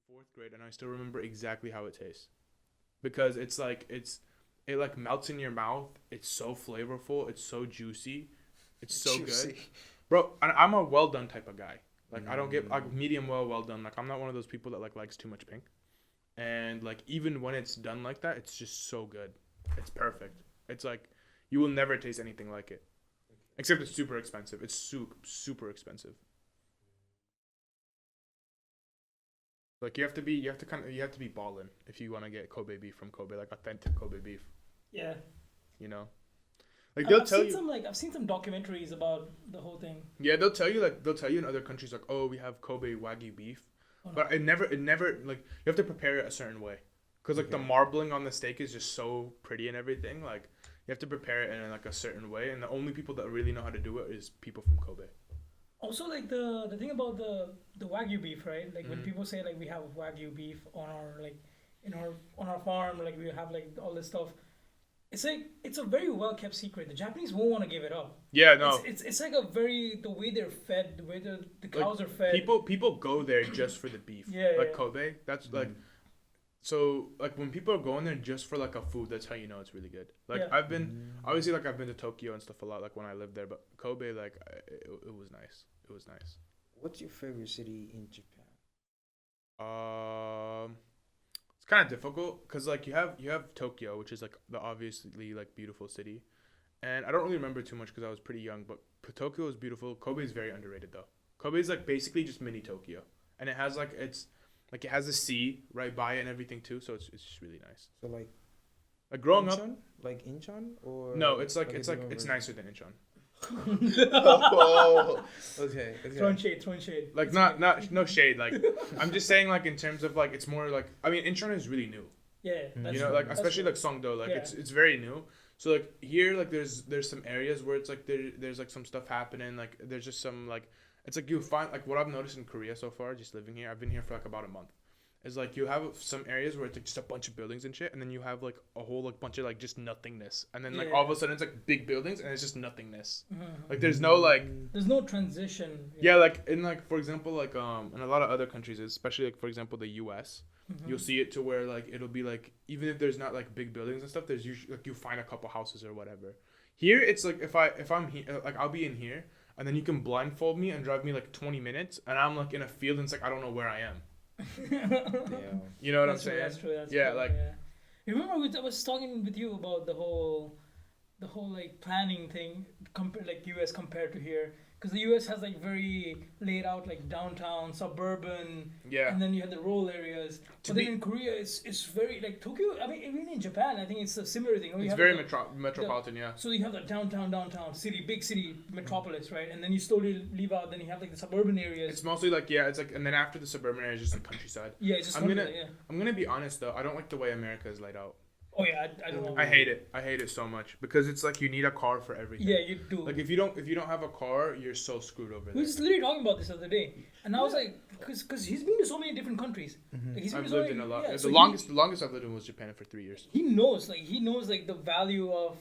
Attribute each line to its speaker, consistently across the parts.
Speaker 1: fourth grade, and I still remember exactly how it tastes because it like melts in your mouth. It's so flavorful. It's so juicy. It's so good, bro. I'm a well done type of guy. Like I don't get like medium well done. Like I'm not one of those people that like likes too much pink. And like even when it's done like that, it's just so good. It's perfect. It's like you will never taste anything like it, except it's super expensive. It's super expensive. Like you have to be ballin' if you want to get Kobe beef from Kobe, like authentic Kobe beef.
Speaker 2: Yeah.
Speaker 1: You know, like they'll
Speaker 2: I've
Speaker 1: tell
Speaker 2: seen
Speaker 1: you.
Speaker 2: some like I've seen some documentaries about the whole thing.
Speaker 1: Yeah, they'll tell you in other countries like, oh, we have Kobe Wagyu beef,
Speaker 2: Oh, no.
Speaker 1: but it never like you have to prepare it a certain way, cause like the marbling on the steak is just so pretty and everything. Like you have to prepare it in like a certain way, and the only people that really know how to do it is people from Kobe.
Speaker 2: Also, like the thing about the wagyu beef, right? Like when
Speaker 1: Mhm.
Speaker 2: people say like we have wagyu beef on our like in our on our farm, like we have like all this stuff. It's like it's a very well kept secret. The Japanese won't want to give it up.
Speaker 1: Yeah, no,
Speaker 2: It's like a very the way they're fed, the way the
Speaker 1: like
Speaker 2: cows are fed.
Speaker 1: people go there just for the beef.
Speaker 2: Yeah,
Speaker 1: Like
Speaker 2: yeah.
Speaker 1: Kobe, that's like so like when people are going there just for like a food, that's how you know it's really good. Like
Speaker 2: Yeah.
Speaker 1: I've been obviously like I've been to Tokyo and stuff a lot like when I lived there, but Kobe like it was nice. It was nice.
Speaker 3: What's your favorite city in Japan?
Speaker 1: It's kind of difficult because like you have Tokyo, which is like the obviously like beautiful city, and I don't really remember too much because I was pretty young. But Tokyo is beautiful. Kobe is very underrated though. Kobe is like basically just mini Tokyo, and it has like it has a sea right by it and everything too. So it's just really nice.
Speaker 3: So like
Speaker 1: Like growing up,
Speaker 3: Incheon? Like Incheon or
Speaker 1: no, it's like
Speaker 3: a
Speaker 1: it's like
Speaker 3: different
Speaker 1: it's
Speaker 3: version?
Speaker 1: nicer than Incheon.
Speaker 3: Oh, okay.
Speaker 2: Throwing shade, throwing shade.
Speaker 1: Like not no shade. Like I'm just saying like in terms of like it's more like I mean Incheon is really new.
Speaker 2: Yeah, that's
Speaker 1: You know,
Speaker 2: true.
Speaker 1: like
Speaker 2: That's
Speaker 1: especially
Speaker 2: true.
Speaker 1: like Songdo, like
Speaker 2: Yeah.
Speaker 1: it's very new. So like here, like there's some areas where it's like there's like some stuff happening. Like there's just some like it's like you find like what I've noticed in Korea so far, just living here. I've been here for like about a month. Is like you have some areas where it's like just a bunch of buildings and shit, and then you have like a whole like bunch of like just nothingness, and then like all of a sudden it's like big buildings and it's just nothingness.
Speaker 2: Mhm.
Speaker 1: Like there's no like
Speaker 2: There's no transition.
Speaker 1: yeah, like in like for example like in a lot of other countries, especially like for example the U.S.
Speaker 2: Mhm.
Speaker 1: You'll see it to where like it'll be like even if there's not like big buildings and stuff, there's usually like you find a couple houses or whatever. Here it's like if I'm here like I'll be in here and then you can blindfold me and drive me like 20 minutes and I'm like in a field and it's like I don't know where I am.
Speaker 3: Damn.
Speaker 1: You know what
Speaker 2: That's
Speaker 1: I'm
Speaker 2: true,
Speaker 1: saying?
Speaker 2: that's true. That's
Speaker 1: Yeah,
Speaker 2: true,
Speaker 1: like
Speaker 2: yeah. You remember I was talking with you about the whole like planning thing, like U.S. compared to here, because the U.S. has like very laid out like downtown, suburban,
Speaker 1: yeah.
Speaker 2: and then you have the rural areas.
Speaker 1: To
Speaker 2: But
Speaker 1: be-
Speaker 2: then in Korea, it's very like Tokyo. I mean, even in Japan, I think it's a similar thing. You
Speaker 1: It's
Speaker 2: have
Speaker 1: very
Speaker 2: the-
Speaker 1: metropolitan, yeah.
Speaker 2: So you have the downtown city, big city metropolis, right? And then you slowly leave out. Then you have like the suburban areas.
Speaker 1: It's mostly like yeah, it's like and then after the suburban area is just like countryside.
Speaker 2: Yeah, it's just
Speaker 1: I'm gonna-
Speaker 2: yeah.
Speaker 1: I'm gonna be honest though, I don't like the way America is laid out.
Speaker 2: Oh yeah, I don't know.
Speaker 1: I hate it. I hate it so much because it's like you need a car for everything.
Speaker 2: Yeah, you do.
Speaker 1: Like if you don't have a car, you're so screwed over
Speaker 2: We
Speaker 1: there.
Speaker 2: were just literally talking about this the other day, and I was like, because he's been to so many different countries. Like, he's been
Speaker 1: I've
Speaker 2: to so
Speaker 1: lived
Speaker 2: many-
Speaker 1: in a lot.
Speaker 2: yeah,
Speaker 1: the
Speaker 2: so
Speaker 1: longest I've lived in was Japan for 3 years.
Speaker 2: he knows like the value of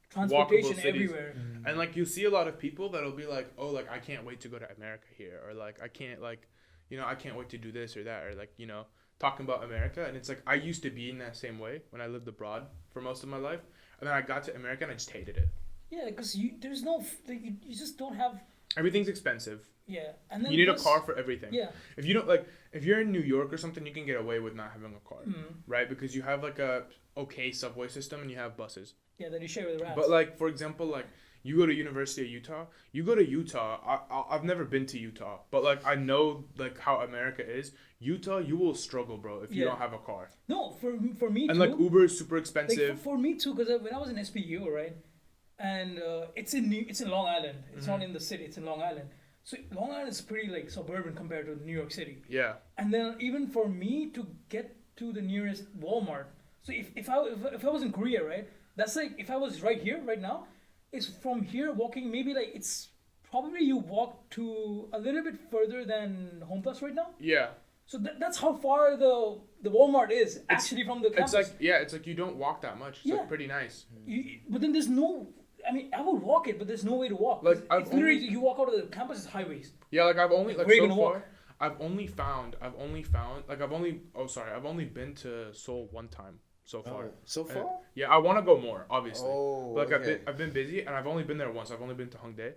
Speaker 2: transportation
Speaker 1: cities.
Speaker 2: everywhere.
Speaker 1: And like you see a lot of people that'll be like, oh, like I can't wait to go to America here, or like I can't like, you know, I can't wait to do this or that, or like you know, talking about America. And it's like I used to be in that same way when I lived abroad for most of my life, and then I got to America and I just hated it.
Speaker 2: Yeah, because there's no like, you just don't have
Speaker 1: Everything's expensive.
Speaker 2: yeah, and then
Speaker 1: You need a
Speaker 2: plus-
Speaker 1: car for everything.
Speaker 2: Yeah.
Speaker 1: If you don't like, if you're in New York or something, you can get away with not having a car,
Speaker 2: Mm.
Speaker 1: right? Because you have like a okay subway system and you have buses.
Speaker 2: Yeah, then you share with the rats.
Speaker 1: But like for example, like you go to University of Utah. You go to Utah. I've never been to Utah, but like I know like how America is. Utah, you will struggle, bro, if you
Speaker 2: Yeah.
Speaker 1: don't have a car.
Speaker 2: no, for me
Speaker 1: And
Speaker 2: too.
Speaker 1: like Uber is super
Speaker 2: like
Speaker 1: expensive.
Speaker 2: for me too, because when I was in SPU, right, and it's in Long Island. It's not in the city. It's in Long Island. So Long Island is pretty like suburban compared to New York City.
Speaker 1: Yeah,
Speaker 2: And then even for me to get to the nearest Walmart, so if I was in Korea, right, that's like if I was right here right now, it's from here walking maybe like it's probably you walk to a little bit further than Home Plus right now.
Speaker 1: yeah.
Speaker 2: So that's how far the Walmart is actually from the campus.
Speaker 1: It's like you don't walk that much. It's
Speaker 2: Yeah.
Speaker 1: like pretty nice.
Speaker 2: But then there's no. I mean, I would walk it, but there's no way to walk.
Speaker 1: Like,
Speaker 2: It's
Speaker 1: I've
Speaker 2: literally
Speaker 1: only-
Speaker 2: you walk out of the campus, it's highways.
Speaker 1: Yeah, like I've only like
Speaker 2: Where you
Speaker 1: so
Speaker 2: gonna
Speaker 1: far.
Speaker 2: walk?
Speaker 1: I've only been to Seoul one time so far.
Speaker 3: Oh, so
Speaker 1: And,
Speaker 3: far?
Speaker 1: yeah, I want to go more, obviously.
Speaker 3: Oh,
Speaker 1: But like
Speaker 3: okay.
Speaker 1: I've been busy and I've only been there once. I've only been to Hongdae,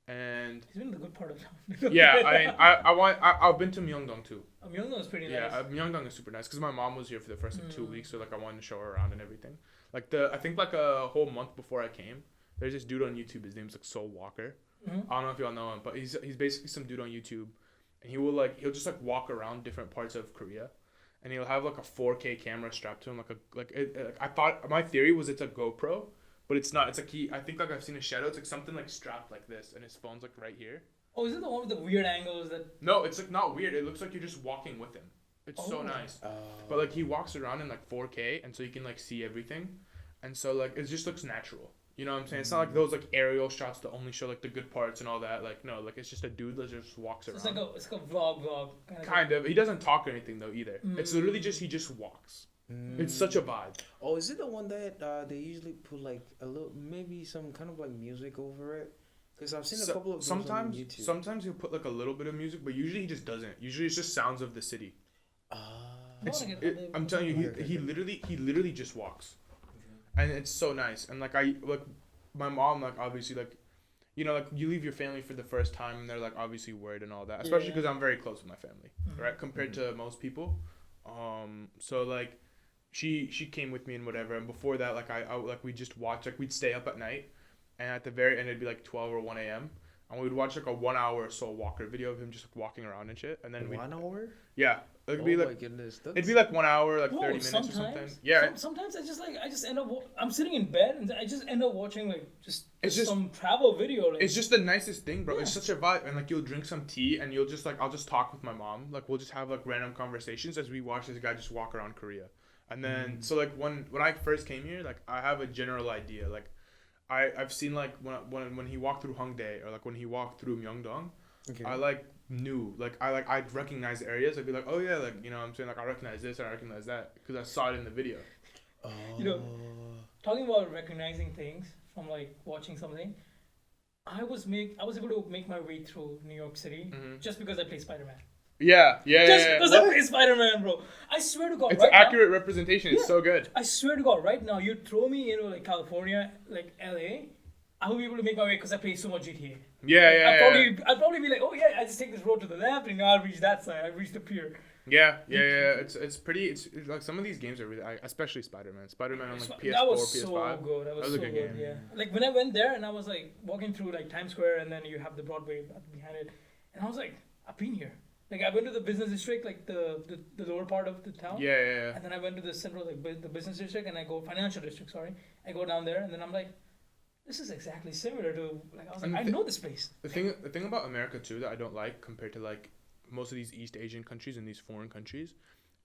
Speaker 1: and
Speaker 2: He's been in the good part of town.
Speaker 1: yeah, I've been to Myeongdong too.
Speaker 2: Myeongdong is pretty nice.
Speaker 1: Yeah, Myeongdong is super nice because my mom was here for the first like 2 weeks, so like I wanted to show her around and everything. Like I think like a whole month before I came, there's this dude on YouTube. His name's like Soul Walker.
Speaker 2: Mm-hmm.
Speaker 1: I don't know if y'all know him, but he's basically some dude on YouTube, and he'll just like walk around different parts of Korea, and he'll have like a 4K camera strapped to him I thought my theory was it's a GoPro, but it's not. It's like I think like I've seen a shadow. It's like something like strapped like this, and his phone's like right here.
Speaker 2: Oh, is it the one with the weird angles that?
Speaker 1: No, it's like not weird. It looks like you're just walking with him. It's so nice. But like he walks around in like 4K, and so you can like see everything, and so like it just looks natural. You know what I'm saying? It's not like those like aerial shots that only show like the good parts and all that. Like no, like it's just a dude that just walks around.
Speaker 2: It's like a vlog
Speaker 1: Kind of. He doesn't talk or anything though either. It's literally just he just walks. It's such a vibe.
Speaker 3: Oh, is it the one that they usually put like a little, maybe some kind of like music over it? Because I've seen a couple of those on YouTube.
Speaker 1: Sometimes he'll put like a little bit of music, but usually he just doesn't. Usually it's just sounds of the city. I'm telling you, he literally just walks, and it's so nice. And like my mom like obviously like, you know, like you leave your family for the first time and they're like obviously worried and all that, especially because I'm very close with my family, right, compared to most people. So like she came with me and whatever, and before that like I like we just watch, like we'd stay up at night, and at the very end it'd be like 12 or 1 a.m. and we'd watch like a 1 hour Soul Walker video of him just like walking around and shit, and then
Speaker 3: 1 hour?
Speaker 1: Yeah, it'd be like,
Speaker 3: my goodness,
Speaker 1: it'd be like 1 hour, like 30 minutes or something. Yeah.
Speaker 2: Sometimes I just end up. I'm sitting in bed and I just end up watching like just some travel video. Like,
Speaker 1: it's just the nicest thing, bro. Yeah. It's such a vibe, and like you'll drink some tea and you'll just like I'll just talk with my mom. Like we'll just have like random conversations as we watch this guy just walk around Korea. And then so like when I first came here, like I have a general idea. Like I've seen like when he walked through Hongdae or like when he walked through Myeongdong, I like knew like I'd recognize areas. I'd be like, oh yeah, like you know what I'm saying, like I recognize this and I recognize that because I saw it in the video.
Speaker 2: You know, talking about recognizing things from like watching something, I was able to make my way through New York City just because I play Spider-Man.
Speaker 1: Yeah.
Speaker 2: Just because I play Spider-Man, bro. I swear to God,
Speaker 1: it's accurate representation. It's so good.
Speaker 2: I swear to God, right now you throw me into like California, like LA, I will be able to make my way because I play so much GTA. I'd probably be like, oh yeah, I just take this road to the left and now I'll reach that side. I'll reach the pier.
Speaker 1: Yeah. It's pretty. It's like some of these games are really, especially Spider-Man. Spider-Man on like PS4,
Speaker 2: that was
Speaker 1: PS5.
Speaker 2: So good. That was so good. Game. Yeah. Like when I went there and I was like walking through like Times Square and then you have the Broadway behind it, and I was like, I've been here. Like I went to the business district, like the lower part of the town.
Speaker 1: Yeah.
Speaker 2: And then I went to the central, like the business district, and I go financial district. Sorry, I go down there, and then I'm like, this is exactly similar to like I was like, I know this place.
Speaker 1: The thing about America too that I don't like compared to like most of these East Asian countries and these foreign countries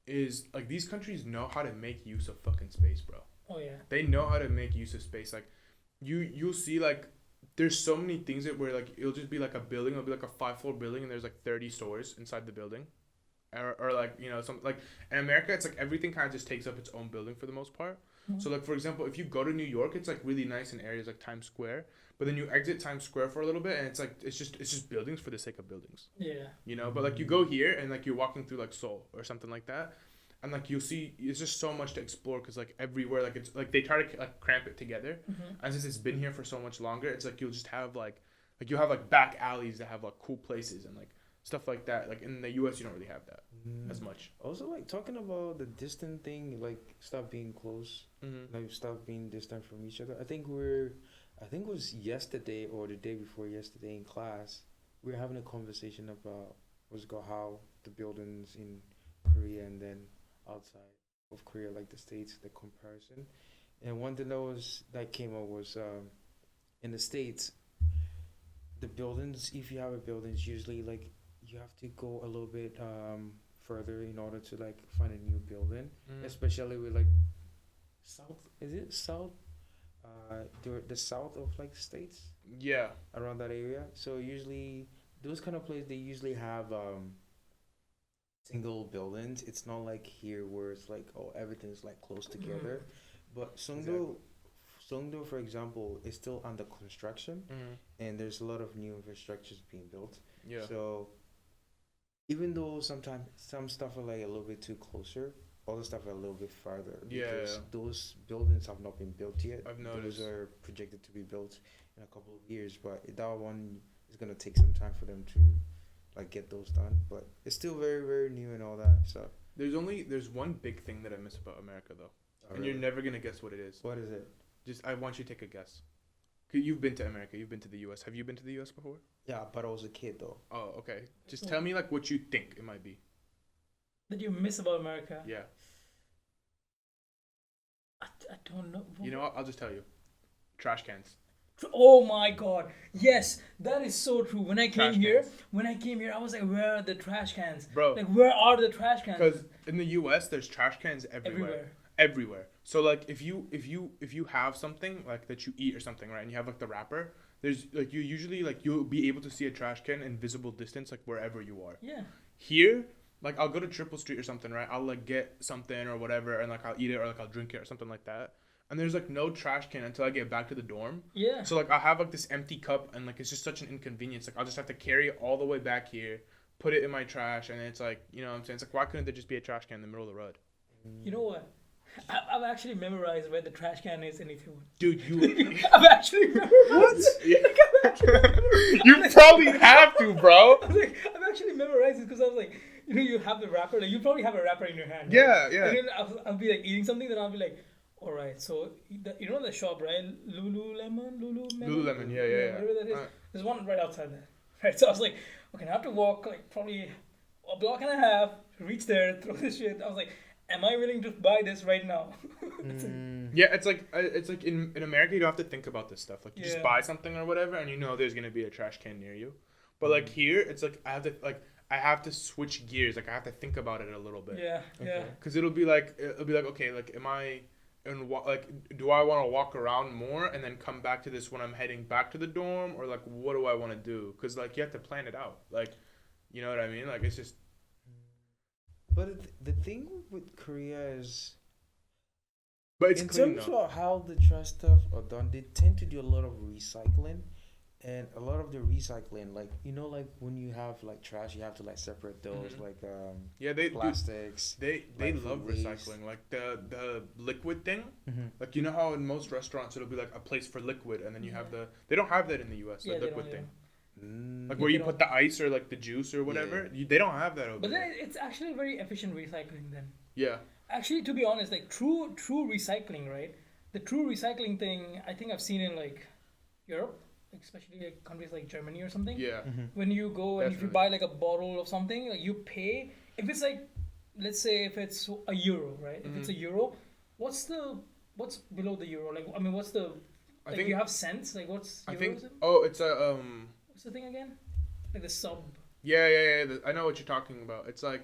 Speaker 1: is like these countries know how to make use of fucking space, bro.
Speaker 2: Oh yeah.
Speaker 1: They know how to make use of space. Like you'll see like there's so many things that where like it'll just be like a building, it'll be like a 5-floor building and there's like 30 stores inside the building. Or like, you know, some like in America it's like everything kind of just takes up its own building for the most part. So like for example, if you go to New York, it's like really nice in areas like Times Square, but then you exit Times Square for a little bit and it's like it's just buildings for the sake of buildings.
Speaker 2: Yeah.
Speaker 1: You know, but like you go here and like you're walking through like Seoul or something like that, and like you'll see it's just so much to explore because like everywhere like it's like they try to like cramp it together, and since it's been here for so much longer, it's like you'll just have like you'll have like back alleys that have like cool places and like stuff like that. Like in the US you don't really have that as much.
Speaker 3: Also, like talking about the distant thing, like stop being close, like stop being distant from each other. I think it was yesterday or the day before yesterday in class, we were having a conversation about how the buildings in Korea and then outside of Korea, like the States, the comparison. And one thing that came up was in the States, the buildings, if you have a building, it's usually like you have to go a little bit further in order to like find a new building, especially with like south the south of like states, around that area. So usually those kind of places, they usually have single buildings. It's not like here where it's like, oh, everything's like close together. But Songdo, for example, is still under construction, and there's a lot of new infrastructures being built. So even though sometimes some stuff are like a little bit too closer, other stuff are a little bit farther
Speaker 1: Yeah,
Speaker 3: because
Speaker 1: yeah.
Speaker 3: those buildings have not been built yet.
Speaker 1: I've noticed.
Speaker 3: Those are projected to be built in a couple of years, but that one is gonna take some time for them to like get those done. But it's still very very new and all that. So
Speaker 1: There's one big thing that I miss about America though, and
Speaker 3: really.
Speaker 1: you're never gonna guess what it is.
Speaker 3: What is it?
Speaker 1: Just I want you to take a guess. 'Cause you've been to America. You've been to the U.S. Have you been to the U.S. before?
Speaker 3: Yeah, but I was a kid though.
Speaker 1: Oh, okay. Just tell me like what you think it might be.
Speaker 2: That you miss about America?
Speaker 1: Yeah.
Speaker 2: I don't know.
Speaker 1: You know what? I'll just tell you. Trash cans.
Speaker 2: Oh my God! Yes, that is so true. When I
Speaker 1: Trash
Speaker 2: came here,
Speaker 1: cans.
Speaker 2: I was like, "Where are the trash cans?
Speaker 1: Bro.
Speaker 2: Like, where are the trash cans?"
Speaker 1: Because in the U.S. there's trash cans everywhere. So like if you have something like that you eat or something, right, and you have like the wrapper, there's like you usually like you'll be able to see a trash can in visible distance like wherever you are.
Speaker 2: Yeah.
Speaker 1: Here, like I'll go to Triple Street or something, right? I'll like get something or whatever, and like I'll eat it or like I'll drink it or something like that. And there's like no trash can until I get back to the dorm.
Speaker 2: Yeah.
Speaker 1: So like I have like this empty cup, and like it's just such an inconvenience. Like I'll just have to carry it all the way back here, put it in my trash, and it's like, you know what I'm saying? It's like, why couldn't there just be a trash can in the middle of the road?
Speaker 2: You know what? I've actually memorized where the trash can is in Ethiopia.
Speaker 1: Dude, you
Speaker 2: I've actually memorized.
Speaker 1: you probably have to, bro.
Speaker 2: I've actually memorized it because I was like, you know, you have the wrapper. Like, you probably have a wrapper in your hand. Right?
Speaker 1: Yeah, yeah.
Speaker 2: And then I'll be like eating something, then I'll be like, all right, so you know the shop, right? Lululemon,
Speaker 1: yeah.
Speaker 2: Whatever that is. There's one right outside there. Right, so I was like, okay, I have to walk like probably a block and a half to reach there, throw this shit. I was like, am I willing to buy this right now?
Speaker 1: Yeah, it's like in America you don't have to think about this stuff. Like you just buy something or whatever, and you know there's gonna be a trash can near you. But like here, it's like I have to switch gears. Like I have to think about it a little bit.
Speaker 2: Yeah, yeah.
Speaker 1: Because it'll be like okay, like am I like do I want to walk around more and then come back to this when I'm heading back to the dorm, or like what do I want to do? Because like you have to plan it out. Like, you know what I mean? Like it's just.
Speaker 3: But the thing with Korea is,
Speaker 1: But it's
Speaker 3: in
Speaker 1: clean
Speaker 3: terms
Speaker 1: though.
Speaker 3: of how the trash stuff are done, they tend to do a lot of recycling, and a lot of the recycling, like you know, like when you have like trash, you have to like separate those, like
Speaker 1: Yeah, they
Speaker 3: plastics.
Speaker 1: They
Speaker 3: like
Speaker 1: love
Speaker 3: food waste.
Speaker 1: recycling. Like the liquid thing. Like you know how in most restaurants it'll be like a place for liquid, and then you have they don't have that in the U.S.
Speaker 2: Yeah,
Speaker 1: the
Speaker 2: they
Speaker 1: liquid
Speaker 2: don't,
Speaker 1: thing.
Speaker 3: Mm.
Speaker 1: Like where
Speaker 2: They
Speaker 1: you
Speaker 2: don't.
Speaker 1: put the ice or like the juice or whatever. They don't have that over
Speaker 2: But
Speaker 1: there.
Speaker 2: then it's actually very efficient recycling then.
Speaker 1: Yeah.
Speaker 2: Actually, to be honest, like true recycling, right? The true recycling thing, I think I've seen in like Europe, like especially like countries like Germany or something.
Speaker 1: Yeah.
Speaker 2: When you go and if you
Speaker 1: Definitely.
Speaker 2: buy like a bottle of something, like you pay. If it's like, let's say if it's €1, right? If it's €1, what's below the euro? Like I mean, what's the?
Speaker 1: I
Speaker 2: Like
Speaker 1: think
Speaker 2: you have cents. Like what's?
Speaker 1: I
Speaker 2: Euros
Speaker 1: think.
Speaker 2: in?
Speaker 1: Oh, it's a
Speaker 2: What's the thing again? Like the sub.
Speaker 1: Yeah. I know what you're talking about. It's like.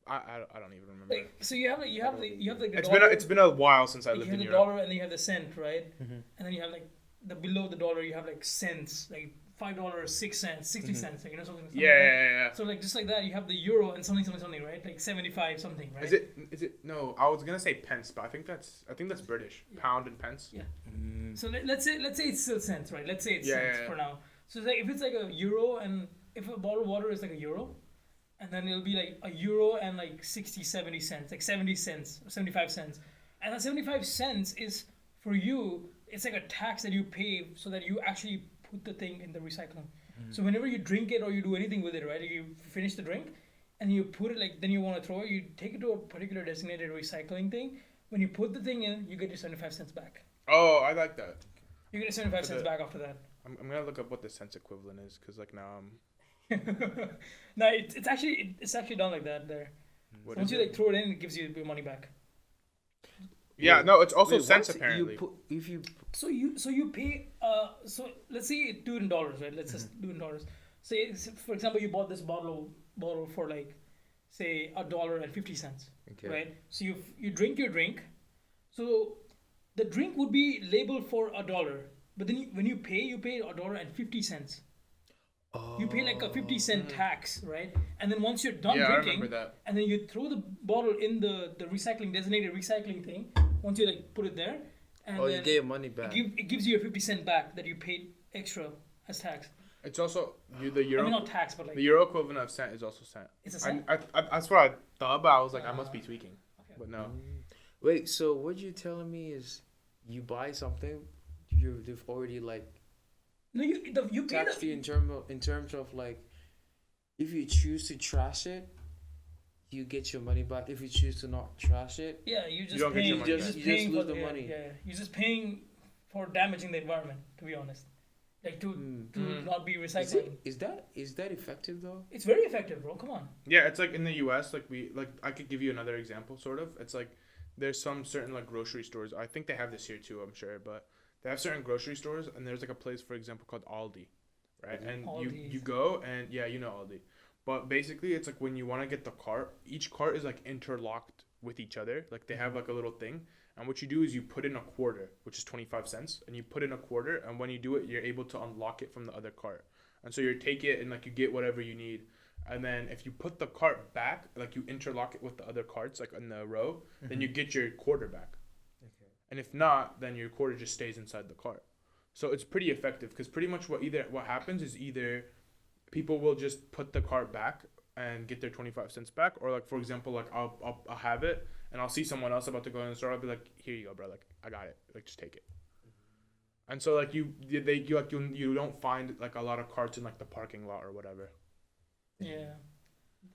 Speaker 1: I don't even remember.
Speaker 2: Like so you have like the
Speaker 1: It's
Speaker 2: dollar,
Speaker 1: it's been a while since I
Speaker 2: like,
Speaker 1: lived
Speaker 2: you have
Speaker 1: in
Speaker 2: the
Speaker 1: Europe.
Speaker 2: dollar and then you have the cent, right? And then you have like the below the dollar you have like cents, like $5, 6 cents, 60 cents, like, you know something.
Speaker 1: Yeah.
Speaker 2: So like just like that, you have the euro and something, right? Like 75 something, right?
Speaker 1: Is it? No, I was gonna say pence, but I think that's British.
Speaker 2: Yeah.
Speaker 1: Pound and pence.
Speaker 2: Yeah. So let's say it's still cents, right? Let's say it's
Speaker 1: Yeah,
Speaker 2: cents
Speaker 1: yeah.
Speaker 2: for now. So it's like if it's like a euro and if a bottle of water is like a euro, and then it'll be like a euro and like 60, 70 cents, like 70 cents or 75 cents. And that 75 cents is for you, it's like a tax that you pay so that you actually put the thing in the recycling. So whenever you drink it or you do anything with it, right? You finish the drink and you put it like, then you want to throw it, you take it to a particular designated recycling thing. When you put the thing in, you get your 75 cents back.
Speaker 1: Oh, I like that.
Speaker 2: You get your 75 cents back after that.
Speaker 1: I'm gonna look up what the cents equivalent is, because like now I'm.
Speaker 2: No, it's actually done like that there.
Speaker 1: What
Speaker 2: Once
Speaker 1: is
Speaker 2: you
Speaker 1: it?
Speaker 2: like throw it in, it gives you your money back.
Speaker 1: Yeah, no, it's also
Speaker 3: Wait,
Speaker 1: cents
Speaker 3: what's-
Speaker 1: apparently.
Speaker 2: So you pay so let's say do it in dollars, right? Let's just do it in dollars. Say for example you bought this bottle for like say $1.50,
Speaker 3: Okay.
Speaker 2: right? So you drink your drink, so the drink would be labeled for $1, but then when you pay $1.50. You pay like a 50-cent tax, right? And then once you're done
Speaker 1: Yeah, I
Speaker 2: drinking,
Speaker 1: remember that.
Speaker 2: and then you throw the bottle in the designated recycling thing. Once you like put it there, and
Speaker 3: Oh,
Speaker 2: then
Speaker 3: you get your money back.
Speaker 2: it gives you your 50 cent back that you paid extra as tax.
Speaker 1: It's also the euro.
Speaker 2: I mean, not tax, but like
Speaker 1: The euro equivalent of cent is also cent.
Speaker 2: it's a cent.
Speaker 1: That's what I thought, but I was like, I must be tweaking.
Speaker 2: Okay.
Speaker 1: But no.
Speaker 3: Wait, so what you're telling me is you buy something, they've already like
Speaker 2: No, you pay
Speaker 3: taxed you in terms of like, if you choose to trash it, you get your money back. If you choose to not trash it,
Speaker 2: Yeah, you just
Speaker 1: don't get your
Speaker 2: paying.
Speaker 1: money
Speaker 2: You're
Speaker 1: back.
Speaker 2: just
Speaker 3: You
Speaker 2: paying
Speaker 3: just
Speaker 2: for
Speaker 3: lose the money.
Speaker 2: Yeah, you're just paying for damaging the environment. To be honest, like to not be recycling.
Speaker 3: is that effective though?
Speaker 2: It's very effective, bro. Come on.
Speaker 1: Yeah, it's like in the U.S. I could give you another example, sort of. It's like there's some certain like grocery stores. I think they have this here too. I'm sure, but they have certain grocery stores, and there's like a place, for example, called Aldi, right? And
Speaker 2: Aldi.
Speaker 1: you go and yeah, you know Aldi. But basically, it's like when you want to get the cart, each cart is like interlocked with each other. Like they have like a little thing. And what you do is you put in a quarter, which is 25 cents. And you put in a quarter. And when you do it, you're able to unlock it from the other cart. And so you take it and like you get whatever you need. And then if you put the cart back, like you interlock it with the other carts, like in the row, then you get your quarter back.
Speaker 3: Okay.
Speaker 1: And if not, then your quarter just stays inside the cart. So it's pretty effective because pretty much what happens is either people will just put the cart back and get their 25 cents back, or like for example, like I'll have it and I'll see someone else about to go in the store. I'll be like, here you go, bro. Like I got it. Like just take it. And so like you don't find like a lot of carts in like the parking lot or whatever.
Speaker 2: Yeah.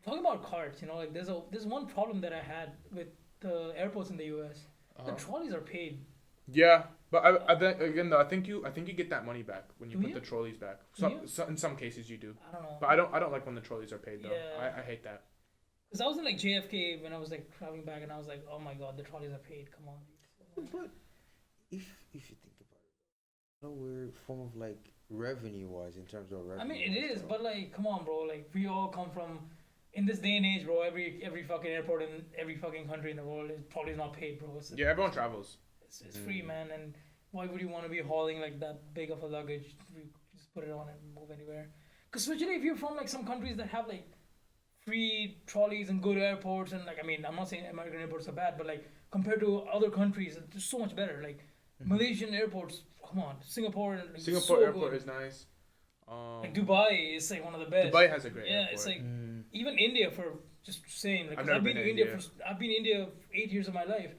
Speaker 2: Talking about carts, like there's one problem that I had with the airports in the U.S. The trolleys are paid.
Speaker 1: Yeah, but I think again though I think you get that money back when you
Speaker 2: Do
Speaker 1: put
Speaker 2: you?
Speaker 1: the trolleys back.
Speaker 2: Do you?
Speaker 1: So in some cases you do,
Speaker 2: I don't know.
Speaker 1: but I don't like when the trolleys are paid though.
Speaker 2: Yeah.
Speaker 1: I hate that.
Speaker 2: Because I was in like JFK when I was like traveling back, and I was like, oh my god, the trolleys are paid. Come on.
Speaker 3: But if you think about it, no weird form of like revenue wise in terms of revenue.
Speaker 2: I mean, it is, but like, come on, bro. Like, we all come from, in this day and age, bro. Every fucking airport in every fucking country in the world is probably not paid, bro.
Speaker 1: Yeah, everyone travels.
Speaker 2: It's free, man. And why would you want to be hauling like that big of a luggage? You just put it on and move anywhere. Because especially if you're from like some countries that have like free trolleys and good airports, and like, I mean, I'm not saying American airports are bad, but like compared to other countries, it's just so much better. Like Malaysian airports, come on, Singapore. Like,
Speaker 1: Singapore
Speaker 2: so
Speaker 1: airport
Speaker 2: good.
Speaker 1: is nice.
Speaker 2: Like Dubai is like one of the best.
Speaker 1: Dubai has a great
Speaker 2: yeah,
Speaker 1: airport.
Speaker 2: it's like even India, for just saying, like,
Speaker 1: I've
Speaker 2: 'cause
Speaker 1: never
Speaker 2: I've been
Speaker 1: been
Speaker 2: to
Speaker 1: to
Speaker 2: India.
Speaker 1: India.
Speaker 2: I've been in India 8 years of my life.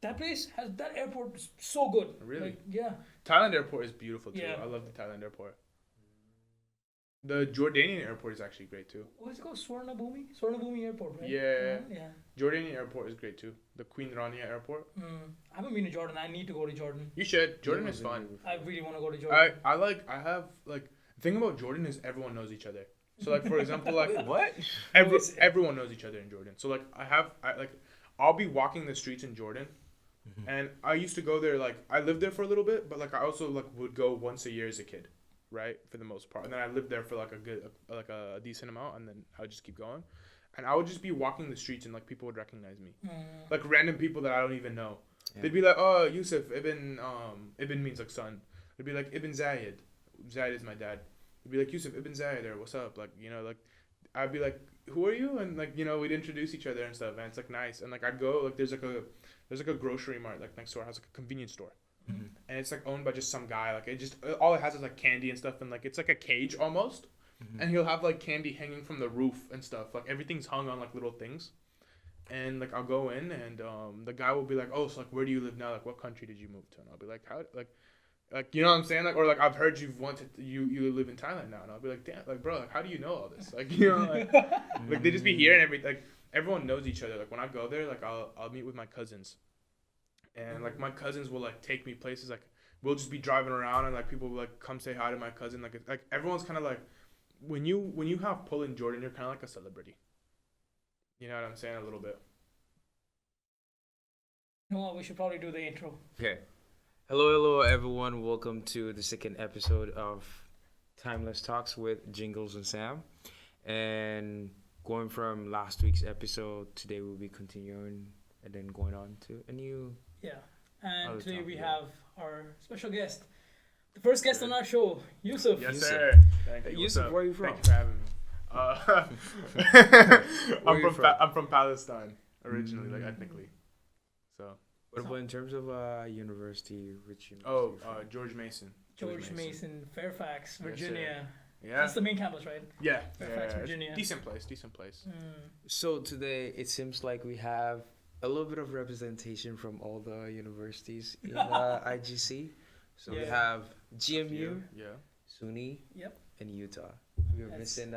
Speaker 2: That place has that airport is so good.
Speaker 1: Really?
Speaker 2: Like, yeah.
Speaker 1: Thailand airport is beautiful too.
Speaker 2: Yeah.
Speaker 1: I love the Thailand airport. The Jordanian airport is actually great too.
Speaker 2: What's it called? Swarnabhumi Airport, right?
Speaker 1: Yeah.
Speaker 2: Yeah.
Speaker 1: Jordanian airport is great too. The Queen Rania airport.
Speaker 2: I haven't been to Jordan. I need to go to Jordan.
Speaker 1: You should. Jordan is fun.
Speaker 2: I really want to go to Jordan.
Speaker 1: I have like the thing about Jordan is everyone knows each other. So like for example like
Speaker 3: Wait, what?
Speaker 1: everyone knows each other in Jordan. So like I'll be walking the streets in Jordan, and I used to go there like I lived there for a little bit, but like I also like would go once a year as a kid, right, for the most part. And then I lived there for like a decent amount, and then I would just keep going, and I would just be walking the streets and like people would recognize me, like random people that I don't even know.
Speaker 3: Yeah.
Speaker 1: They'd be like, oh, Yousef, Ibn means like son. They'd be like Ibn Zayed. Zayed is my dad. They'd be like Yousef Ibn Zayed, or what's up, like like I'd be like, who are you? And like we'd introduce each other and stuff, and it's like nice. And like I'd go like there's like a grocery mart like next door, has like a convenience store, and it's like owned by just some guy. Like all it has is like candy and stuff, and like it's like a cage almost, and he'll have like candy hanging from the roof and stuff. Like everything's hung on like little things, and like I'll go in and the guy will be like, oh, so like where do you live now? Like what country did you move to? And I'll be like, how like you know what I'm saying, like, or like I've heard you live in Thailand now, and I'll be like, damn, like bro, like how do you know all this? Like like they just be here and like everyone knows each other. Like when I go there, like I'll meet with my cousins, and like my cousins will like take me places. Like we'll just be driving around and like people will like come say hi to my cousin. Like everyone's kind of like when you have pull in Jordan, you're kind of like a celebrity. You know what I'm saying, a little bit.
Speaker 2: You know what? We should probably do the intro.
Speaker 3: Okay. Hello, everyone. Welcome to the second episode of Timeless Talks with Jingles and Sam. And going from last week's episode, today we'll be continuing and then going on to a new...
Speaker 2: Yeah. And
Speaker 3: Other
Speaker 2: today
Speaker 3: topic,
Speaker 2: we
Speaker 3: yeah.
Speaker 2: have our special guest. The first guest on our show, Yousef.
Speaker 1: Yes,
Speaker 3: Yousef.
Speaker 1: sir. Thank you.
Speaker 3: Yousef, where are you from?
Speaker 1: Thank you for having me.
Speaker 3: Where you from?
Speaker 1: I'm from Palestine originally, like ethnically. So.
Speaker 3: What about in terms of university? Which university?
Speaker 1: Oh, George Mason.
Speaker 2: George Mason, Fairfax,
Speaker 1: Yes,
Speaker 2: Virginia.
Speaker 1: Yeah.
Speaker 2: That's the main campus, right?
Speaker 1: Yeah.
Speaker 2: Fairfax, Virginia.
Speaker 1: Decent place.
Speaker 3: So today it seems like we have a little bit of representation from all the universities in IGC. So we
Speaker 2: Yeah.
Speaker 3: have GMU,
Speaker 1: Yeah.
Speaker 3: SUNY,
Speaker 2: Yep.
Speaker 3: and Utah. We're
Speaker 2: That's-
Speaker 3: missing.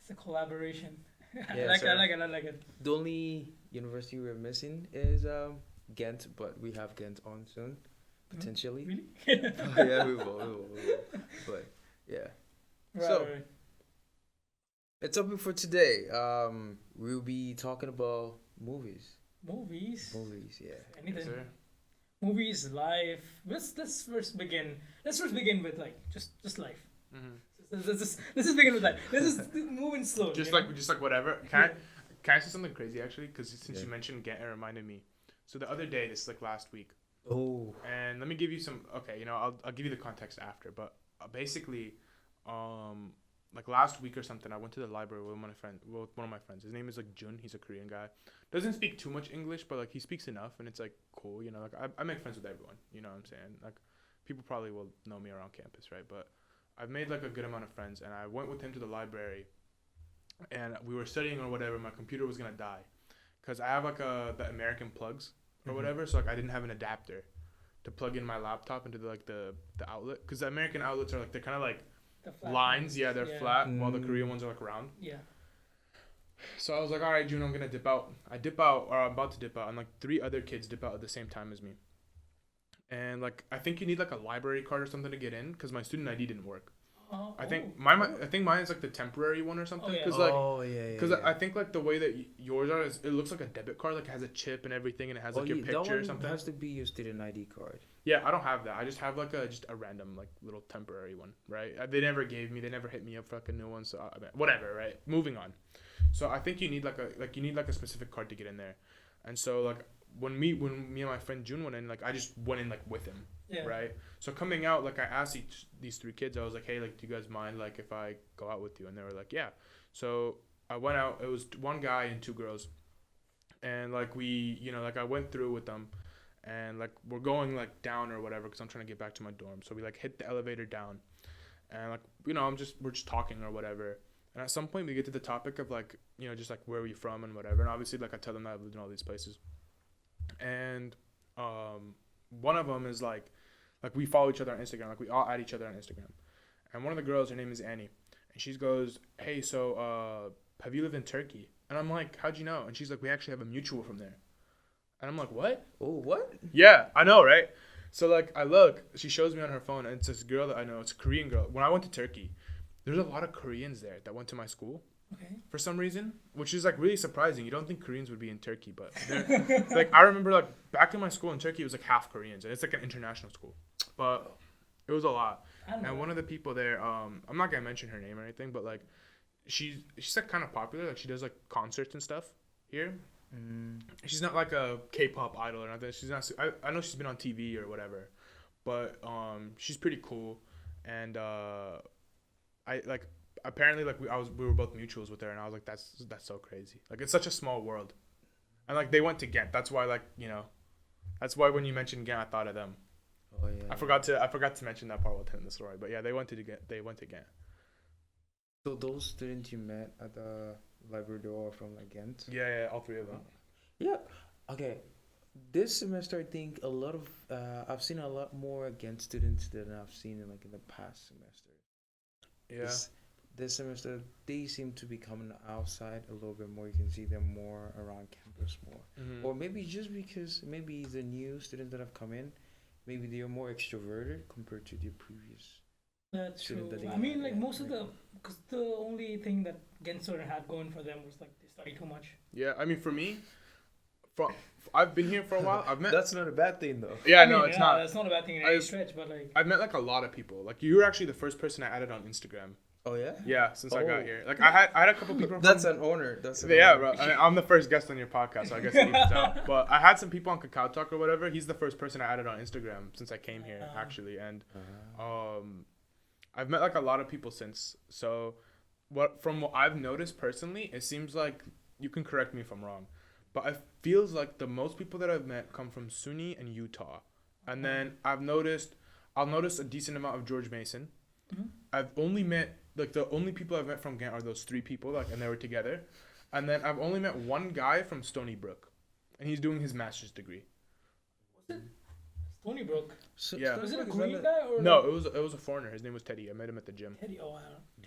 Speaker 2: It's a collaboration. I
Speaker 3: Yeah,
Speaker 2: like
Speaker 3: so-
Speaker 2: it. I like it.
Speaker 3: The only university we're missing is Ghent, but we have Ghent on soon, potentially.
Speaker 2: Really?
Speaker 3: Yeah, we will. But yeah,
Speaker 2: Right,
Speaker 3: So-
Speaker 2: right.
Speaker 3: the topic for today, we'll be talking about movies.
Speaker 2: Movies.
Speaker 3: Yeah.
Speaker 2: Anything.
Speaker 1: Yes, sir.
Speaker 2: Movies, life. Let's first begin. Let's first begin with like just life. Let's just begin with life. Let's just move in slowly.
Speaker 1: Just
Speaker 2: you
Speaker 1: like
Speaker 2: know?
Speaker 1: whatever. Can I say something crazy actually? Because since
Speaker 3: Yeah.
Speaker 1: you mentioned Ghent, it reminded me. So the other day, this is like last week,
Speaker 3: Oh.
Speaker 1: and let me give you some. Okay, I'll give you the context after, but basically, like last week or something, I went to the library with one of my friends. His name is like Jun. He's a Korean guy. Doesn't speak too much English, but like he speaks enough, and it's like cool. Like I make friends with everyone. You know what I'm saying? Like people probably will know me around campus, right? But I've made like a good amount of friends, and I went with him to the library, and we were studying or whatever. My computer was gonna die, cause I have like the American plugs or
Speaker 3: Mhm.
Speaker 1: whatever, so like I didn't have an adapter to plug in my laptop into the outlet, cause the American outlets are like they're kind of like
Speaker 2: The flat
Speaker 1: lines,
Speaker 2: ones.
Speaker 1: yeah, they're flat, while the
Speaker 3: Mm.
Speaker 1: Korean ones are like round.
Speaker 2: Yeah.
Speaker 1: So I was like, all right, June, I'm gonna dip out. I dip out, or I'm about to dip out, and like 3 other kids dip out at the same time as me. And like I think you need like a library card or something to get in, cause my student ID didn't work. I think mine is like the temporary one or something,
Speaker 2: Oh, yeah.
Speaker 1: cause like.
Speaker 3: yeah.
Speaker 1: Because I think like the way that yours are, is it looks like a debit card, like it has a chip and everything, and it has like your
Speaker 3: that
Speaker 1: picture or
Speaker 3: one
Speaker 1: something.
Speaker 3: has to be your student ID card.
Speaker 1: Yeah, I don't have that. I just have like just a random like little temporary one, right? They never hit me up for like a new one, so whatever, right? Moving on. So I think you need like a specific card to get in there, and so like when me and my friend June went in, like I just went in like with him,
Speaker 2: Yeah.
Speaker 1: right? So coming out, like I asked these 3 kids, I was like, hey, like do you guys mind like if I go out with you? And they were like, yeah. So I went out. It was 1 guy and 2 girls, and like we, like I went through with them, and like we're going like down or whatever because I'm trying to get back to my dorm. So we like hit the elevator down, and like we're just talking or whatever. And at some point we get to the topic of like just like where are you from and whatever. And obviously like I tell them that I've lived in all these places, and one of them is like we follow each other on Instagram. Like we all add each other on Instagram, and one of the girls, her name is Annie, and she goes, hey, so have you lived in Turkey? And I'm like, how'd you know? And she's like, we actually have a mutual from there. And I'm like, what?
Speaker 3: Oh, what?
Speaker 1: Yeah, I know, right? So like I look, she shows me on her phone, and it's this girl that I know. It's a Korean girl. When I went to Turkey, there's a lot of Koreans there that went to my school
Speaker 2: Okay.
Speaker 1: for some reason, which is like really surprising. You don't think Koreans would be in Turkey, but they're like I remember like back in my school in Turkey, it was like half Koreans, and it's like an international school, but it was a lot.
Speaker 2: I don't know.
Speaker 1: And one of the people there, I'm not gonna mention her name or anything, but like she's like kind of popular. Like she does like concerts and stuff here. She's not like a K-pop idol or nothing. She's not. I know she's been on TV or whatever, but she's pretty cool. And I like apparently like we were both mutuals with her, and I was like that's so crazy. Like it's such a small world, and like they went to Ghent. That's why that's why when you mentioned Ghent, I thought of them.
Speaker 3: Oh yeah.
Speaker 1: I forgot to mention that part while telling the story, but yeah, they went to Ghent.
Speaker 3: So those students you met at the library, they were from like Ghent.
Speaker 1: Yeah, all 3 of them.
Speaker 3: Yeah. Okay. This semester, I think a lot of I've seen a lot more Ghent students than I've seen in the past semester.
Speaker 1: Yeah.
Speaker 3: This semester, they seem to be coming outside a little bit more. You can see them more around campus more.
Speaker 1: Mhm.
Speaker 3: Or maybe just because maybe the new students that have come in, maybe they are more extroverted compared to the previous.
Speaker 2: That's
Speaker 3: Student
Speaker 2: true.
Speaker 3: that they
Speaker 2: I mean,
Speaker 3: had,
Speaker 2: like
Speaker 3: yeah.
Speaker 2: most of because the only thing that Gensler had going for them was like they study too much.
Speaker 1: Yeah, I mean for me, I've been here for a while. I've met.
Speaker 3: That's not a bad thing though.
Speaker 1: Yeah,
Speaker 2: I
Speaker 1: no,
Speaker 2: mean,
Speaker 1: it's
Speaker 2: yeah,
Speaker 1: not.
Speaker 2: That's not a bad thing in any stretch, but like.
Speaker 1: I've met like a lot of people. Like you were actually the first person I added on Instagram.
Speaker 3: Oh yeah.
Speaker 1: Yeah, since I got
Speaker 3: Oh.
Speaker 1: here. Like I had a couple people.
Speaker 3: That's an honor. That's an
Speaker 1: Yeah,
Speaker 3: honor.
Speaker 1: bro. I mean, I'm the first guest on your podcast, so I guess it evens out. But I had some people on Kakao Talk or whatever. He's the first person I added on Instagram since I came here, actually, and I've met like a lot of people since. So, from what I've noticed personally, it seems like you can correct me if I'm wrong, but it feels like the most people that I've met come from SUNY and Utah, and then I'll notice a decent amount of George Mason.
Speaker 2: Mhm.
Speaker 1: I've only met like the only people I've met from Ghent are those 3 people, like, and they were together. And then I've only met one guy from Stony Brook, and he's doing his master's degree.
Speaker 2: Was it Stony Brook?
Speaker 3: So,
Speaker 1: Yeah.
Speaker 2: Was it a
Speaker 3: Is that
Speaker 2: Korean guy or
Speaker 1: No, it was a foreigner. His name was Teddy. I met him at the gym.
Speaker 2: Teddy? Oh, wow.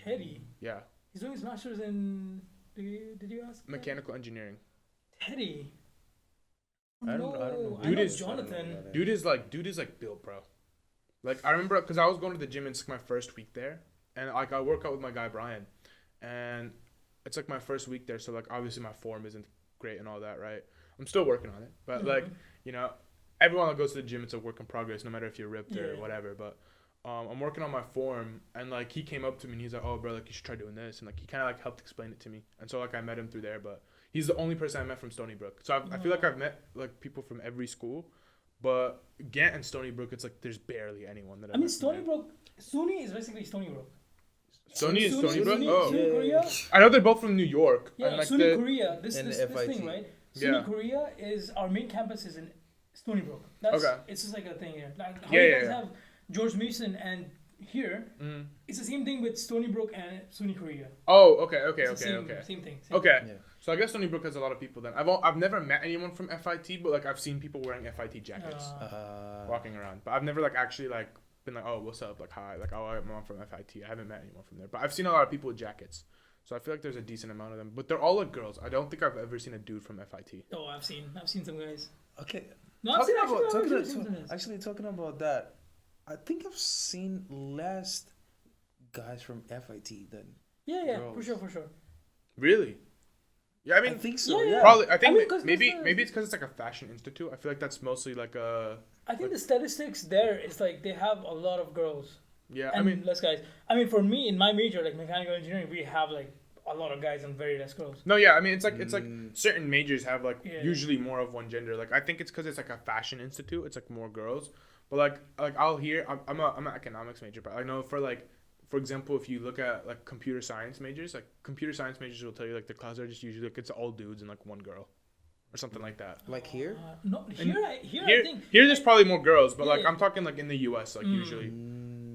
Speaker 2: Teddy.
Speaker 1: Yeah,
Speaker 2: He's doing his master's in. Did you ask?
Speaker 1: mechanical engineering.
Speaker 2: Teddy.
Speaker 3: I don't know.
Speaker 1: Dude
Speaker 2: I know
Speaker 1: is-
Speaker 2: Jonathan.
Speaker 1: Dude is like built, bro. Like I remember because I was going to the gym. It's like my first week there, and like I work out with my guy Brian, and it's like my first week there. So like obviously my form isn't great and all that, right? I'm still working on it, but like you know, everyone that goes to the gym, it's a work in progress, no matter if you're ripped or
Speaker 2: Yeah.
Speaker 1: whatever. But I'm working on my form, and like he came up to me and he's like, "Oh, bro, like you should try doing this," and like he kind of like helped explain it to me, and so like I met him through there, but. He's the only person I met from Stony Brook. So I feel like I've met like people from every school, but Ghent and Stony Brook, it's like there's barely anyone that
Speaker 2: I mean, Stony Brook. SUNY is basically Stony Brook.
Speaker 1: Stony is Stony Brook. Oh,
Speaker 2: SUNY Korea.
Speaker 1: I know they're both from New York.
Speaker 2: Yeah,
Speaker 1: and like
Speaker 2: SUNY
Speaker 1: the,
Speaker 2: Korea. This
Speaker 3: and
Speaker 2: this
Speaker 3: FIT.
Speaker 2: thing, right?
Speaker 1: Yeah.
Speaker 2: SUNY Korea is our main campus is in Stony Brook. That's
Speaker 1: Okay.
Speaker 2: It's just like a thing here. Like how
Speaker 1: Yeah,
Speaker 2: you
Speaker 1: yeah,
Speaker 2: guys
Speaker 1: yeah.
Speaker 2: have George Mason and here, it's the same thing with Stony Brook and SUNY Korea.
Speaker 1: Oh, okay.
Speaker 2: It's the same thing. Same
Speaker 1: Okay.
Speaker 3: Yeah.
Speaker 1: So I guess Stony Brook has a lot of people then. I've never met anyone from FIT, but like I've seen people wearing FIT jackets walking around. But I've never like actually like been like, oh, what's up? Like hi, like oh, I'm from FIT. I haven't met anyone from there, but I've seen a lot of people with jackets. So I feel like there's a decent amount of them, but they're all like girls. I don't think I've ever seen a dude from FIT.
Speaker 2: Oh, I've seen some guys.
Speaker 3: Okay.
Speaker 2: No, I've seen
Speaker 3: Talking about that, I think I've seen less guys from FIT than
Speaker 2: Yeah,
Speaker 3: girls.
Speaker 2: for sure.
Speaker 1: Really? Yeah, I mean,
Speaker 3: I think so.
Speaker 2: Yeah.
Speaker 3: Yeah.
Speaker 1: probably. I think
Speaker 2: I mean, 'cause
Speaker 1: maybe
Speaker 2: there's a-
Speaker 1: maybe it's because it's like a fashion institute. I feel like that's mostly like a
Speaker 2: I think the statistics there is like they have a lot of girls.
Speaker 1: yeah.
Speaker 2: And
Speaker 1: I mean,
Speaker 2: less guys. I mean, for me in my major, like mechanical engineering, we have like a lot of guys and very less girls.
Speaker 1: no, yeah. I mean, it's like certain majors have like
Speaker 2: Yeah.
Speaker 1: usually more of one gender. Like I think it's because it's like a fashion institute. It's like more girls. But like I'll hear I'm an economics major, but I know for example, if you look at like computer science majors, like computer science majors will tell you like the classes are just usually like it's all dudes and like one girl, or something like that.
Speaker 3: Like here?
Speaker 2: No, here I think
Speaker 1: Here there's probably more girls, but like
Speaker 2: Yeah.
Speaker 1: I'm talking like in the U.S. like usually,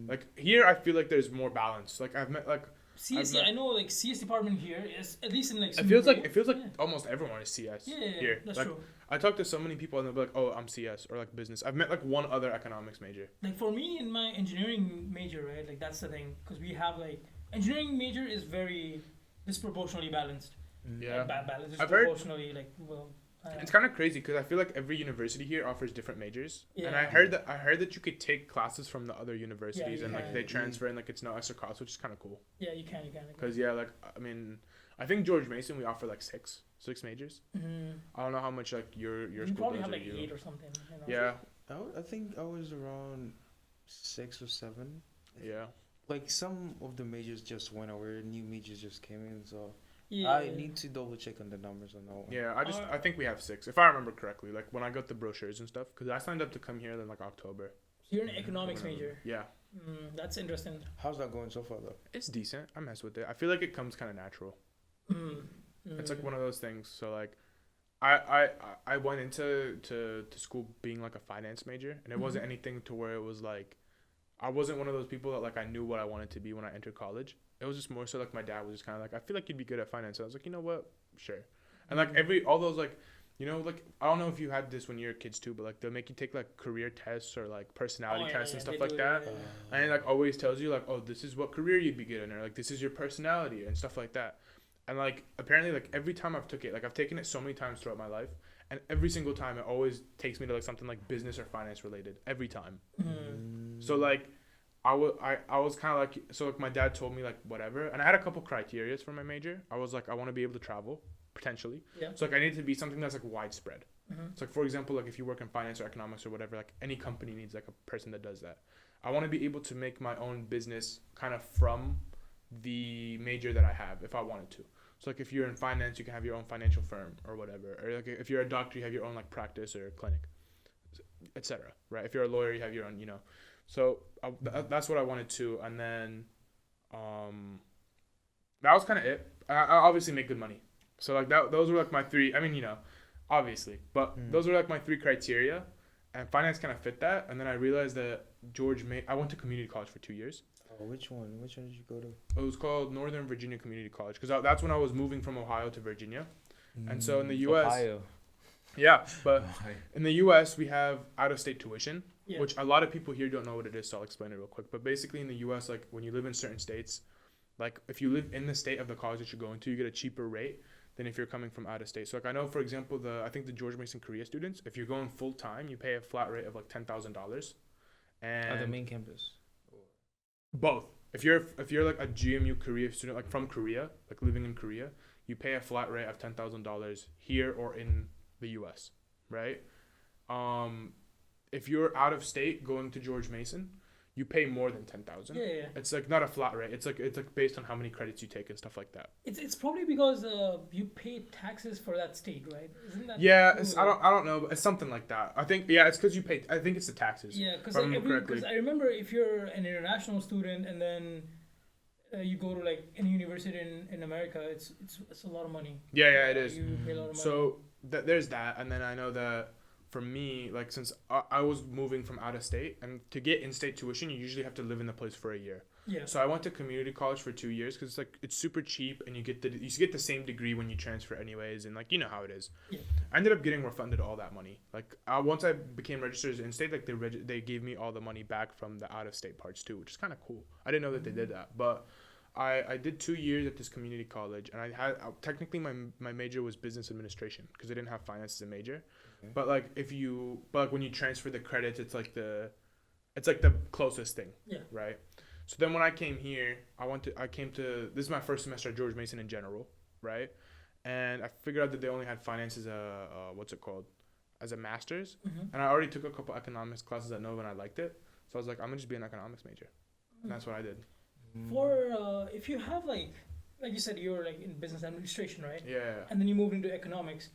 Speaker 1: like here I feel like there's more balance. Like I've met like
Speaker 2: CSE. I know like CS department here is at least in like.
Speaker 1: it feels like
Speaker 2: yeah.
Speaker 1: almost everyone is CS
Speaker 2: Yeah,
Speaker 1: here.
Speaker 2: that's
Speaker 1: like,
Speaker 2: true.
Speaker 1: I talk to so many people and they'll be like, oh, I'm CS or like business. I've met like one other economics major.
Speaker 2: Like for me in my engineering major, right? Like that's the thing because we have like engineering major is very disproportionately balanced.
Speaker 1: Yeah.
Speaker 2: Like, balanced
Speaker 1: I've heard-
Speaker 2: disproportionally like well.
Speaker 1: It's kind of crazy because I feel like every university here offers different majors, and
Speaker 2: Yeah.
Speaker 1: I heard that you could take classes from the other universities
Speaker 2: you
Speaker 1: and like
Speaker 2: can.
Speaker 1: they transfer and like it's no extra cost, which is kind of cool.
Speaker 2: Yeah, you can.
Speaker 1: Because yeah, like I mean, I think George Mason we offer like six majors. I don't know how much like your
Speaker 2: You
Speaker 1: school
Speaker 2: probably
Speaker 1: does
Speaker 2: have
Speaker 1: or
Speaker 2: like
Speaker 1: you.
Speaker 2: 8 or something. You know?
Speaker 1: Yeah,
Speaker 3: I think I was around 6 or 7.
Speaker 1: yeah.
Speaker 3: Like some of the majors just went away, new majors just came in, so
Speaker 2: Yeah.
Speaker 3: I need to double check on the numbers on that one.
Speaker 1: Yeah, I think we have 6 if I remember correctly. Like when I got the brochures and stuff, because I signed up to come here in like October.
Speaker 2: You're an economics major.
Speaker 1: Yeah,
Speaker 2: That's interesting.
Speaker 3: How's that going so far though?
Speaker 1: it's decent. I mess with it. I feel like it comes kind of natural. It's like one of those things. So like, I went into to school being like a finance major, and it wasn't anything to where it was like, I wasn't one of those people that like I knew what I wanted to be when I entered college. It was just more so like my dad was just kind of like, I feel like you'd be good at finance. So I was like, you know what, sure. And like all those like, you know, like I don't know if you had this when you were kids too, but like they'll make you take like career tests or like personality tests and stuff like that. And it like always tells you like, oh, this is what career you'd be good in, or like this is your personality and stuff like that. And like apparently like every time I've took it, like I've taken it so many times throughout my life, and every single time it always takes me to like something like business or finance related every time. So like I was kind of like, so like my dad told me like whatever, and I had a couple criterias for my major. I was like, I want to be able to travel potentially.
Speaker 2: Yeah.
Speaker 1: So like I need to be something that's like widespread. So like for example, like if you work in finance or economics or whatever, like any company needs like a person that does that. I want to be able to make my own business kind of from the major that I have if I wanted to. So like if you're in finance, you can have your own financial firm or whatever. Or like if you're a doctor, you have your own like practice or clinic, etc. Right? If you're a lawyer, you have your own, you know. So that's what I wanted to, and then that was kind of it. I obviously make good money, so like those were like my 3. I mean, you know, obviously, but those were like my 3 criteria, and finance kind of fit that. And then I realized that I went to community college for 2 years.
Speaker 3: Oh, which one? Which one did you go to?
Speaker 1: It was called Northern Virginia Community College because that's when I was moving from Ohio to Virginia. And so in the U.S.
Speaker 3: Ohio.
Speaker 1: Yeah, but
Speaker 3: Ohio.
Speaker 1: in the U.S. we have out-of-state tuition,
Speaker 2: Yeah.
Speaker 1: which a lot of people here don't know what it is, so I'll explain it real quick. But basically in the U.S., like when you live in certain states, like if you live in the state of the college that you're going to, you get a cheaper rate than if you're coming from out of state. So like I know, for example, I think the George Mason Korea students, if you're going full time, you pay a flat rate of like $10,000. And
Speaker 3: At the main campus.
Speaker 1: both. If you're like a GMU Korea student, like from Korea, like living in Korea, you pay a flat rate of $10,000 here or in the U.S. Right? If you're out of state going to George Mason, you pay more than 10,000.
Speaker 2: Yeah.
Speaker 1: It's like not a flat rate. It's like based on how many credits you take and stuff like that.
Speaker 2: It's probably because you pay taxes for that state, right? Isn't that?
Speaker 1: Yeah, I don't know, but it's something like that. I think it's because you pay. I think it's the taxes.
Speaker 2: Yeah, because I remember if you're an international student and then you go to like any university in America, it's a lot of money.
Speaker 1: Yeah, it is.
Speaker 2: You pay a lot of money.
Speaker 1: So there's that, and then I know that for me, like since I was moving from out of state, and to get in-state tuition, you usually have to live in the place for a year.
Speaker 2: Yeah.
Speaker 1: So I went to community college for 2 years because it's super cheap, and you get the same degree when you transfer anyways, and like you know how it is.
Speaker 2: Yeah.
Speaker 1: I ended up getting refunded all that money. Like once I became registered as in-state, like they gave me all the money back from the out-of-state parts too, which is kind of cool. I didn't know that they did that, but I did 2 years at this community college, and I had technically my major was business administration because I didn't have finance as a major. Okay. But like when you transfer the credits, it's like the closest thing.
Speaker 2: Yeah.
Speaker 1: Right. So then when I came here, this is my first semester at George Mason in general, right? And I figured out that they only had finance as as a master's, and I already took a couple economics classes at Nova and I liked it, so I was like, I'm gonna just be an economics major, and that's what I did.
Speaker 2: For if you have like you said, you're like in business administration, right?
Speaker 1: Yeah.
Speaker 2: And then you moved into economics,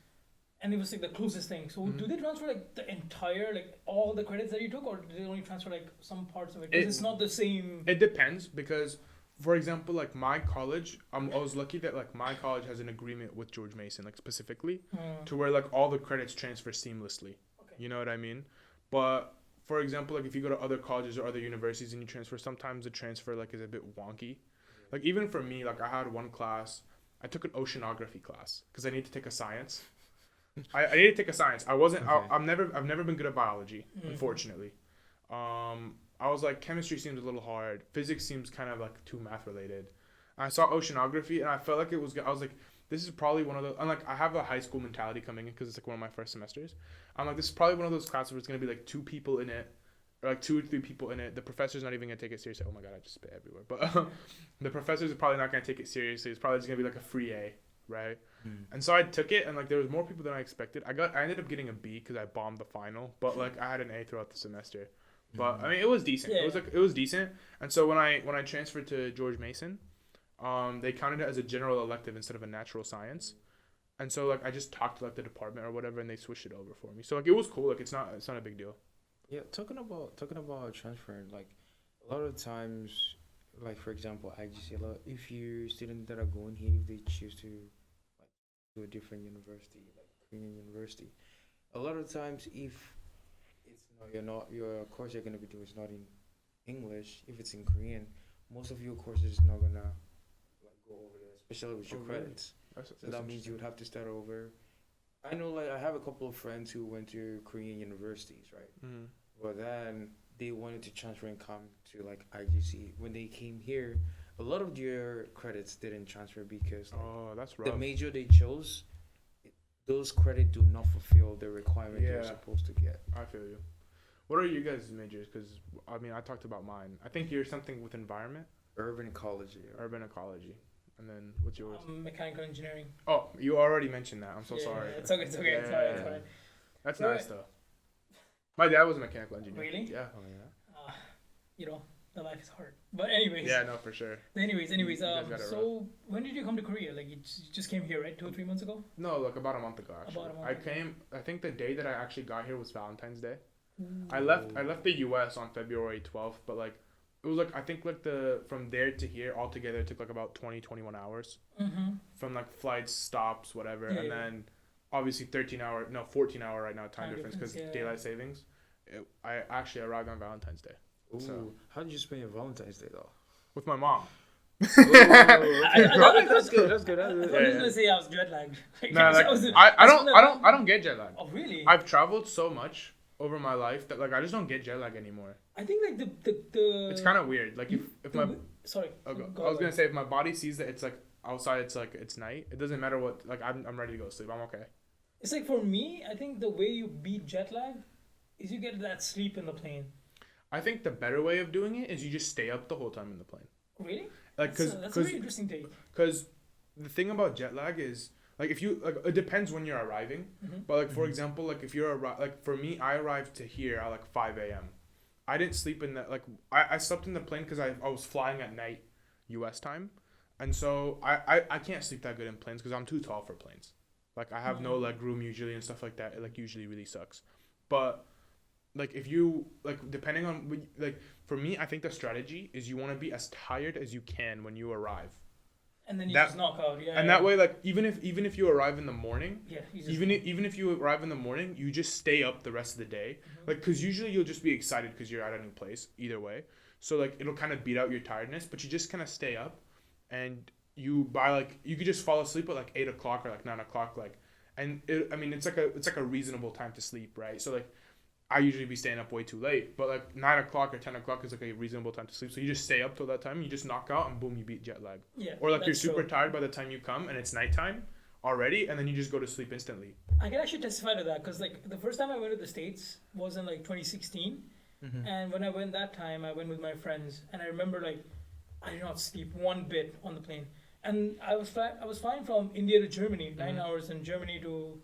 Speaker 2: and it was like the closest thing. So do they transfer like the entire all the credits that you took, or do they only transfer like some parts of it? Because it's not the same.
Speaker 1: It depends because, for example, like my college, I was lucky that like my college has an agreement with George Mason, like specifically, to where like all the credits transfer seamlessly.
Speaker 2: Okay.
Speaker 1: You know what I mean? But for example, like if you go to other colleges or other universities and you transfer, sometimes the transfer like is a bit wonky. Like even for me, like I had one class, I took an oceanography class because I need to take a science. I need to take a science. Okay. I've never been good at biology, unfortunately. I was like, chemistry seems a little hard. Physics seems kind of like too math related. I saw oceanography and I felt like I was like, this is probably one of those. I'm like, I have a high school mentality coming in because it's like one of my first semesters. I'm like, this is probably one of those classes where it's gonna be like 2 people in it, or like 2 or 3 people in it. The professor's not even gonna take it seriously. Oh my god, I just spit everywhere. But the professors are probably not gonna take it seriously. It's probably just gonna be like a free A, right? And so I took it, and like there was more people than I expected. I ended up getting a B because I bombed the final, but like I had an A throughout the semester. But I mean, it was decent.
Speaker 2: Yeah.
Speaker 1: It was decent. And so when I transferred to George Mason, they counted it as a general elective instead of a natural science. And so like I just talked to like the department or whatever, and they switched it over for me. So like it was cool. Like it's not a big deal.
Speaker 3: Yeah, talking about transferring, like a lot of times, like for example, IGC, if you students that are going here, if they choose to like to a different university, like Korean university, a lot of times if your course you're gonna be doing is not in English, if it's in Korean, most of your courses is not gonna like go over there, especially with your credits.
Speaker 1: That's
Speaker 3: So that means you would have to start over. I know, like I have a couple of friends who went to Korean universities, right?
Speaker 1: Mm-hmm.
Speaker 3: But then they wanted to transfer and come to like IGC. When they came here, a lot of their credits didn't transfer because like,
Speaker 1: that's rough.
Speaker 3: the major they chose, those credits do not fulfill the requirement they're supposed to get.
Speaker 1: I feel you. What are you guys' majors? Because I mean, I talked about mine. I think you're something with environment.
Speaker 3: Urban ecology.
Speaker 1: Urban ecology. And then what's yours?
Speaker 2: Mechanical engineering.
Speaker 1: Oh, you already mentioned that. I'm so sorry.
Speaker 2: It's okay. It's fine.
Speaker 1: That's nice though. My dad was a mechanical engineer.
Speaker 2: Really?
Speaker 1: Yeah.
Speaker 3: Oh yeah.
Speaker 2: The life is hard. But anyways.
Speaker 1: Yeah, no, for sure.
Speaker 2: Anyways. So when did you come to Korea? Like you just came here, right? 2 or 3 months ago?
Speaker 1: No, like about a month ago. Actually, I think the day that I actually got here was Valentine's Day. Ooh. I left the U.S. on February 12th, but like it was like I think like from there to here altogether it took like about 21 hours. From like flights, stops, whatever, and then obviously 14 hour right now time difference because daylight savings. I actually arrived on Valentine's Day.
Speaker 3: Ooh, so how did you spend your Valentine's Day though?
Speaker 1: with my mom.
Speaker 3: That's good. That's good.
Speaker 2: I thought he was gonna say I was jet lagged.
Speaker 1: No, like, I don't get jet lag.
Speaker 2: Oh really?
Speaker 1: I've traveled so much over my life that like I just don't get jet lag anymore.
Speaker 2: I think like the.
Speaker 1: It's kind of weird. Like if my
Speaker 2: sorry.
Speaker 1: I was gonna say if my body sees that it's like outside, it's night. It doesn't matter what. Like I'm ready to go to sleep. I'm okay.
Speaker 2: It's like for me, I think the way you beat jet lag is you get that sleep in the plane.
Speaker 1: I think the better way of doing it is you just stay up the whole time in the plane.
Speaker 2: Really?
Speaker 1: Like
Speaker 2: that's a very interesting take.
Speaker 1: Because the thing about jet lag is like if you like it depends when you're arriving.
Speaker 2: Mm-hmm.
Speaker 1: But like for example, like if you're like for me, I arrived to here at like 5 a.m. I didn't sleep in that. Like I slept in the plane because I was flying at night, U.S. time, and so I can't sleep that good in planes because I'm too tall for planes. Like I have no leg room usually and stuff like that. It like usually really sucks. But like if you like depending on like for me, I think the strategy is you want to be as tired as you can when you arrive.
Speaker 2: And then you just knock out,
Speaker 1: And that way, like even if you arrive in the morning, even if you arrive in the morning, you just stay up the rest of the day, like because usually you'll just be excited because you're at a new place either way. So like it'll kind of beat out your tiredness, but you just kind of stay up, and you could just fall asleep at like 8 o'clock or like 9 o'clock, like, and it's like a reasonable time to sleep, right? So like I usually be staying up way too late, but like 9 o'clock or 10 o'clock is like a reasonable time to sleep. So you just stay up till that time, you just knock out, and boom, you beat jet lag.
Speaker 2: Yeah.
Speaker 1: Or like you're super tired by the time you come, and it's nighttime already, and then you just go to sleep instantly.
Speaker 2: I can actually testify to that because like the first time I went to the States was in like 2016, and when I went that time, I went with my friends, and I remember like I did not sleep one bit on the plane, and I was flying from India to Germany, 9 hours, and Germany to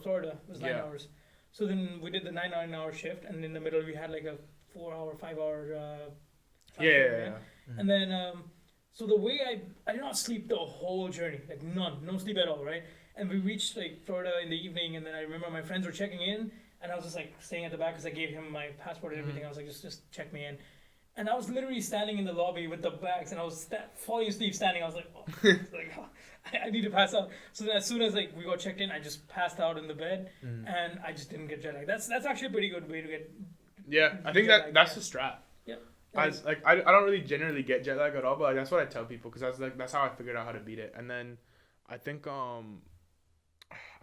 Speaker 2: Florida was 9 hours. So then we did the 9 hour shift, and in the middle we had like a 5 hour. And then so the way I did not sleep the whole journey, like no sleep at all, right? And we reached like Florida in the evening, and then I remember my friends were checking in, and I was just like staying at the back because I gave him my passport and everything. I was like, just check me in. And I was literally standing in the lobby with the bags, and I was falling asleep standing. I was like, I need to pass out. So then as soon as like we got checked in, I just passed out in the bed, and I just didn't get jet lag. That's actually a pretty good way to get.
Speaker 1: Yeah, I think that's the strat.
Speaker 2: Yeah.
Speaker 1: I don't really generally get jet lag at all, but like, that's what I tell people because that's how I figured out how to beat it. And then I think I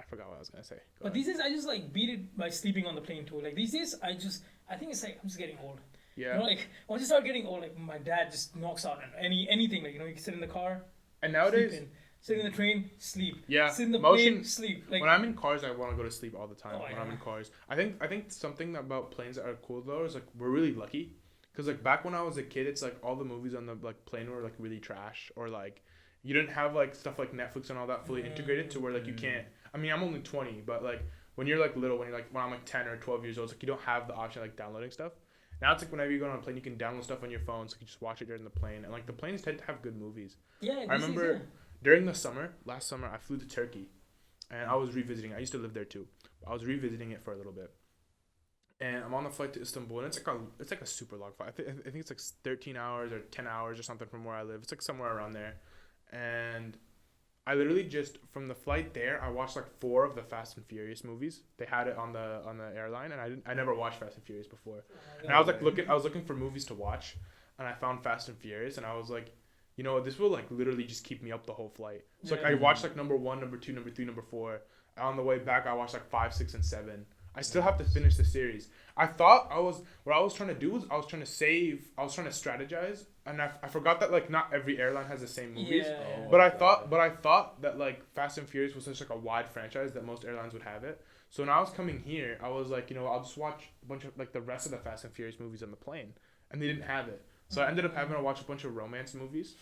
Speaker 1: forgot what I was gonna say.
Speaker 2: But these days I just like beat it by sleeping on the plane too. Like these days I think it's like I'm just getting old.
Speaker 1: Yeah.
Speaker 2: You know, like once you start getting old, like my dad just knocks out anything. Like you can sit in the car.
Speaker 1: And nowadays.
Speaker 2: Sit in the train, sleep.
Speaker 1: Yeah.
Speaker 2: Sit in the plane, sleep. Like
Speaker 1: when I'm in cars, I want to go to sleep all the time. I'm in cars, I think something about planes that are cool though is like we're really lucky, because like back when I was a kid, it's like all the movies on the like plane were like really trash, or like you didn't have like stuff like Netflix and all that fully integrated to where like you can't. I mean, I'm only 20, but like when you're like little, when I'm like 10 or 12 years old, it's like you don't have the option of like downloading stuff. Now it's like whenever you go on a plane, you can download stuff on your phone, so you can just watch it during the plane. And like the planes tend to have good movies.
Speaker 2: Yeah,
Speaker 1: I remember during the last summer, I flew to Turkey, and I was revisiting. I used to live there too. I was revisiting it for a little bit, and I'm on the flight to Istanbul, and it's like a super long flight. I think it's like 13 hours or 10 hours or something from where I live. It's like somewhere around there, and I literally just from the flight there, I watched like 4 of the Fast and Furious movies. They had it on the airline, and I never watched Fast and Furious before. And I was like looking for movies to watch, and I found Fast and Furious, and I was like, you know, this will like literally just keep me up the whole flight. So like I watched like number 1, number 2, number 3, number 4. And on the way back, I watched like 5, 6, and 7. I still have to finish the series. What I was trying to do was I was trying to strategize, and I forgot that like not every airline has the same movies.
Speaker 2: Yeah.
Speaker 1: But I thought that like Fast and Furious was such like a wide franchise that most airlines would have it. So when I was coming here, I was like, you know, I'll just watch a bunch of like the rest of the Fast and Furious movies on the plane, and they didn't have it. So I ended up having to watch a bunch of romance movies.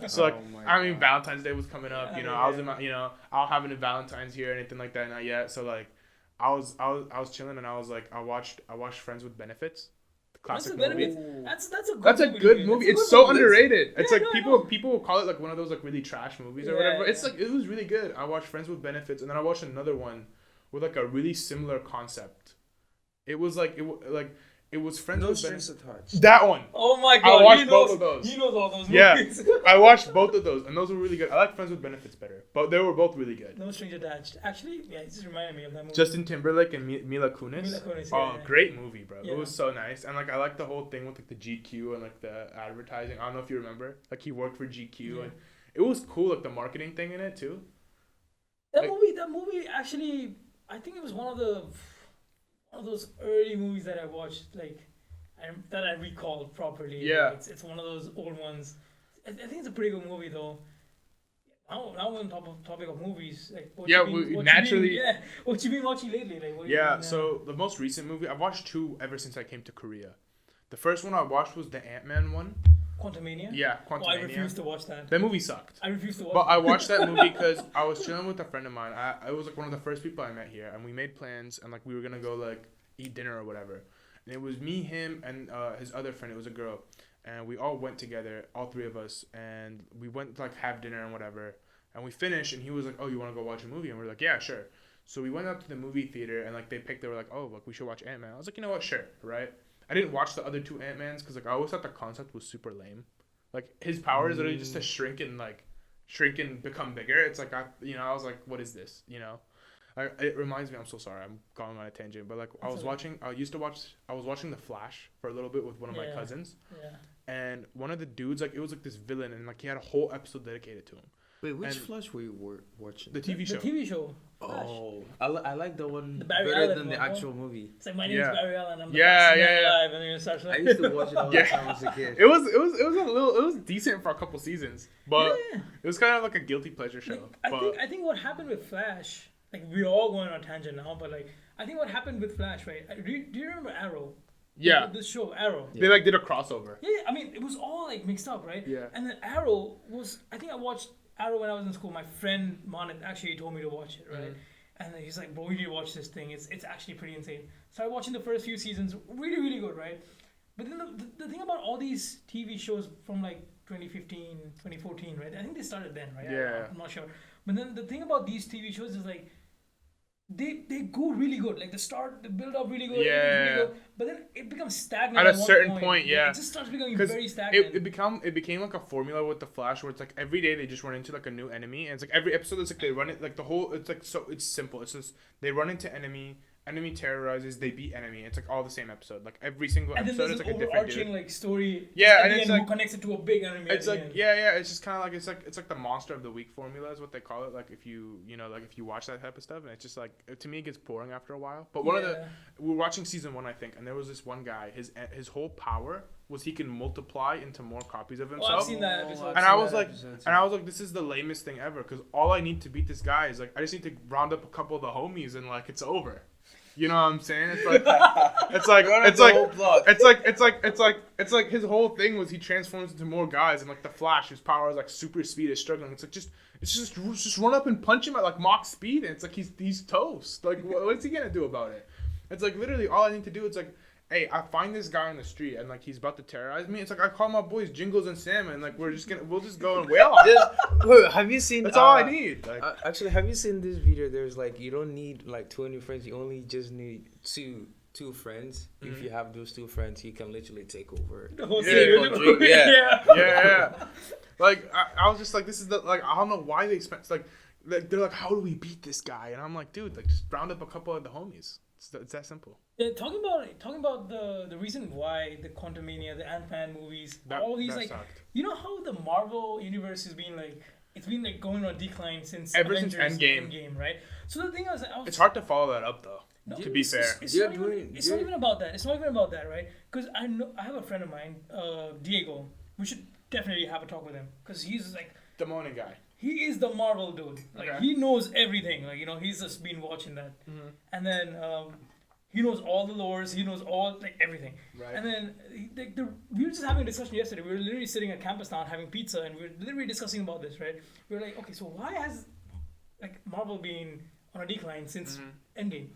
Speaker 1: So like, Valentine's Day was coming up. You know, I was in my, you know, I don't have any Valentine's here or anything like that, not yet. So like, I was chilling, and I was like, I watched Friends with Benefits, the classic movie. That's a good movie. It's so underrated. It's like people will call it like one of those like really trash movies or whatever. It's like it was really good. I watched Friends with Benefits, and then I watched another one with like a really similar concept. It was like It was Friends
Speaker 3: No
Speaker 1: with
Speaker 3: Strings
Speaker 1: Benefits.
Speaker 3: Attached.
Speaker 1: That one.
Speaker 2: Oh my
Speaker 1: I
Speaker 2: god,
Speaker 1: watched
Speaker 2: he
Speaker 1: both
Speaker 2: knows,
Speaker 1: of those.
Speaker 2: he knows all those
Speaker 1: Yeah,
Speaker 2: movies.
Speaker 1: I watched both of those, and those were really good. I like Friends with Benefits better, but they were both really good.
Speaker 2: No Strings Attached. Actually, yeah, it just reminded me of that movie.
Speaker 1: Justin Timberlake and Mila Kunis.
Speaker 2: Mila Kunis,
Speaker 1: Oh,
Speaker 2: yeah.
Speaker 1: great movie, bro.
Speaker 2: Yeah.
Speaker 1: It was so nice, and like I like the whole thing with like the GQ and like the advertising. I don't know if you remember. Like he worked for GQ,
Speaker 2: Yeah.
Speaker 1: and it was cool. Like the marketing thing in it too.
Speaker 2: That
Speaker 1: like-
Speaker 2: movie actually, I think it was one of those early movies that I watched, like, that I recall properly.
Speaker 1: Yeah.
Speaker 2: It's one of those old ones. I think it's a pretty good movie though. Now we're on topic of movies. Like, what
Speaker 1: Yeah,
Speaker 2: you been, what
Speaker 1: naturally-
Speaker 2: You been, what you been watching lately? Like, what you
Speaker 1: Yeah.
Speaker 2: been,
Speaker 1: So the most recent movie I've watched 2 ever since I came to Korea. The first one I watched was the AntMan one.
Speaker 2: Quantumania.
Speaker 1: Yeah,
Speaker 2: Oh, I
Speaker 1: Quantumania.
Speaker 2: refuse to watch that.
Speaker 1: That movie sucked.
Speaker 2: I refuse to watch.
Speaker 1: But I watched that movie because I was chilling with a friend of mine. I was like one of the first people I met here, and we made plans, and like we were gonna go like eat dinner or whatever. And it was me, him, and his other friend. It was a girl, and we all went together, all 3 of us, and we went to like have dinner and whatever. And we finished, and he was like, "Oh, you want to go watch a movie?" And we are like, "Yeah, sure." So we went out to the movie theater, and like they were like, "Oh, like we should watch Ant-Man." I was like, "You know what? Sure, right." I didn't watch the other 2 Ant-Mans because like I always thought the concept was super lame. Like his power is literally just to shrink and become bigger. It's like I was like, what is this? You know, it reminds me. I'm so sorry. I'm going on a tangent, but like I was watching The Flash for a little bit with one of my cousins,
Speaker 2: Yeah.
Speaker 1: and one of the dudes like it was like this villain, and like he had a whole episode dedicated to him.
Speaker 3: Wait, which
Speaker 1: And-
Speaker 3: Flash were you watching?
Speaker 1: The TV show.
Speaker 2: The TV show. Flash.
Speaker 3: Oh, I like the one
Speaker 2: The Barry
Speaker 3: better
Speaker 2: Allen
Speaker 3: than the
Speaker 2: one,
Speaker 3: actual movie.
Speaker 2: It's like, my name
Speaker 1: Yeah.
Speaker 2: is Barry Allen. I'm the
Speaker 1: Yeah,
Speaker 2: fastest man
Speaker 1: yeah, yeah.
Speaker 2: alive, and then it starts
Speaker 3: I
Speaker 2: like,
Speaker 3: used to watch it all the
Speaker 1: Yeah.
Speaker 3: time as a kid.
Speaker 1: It was decent for a couple seasons, but
Speaker 2: Yeah.
Speaker 1: it was kind of like a guilty pleasure show. But
Speaker 2: I think what happened with Flash, like we're all going on a tangent now, but like I think what happened with Flash, right? Do you remember Arrow?
Speaker 1: yeah,
Speaker 2: This show Arrow.
Speaker 1: they like did a crossover.
Speaker 2: Yeah, I mean it was all like mixed up, right?
Speaker 1: Yeah.
Speaker 2: And then Arrow was, I think I watched Arrow when I was in school. My friend Manit actually told me to watch it, right? And then he's like, "Bro, you need to watch this thing. It's actually pretty insane." Started watching the first few seasons, really really good, right? But then the thing about all these TV shows from like 2015, 2014, right? I think they started then, right?
Speaker 1: Yeah.
Speaker 2: I'm not sure. But then the thing about these TV shows is like they go really good. Like the build up really good,
Speaker 1: Yeah.
Speaker 2: everything's really good, but then it becomes stagnant
Speaker 1: At a
Speaker 2: one
Speaker 1: certain point, yeah.
Speaker 2: It just starts becoming
Speaker 1: Because
Speaker 2: very stagnant.
Speaker 1: it became like a formula with the Flash where it's like every day they just run into like a new enemy, and it's like every episode it's like they run it like the whole it's like so it's simple. It's just they run into enemy terrorizes, they beat enemy. It's like all the same episode. Like every single
Speaker 2: And then
Speaker 1: episode
Speaker 2: there's
Speaker 1: is
Speaker 2: an
Speaker 1: like a different
Speaker 2: overarching
Speaker 1: dude.
Speaker 2: like story.
Speaker 1: Yeah,
Speaker 2: at
Speaker 1: and
Speaker 2: the
Speaker 1: it's
Speaker 2: end
Speaker 1: like-
Speaker 2: who connects it to a big enemy.
Speaker 1: It's
Speaker 2: at
Speaker 1: like
Speaker 2: the end.
Speaker 1: yeah, it's just kind of like it's like the monster of the week formula is what they call it. Like if you like if you watch that type of stuff, and it's just like to me it gets boring after a while. But we were watching season 1 I think, and there was this one guy. His whole power was he can multiply into more copies of
Speaker 2: Oh,
Speaker 1: himself.
Speaker 2: I've seen that episode.
Speaker 1: And I was like, this is the lamest thing ever. Because all I need to beat this guy is like, I just need to round up a couple of the homies and like, it's over. You know what I'm saying? It's like, it's like his whole thing was he transforms into more guys, and like the Flash, his power is like super speed is struggling. It's like just run up and punch him at like Mach speed, and it's like he's toast. Like what's he gonna do about it? It's like literally all I need to do. It's like, hey, I find this guy on the street and like he's about to terrorize me. It's like I call my boys Jingles and Salmon. Like we'll just go and wail on him.
Speaker 3: Wait, have you seen?
Speaker 1: That's all I need. Like,
Speaker 3: Actually, have you seen this video? There's like you don't need like 20 friends. You only just need two friends.
Speaker 1: Mm-hmm.
Speaker 3: If you have those 2 friends, he can literally take over.
Speaker 2: The whole
Speaker 1: Yeah,
Speaker 2: series.
Speaker 3: yeah.
Speaker 1: yeah. Like I was just like, this is the like I don't know why they spent like they're like, how do we beat this guy? And I'm like, dude, like just round up a couple of the homies. It's that simple.
Speaker 2: Yeah, talking about the reason why the Quantumania, the Ant-Man movies, all these
Speaker 1: that
Speaker 2: like,
Speaker 1: sucked.
Speaker 2: you know how the Marvel universe has been like, it's been like going on a decline since
Speaker 1: Ever since
Speaker 2: Avengers
Speaker 1: Endgame.
Speaker 2: right? So the thing is,
Speaker 1: It's hard to follow that up though.
Speaker 2: No,
Speaker 1: To be fair,
Speaker 2: it's
Speaker 3: You're
Speaker 2: not even,
Speaker 3: doing-
Speaker 2: it's not
Speaker 3: you're-
Speaker 2: even about that. It's not even about that, right? Because I have a friend of mine, Diego. We should definitely have a talk with him because he's like,
Speaker 1: the morning guy.
Speaker 2: he is the Marvel dude. Like
Speaker 1: Okay.
Speaker 2: he knows everything. Like he's just been watching that, and then he knows all the lores. He knows all like everything.
Speaker 1: Right.
Speaker 2: And then we were just having a discussion yesterday. We were literally sitting at campus now having pizza, and we were literally discussing about this. Right? We were like, okay, so why has like Marvel been on a decline since Endgame?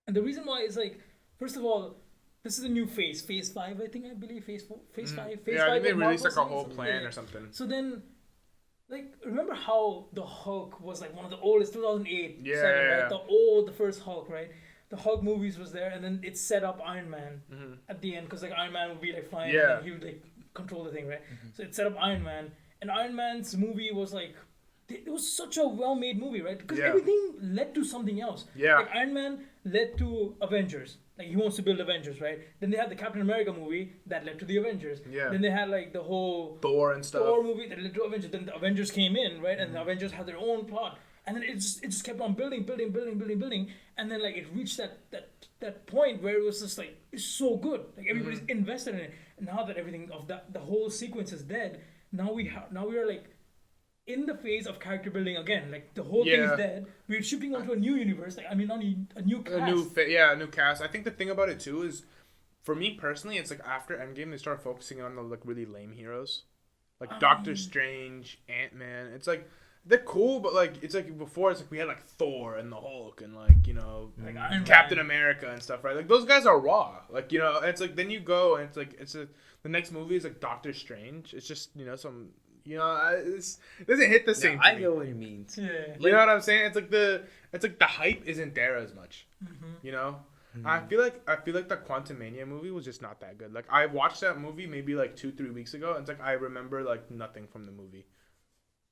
Speaker 2: And the reason why is like, first of all, this is a new phase 5, I believe, phase 5. Phase
Speaker 1: Yeah, I
Speaker 2: 5
Speaker 1: think they
Speaker 2: of
Speaker 1: released
Speaker 2: Marvel
Speaker 1: like a whole
Speaker 2: series.
Speaker 1: plan
Speaker 2: Yeah.
Speaker 1: or something.
Speaker 2: So then, like, remember how the Hulk was like one of the oldest, 2008,
Speaker 1: Yeah,
Speaker 2: 7,
Speaker 1: yeah,
Speaker 2: right? The first Hulk, right? the Hulk movies was there, and then it set up Iron Man
Speaker 1: Mm-hmm.
Speaker 2: at the end because like Iron Man would be like flying,
Speaker 1: Yeah.
Speaker 2: and then he would like control the thing, right? So it set up Iron Man, and Iron Man's movie was like. It was such a well-made movie, right? Because
Speaker 1: Yeah.
Speaker 2: everything led to something else.
Speaker 1: Yeah.
Speaker 2: Like Iron Man led to Avengers. Like he wants to build Avengers, right? Then they had the Captain America movie that led to the Avengers.
Speaker 1: Yeah.
Speaker 2: Then they had like the whole
Speaker 1: Thor and stuff.
Speaker 2: Thor movie that led to Avengers. Then the Avengers came in, right? And the Avengers had their own plot. And then it just kept on building. And then like it reached that point where it was just like it's so good. Like everybody's invested in it. And now that everything of that the whole sequence is dead, now we are like in the phase of character building again. Like the whole thing
Speaker 1: Yeah.
Speaker 2: is dead. We're shifting onto a new universe. Like I mean, not a new cast.
Speaker 1: A new cast. I think the thing about it too is, for me personally, it's like after Endgame they start focusing on the like really lame heroes, like Doctor Strange, AntMan. It's like they're cool, but like it's like before it's like we had like Thor and the Hulk and like
Speaker 2: Like Iron
Speaker 1: Captain
Speaker 2: Man.
Speaker 1: America and stuff, right? Like those guys are raw. Like and it's like then you go and it's like the next movie is like Doctor Strange. It's just some. It doesn't hit the same.
Speaker 3: I
Speaker 1: to me.
Speaker 3: know what it means.
Speaker 2: Yeah.
Speaker 1: You know what I'm saying? It's like the hype isn't there as much. You know? I feel like the Quantumania movie was just not that good. Like I watched that movie maybe like 2-3 weeks ago, and it's like I remember like nothing from the movie.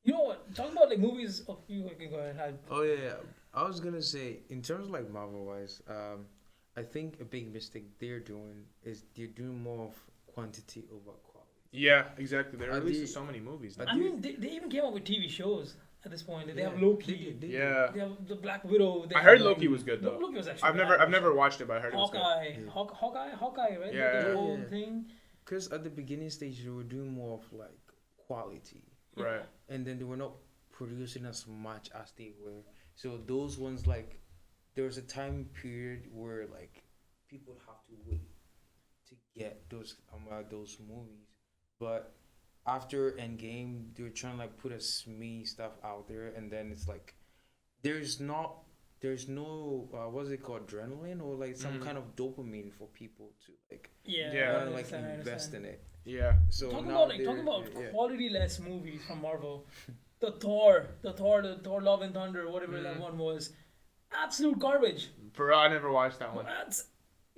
Speaker 2: You know what? Talking about like movies. Oh, you can go ahead.
Speaker 3: Oh yeah. I was gonna say in terms of like Marvel wise, I think a big mistake they're doing is they're doing more of quantity over quality.
Speaker 1: Yeah, exactly. They're
Speaker 3: I
Speaker 1: releasing
Speaker 3: did-
Speaker 1: so many movies now.
Speaker 2: I mean, they even came up with TV shows at this point. They have
Speaker 3: Yeah,
Speaker 2: Loki.
Speaker 3: they
Speaker 1: Yeah,
Speaker 2: They have the Black Widow. They
Speaker 1: I
Speaker 2: have,
Speaker 1: heard
Speaker 2: like-
Speaker 1: Loki was good though.
Speaker 2: Loki was actually.
Speaker 1: I've never watched it, but I heard it was good.
Speaker 2: Hawkeye, right?
Speaker 1: Yeah,
Speaker 2: The
Speaker 1: yeah,
Speaker 2: whole
Speaker 3: yeah.
Speaker 2: thing.
Speaker 3: Because at the beginning stage they were doing more of like quality,
Speaker 1: Right.
Speaker 3: and then they were not producing as much as they were. So those ones like there was a time period where like people have to wait to get those movies, but after Endgame they were trying to like put as many stuff out there, and then it's like there's no what's it called, adrenaline or like some kind of dopamine for people to like
Speaker 2: Yeah.
Speaker 1: Yeah.
Speaker 2: I
Speaker 3: wanna, like
Speaker 2: understand, I
Speaker 3: invest
Speaker 2: understand.
Speaker 3: in it.
Speaker 1: Yeah.
Speaker 3: So
Speaker 2: Talking
Speaker 3: now
Speaker 2: about
Speaker 3: yeah.
Speaker 2: quality less movies from Marvel. The Thor, Love and Thunder, whatever that one was, absolute garbage.
Speaker 1: For I never watched that one.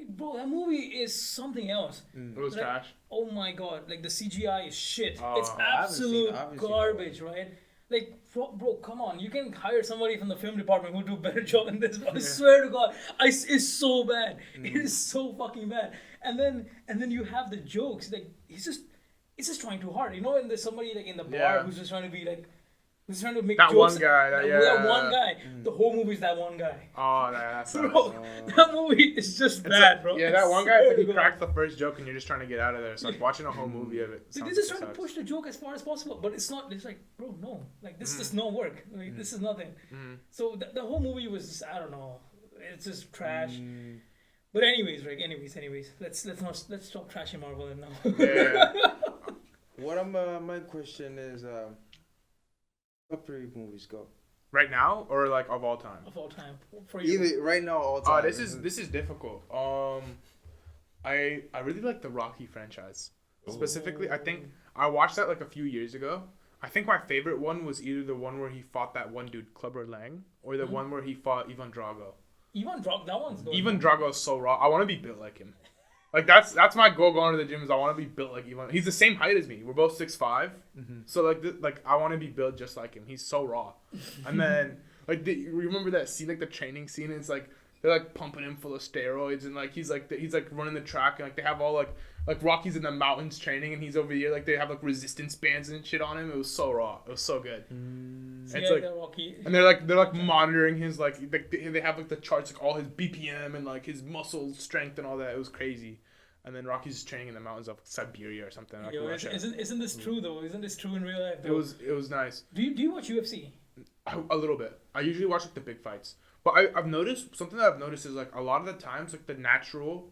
Speaker 2: Bro, that movie is something else.
Speaker 1: It was
Speaker 2: Like,
Speaker 1: trash.
Speaker 2: Oh my god, like the CGI is shit.
Speaker 1: Oh,
Speaker 2: It's
Speaker 3: I haven't seen that
Speaker 2: garbage, right? Like, bro, come on. You can hire somebody from the film department who'll do a better job than this. Bro. I swear to God, it's so bad. It is so fucking bad. And then you have the jokes. Like, it's just trying too hard. You know, and there's somebody like in the bar
Speaker 1: Yeah.
Speaker 2: who's just trying to be like, who's trying to make
Speaker 1: That
Speaker 2: jokes.
Speaker 1: one guy,
Speaker 2: That one guy. The whole movie's that one guy.
Speaker 1: Oh, that's
Speaker 2: Bro, that movie is just bad, bro.
Speaker 1: Yeah,
Speaker 2: I
Speaker 1: that one guy, it's
Speaker 2: swear
Speaker 1: like
Speaker 2: to
Speaker 1: he
Speaker 2: God.
Speaker 1: cracks the first joke and you're just trying to get out of there. It's like watching a whole movie of it.
Speaker 2: They're
Speaker 1: sounds
Speaker 2: just
Speaker 1: like
Speaker 2: trying to
Speaker 1: sucks.
Speaker 2: push the joke as far as possible, but it's not. It's like, bro, no, like this does not work. Like this is nothing. So the whole movie was just, I don't know, it's just trash. But anyways, Rick. Anyways, let's stop trashing Marvel and now.
Speaker 1: Yeah.
Speaker 3: What my question is, top 3 movies go.
Speaker 1: Right now or like of all time?
Speaker 2: Of all time, for you.
Speaker 3: Even right now, all time.
Speaker 1: Oh, this is difficult. I really like the Rocky franchise. Specifically, I think I watched that like a few years ago. I think my favorite one was either the one where he fought that one dude, Clubber Lang, or the one where he fought Ivan Drago.
Speaker 2: Ivan Drago, that one's good.
Speaker 1: Ivan Drago is so raw. I want to be built like him. Like that's my goal going to the gym is I want to be built like Ivan. He's the same height as me. We're both 6'5". So like I want to be built just like him. He's so raw. And then like remember that scene, like the training scene? It's like they're like pumping him full of steroids and like he's like running the track and like they have all like Rocky's in the mountains training and he's over here like they have like resistance bands and shit on him. It was so raw. It was so good.
Speaker 2: So
Speaker 1: It's
Speaker 2: yeah,
Speaker 1: like
Speaker 2: the Rocky.
Speaker 1: and they're like monitoring his like they have like the charts like all his BPM and like his muscle strength and all that. It was crazy. And then Rocky's training in the mountains of Siberia or something. Like
Speaker 2: Yo,
Speaker 1: Russia.
Speaker 2: isn't this true though? Isn't this true in real life?
Speaker 1: It
Speaker 2: Though?
Speaker 1: was nice.
Speaker 2: Do you watch UFC?
Speaker 1: A little bit. I usually watch like the big fights, but I've noticed something that I've noticed is like a lot of the times like the natural,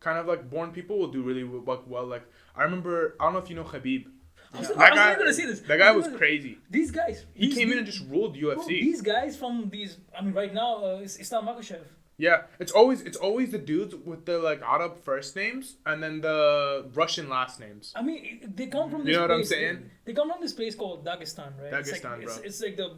Speaker 1: kind of like born people will do really well. Like I remember, I don't know if you know Habib.
Speaker 2: I was gonna say this.
Speaker 1: That guy was crazy.
Speaker 2: These guys.
Speaker 1: He came in and just ruled UFC.
Speaker 2: Bro, these guys from these. I mean, right now, Islam Makhachev.
Speaker 1: Yeah, it's always the dudes with the like Arab first names and then the Russian last names.
Speaker 2: I mean, they come from this
Speaker 1: You know what I'm
Speaker 2: place.
Speaker 1: saying?
Speaker 2: They come from this place called Dagestan, right?
Speaker 1: Dagestan,
Speaker 2: it's like,
Speaker 1: bro.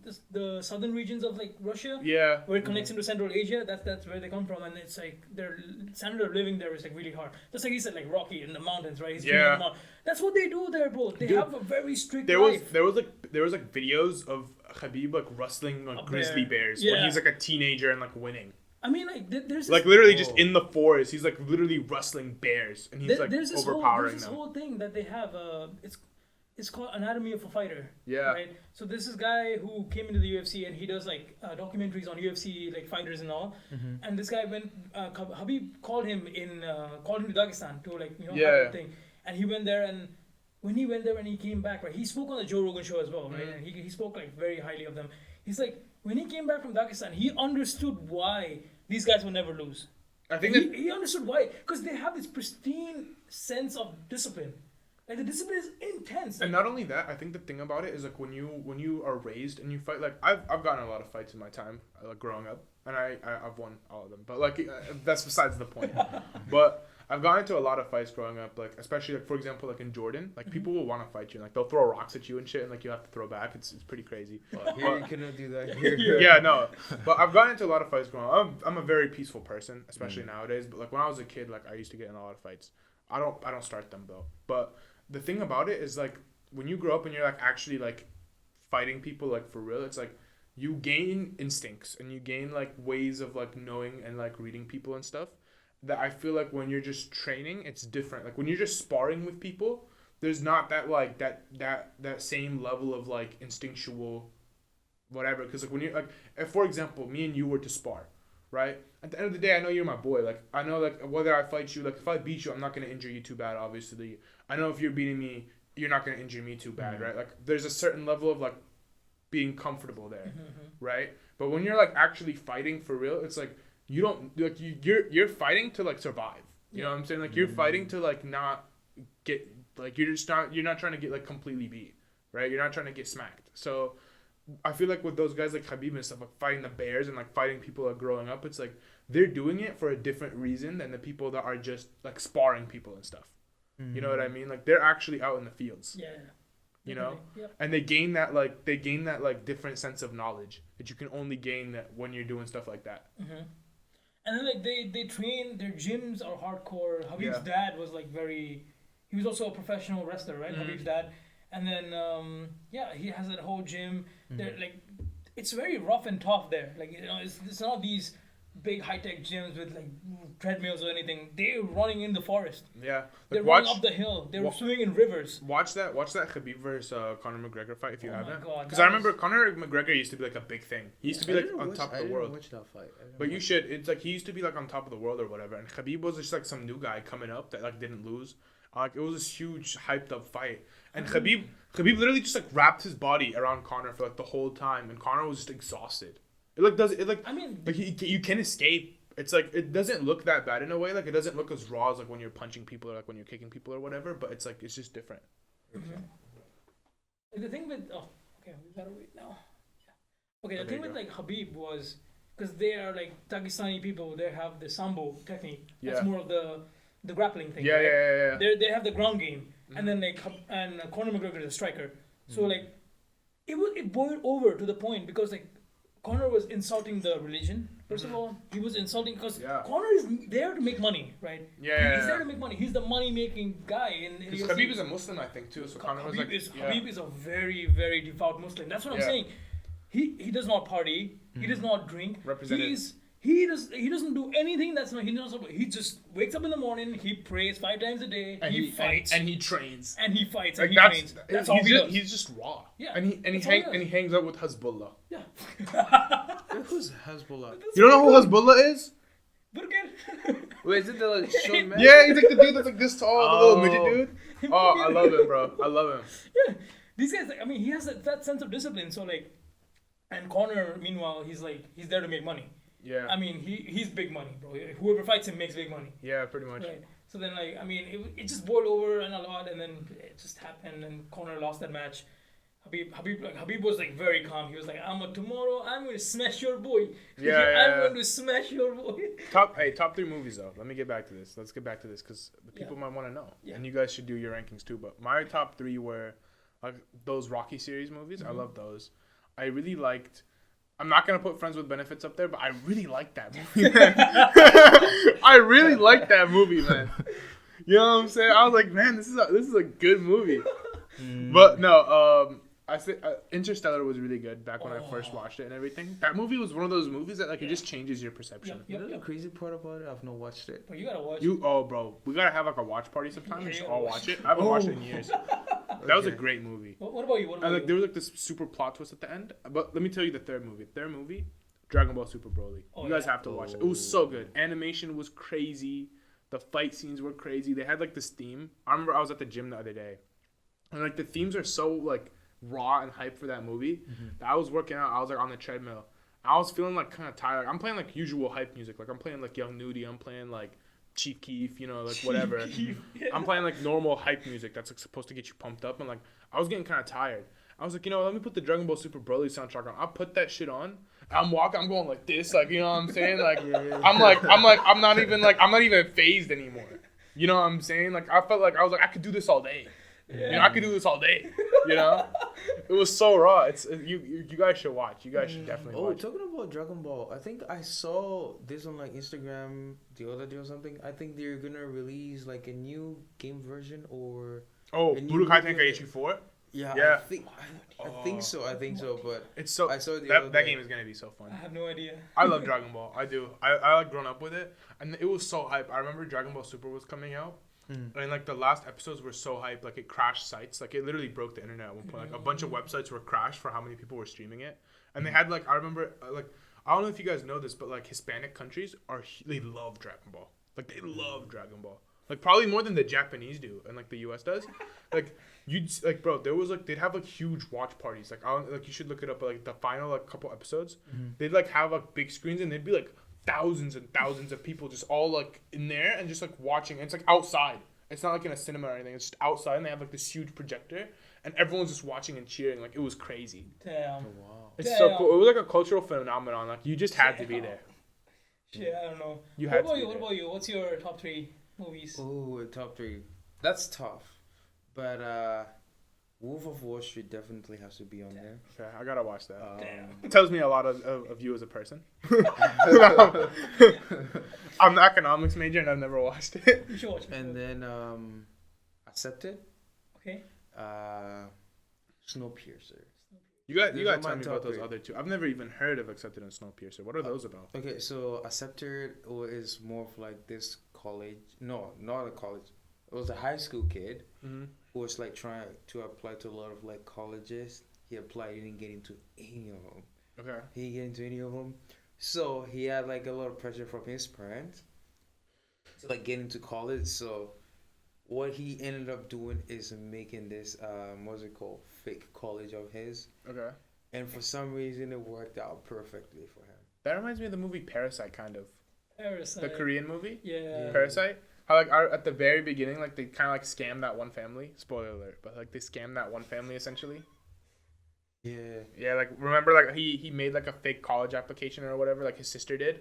Speaker 2: It's like the southern regions of like Russia.
Speaker 1: Yeah.
Speaker 2: Where it connects into Central Asia. That's where they come from, and it's like their standard of living there is like really hard. Just like he said, like Rocky in the mountains, right? He's
Speaker 1: Yeah.
Speaker 2: in the mountain. That's what they do there, bro. They
Speaker 1: Dude,
Speaker 2: have a very strict
Speaker 1: There
Speaker 2: life.
Speaker 1: was like videos of Habib like wrestling like grizzly bears when
Speaker 2: Yeah.
Speaker 1: he's like a teenager and like winning.
Speaker 2: I mean, like there's
Speaker 1: Like
Speaker 2: this,
Speaker 1: literally just in the forest, he's like literally wrestling bears and he's like
Speaker 2: there's this
Speaker 1: overpowering them.
Speaker 2: whole thing that they have. It's called Anatomy of a Fighter.
Speaker 1: Yeah.
Speaker 2: Right. So this is guy who came into the UFC and he does like documentaries on UFC like fighters and all. And this guy went. Habib called him to Dagestan to like have a thing, and he went there and. When he went there and he came back, right, he spoke on the Joe Rogan show as well, right? And he spoke like very highly of them. He's like, when he came back from Dagestan, he understood why these guys will never lose.
Speaker 1: I think
Speaker 2: He understood why, because they have this pristine sense of discipline. Like the discipline is intense.
Speaker 1: and not only that, I think the thing about it is like when you are raised and you fight, like I've gotten a lot of fights in my time, like growing up, and I've won all of them. But like that's besides the point. But I've gotten into a lot of fights growing up, like especially like for example like in Jordan, like people will want to fight you, and, like they'll throw rocks at you and shit, and like you have to throw back. It's pretty crazy.
Speaker 3: Here you cannot do that. Here.
Speaker 1: Yeah, no. But I've gotten into a lot of fights growing up. I'm a very peaceful person, especially nowadays. But like when I was a kid, like I used to get in a lot of fights. I don't start them though. But the thing about it is like when you grow up and you're like actually like fighting people like for real, it's like you gain instincts and you gain like ways of like knowing and like reading people and stuff. That I feel like when you're just training, it's different. Like when you're just sparring with people, there's not that like that same level of like instinctual whatever. Because like when you're like, if for example, me and you were to spar, right? At the end of the day, I know you're my boy. Like I know like whether I fight you, like if I beat you, I'm not gonna injure you too bad. Obviously, I know if you're beating me, you're not gonna injure me too bad, right? Like there's a certain level of like being comfortable there, right? But when you're like actually fighting for real, it's like. You don't like you're fighting to like survive. You know what I'm saying? Like you're fighting to like not get like you're not trying to get like completely beat, right? You're not trying to get smacked. So I feel like with those guys like Habib and stuff, like fighting the bears and like fighting people like growing up, it's like they're doing it for a different reason than the people that are just like sparring people and stuff. You know what I mean? Like they're actually out in the fields.
Speaker 2: Yeah.
Speaker 1: You know?
Speaker 2: Yep.
Speaker 1: And they gain that like different sense of knowledge that you can only gain that when you're doing stuff like that.
Speaker 2: And then like they train, their gyms are hardcore. Habib's dad was like he was also a professional wrestler, right? Habib's dad. And then he has that whole gym. They're like it's very rough and tough there. Like it's not these big high tech gyms with like treadmills or anything. They're running in the forest.
Speaker 1: Yeah.
Speaker 2: They're running up the hill. They're swimming in rivers.
Speaker 1: Watch that Habib versus Conor McGregor fight if you haven't. Because
Speaker 2: I
Speaker 1: remember Conor McGregor used to be like a big thing. He used to be like on top of the world.
Speaker 3: Watch that fight.
Speaker 1: But you should. It's like he used to be like on top of the world or whatever. And Habib was just like some new guy coming up that like didn't lose. Like it was this huge hyped up fight. And Habib literally just like wrapped his body around Conor for like the whole time, and Conor was just exhausted. I mean, like you can escape. It's like it doesn't look that bad in a way. Like it doesn't look as raw as like when you're punching people or like when you're kicking people or whatever. But it's like it's just different.
Speaker 2: The thing with we gotta wait now. Yeah. Okay, the thing with like Habib was because they are like Dagestani people. They have the sambo technique. That's more of the grappling thing.
Speaker 1: Yeah.
Speaker 2: They have the ground game, and then like Conor McGregor is a striker. So like it boiled over to the point because like Conor was insulting the religion. First of all, he was insulting because Conor is there to make money, right?
Speaker 1: Yeah.
Speaker 2: He's there to make money. He's the money-making guy.
Speaker 1: Because Habib is a Muslim, I think, too. So Conor was like...
Speaker 2: Habib is a very, very devout Muslim. That's what I'm saying. He does not party. He does not drink. He doesn't do anything that's not... He just wakes up in the morning. He prays 5 times a day.
Speaker 1: And
Speaker 2: he fights.
Speaker 1: And he trains.
Speaker 2: And he fights.
Speaker 1: Like
Speaker 2: and he trains. That's all he does.
Speaker 1: He's just raw.
Speaker 2: Yeah.
Speaker 1: And he hangs out with Hezbollah.
Speaker 2: Yeah.
Speaker 3: Who's Hezbollah?
Speaker 1: You don't know who Hezbollah is?
Speaker 2: But again...
Speaker 3: Wait, is it the like, short man?
Speaker 1: Yeah, he's like the dude that's like this tall, the little midget dude. Oh, I love him, bro. I love him.
Speaker 2: Yeah. These guys, like, I mean, he has that sense of discipline. So, like... And Conor, meanwhile, he's there to make money.
Speaker 1: Yeah.
Speaker 2: I mean, he's big money, bro. Whoever fights him makes big money.
Speaker 1: Yeah, pretty much.
Speaker 2: Right. So then, like, I mean, it just boiled over and a lot, and then it just happened, and Conor lost that match. Habib was like very calm. He was like, tomorrow I'm going to smash your boy.
Speaker 1: Yeah,
Speaker 2: I'm going to smash your boy.
Speaker 1: Top 3 movies though. Let me get back to this. Let's get back to this because the people might want to know, and you guys should do your rankings too. But my top 3 were like those Rocky series movies. I love those. I really liked. I'm not gonna put Friends with Benefits up there, but I really liked that movie. Man. I really liked that movie, man. You know what I'm saying? I was like, man, this is a good movie. But no, I say Interstellar was really good back when I first watched it and everything. That movie was one of those movies that like it just changes your perception.
Speaker 3: You know the crazy part about it? I've not watched it.
Speaker 2: But you gotta watch
Speaker 1: it. Oh, bro, we gotta have like a watch party sometime and just all watch it. I haven't watched it in years. That was a great movie.
Speaker 2: What about you?
Speaker 1: There was like this super plot twist at the end. But let me tell you the third movie. Dragon Ball Super Broly. You guys have to watch it. It was so good. Animation was crazy. The fight scenes were crazy. They had like this theme. I remember I was at the gym the other day, and like the themes are so like raw and hype for that movie. That I was working out. I was like on the treadmill. I was feeling like kind of tired. I'm playing like usual hype music. Like I'm playing like Young Nudie. I'm playing like Chief Keef. You know, like whatever. I'm playing like normal hype music that's like supposed to get you pumped up. And like I was getting kind of tired. I was like, let me put the Dragon Ball Super Broly soundtrack on. I'll put that shit on. I'm walking. I'm going like this. Like you know what I'm saying? Like I'm not even phased anymore. You know what I'm saying? Like I felt like I was like I could do this all day. Yeah. I could do this all day. It was so raw. You guys should watch. You guys should definitely watch.
Speaker 3: Oh, talking about Dragon Ball, I think I saw this on like Instagram the other day or something. I think they're gonna release like a new game version or
Speaker 1: Budokai Tenkaichi 4.
Speaker 3: Yeah. I think so. But
Speaker 1: it's so.
Speaker 3: I saw
Speaker 1: that game is gonna be so fun.
Speaker 2: I have no idea.
Speaker 1: I love Dragon Ball. I do. I like grown up with it, and it was so hype. I remember Dragon Ball Super was coming out. And like the last episodes were so hyped, like it crashed sites, like it literally broke the internet at one point. Like a bunch of websites were crashed for how many people were streaming it, and they had like I remember like I don't know if you guys know this, but like Hispanic countries they love Dragon Ball, like they love Dragon Ball, like probably more than the Japanese do, and like the US does. Like bro, there was like they'd have like huge watch parties, like you should look it up. But, like the final like couple episodes, they'd like have like big screens and they'd be like thousands and thousands of people just all like in there and just like watching. It's like outside. It's not like in a cinema or anything. It's just outside and they have like this huge projector and everyone's just watching and cheering. Like it was crazy.
Speaker 2: Damn.
Speaker 3: Oh, wow.
Speaker 1: It's so cool. It was like a cultural phenomenon. Like you just had to be there.
Speaker 2: Shit, I don't know.
Speaker 1: What
Speaker 2: about you? What's your top 3 movies?
Speaker 3: Oh, top 3. That's tough. But Wolf of Wall Street definitely has to be on there.
Speaker 1: Okay, I gotta watch that.
Speaker 2: Damn.
Speaker 1: It tells me a lot of you as a person. I'm an economics major and I've never watched it.
Speaker 2: You should watch it.
Speaker 3: And then Accepted.
Speaker 2: Okay.
Speaker 3: Snowpiercer.
Speaker 1: You got to tell me about those other 2. I've never even heard of Accepted and Snowpiercer. What are those about?
Speaker 3: Okay, so Accepted is more of like this college. No, not a college. It was a high school kid who was like trying to apply to a lot of like colleges. He applied, he didn't get into any of them.
Speaker 1: Okay.
Speaker 3: He didn't get into any of them. So he had like a lot of pressure from his parents to like get into college. So what he ended up doing is making this what's it called, fake college of his. Okay. And for some reason it worked out perfectly for him.
Speaker 1: That reminds me of the movie Parasite, kind of.
Speaker 2: Parasite.
Speaker 1: The Korean movie.
Speaker 2: Yeah.
Speaker 1: Parasite. How like at the very beginning, like they kind of like scam that one family. Spoiler alert, but like they scam that one family essentially.
Speaker 3: Yeah.
Speaker 1: Yeah, like remember, like he made like a fake college application or whatever, like his sister did,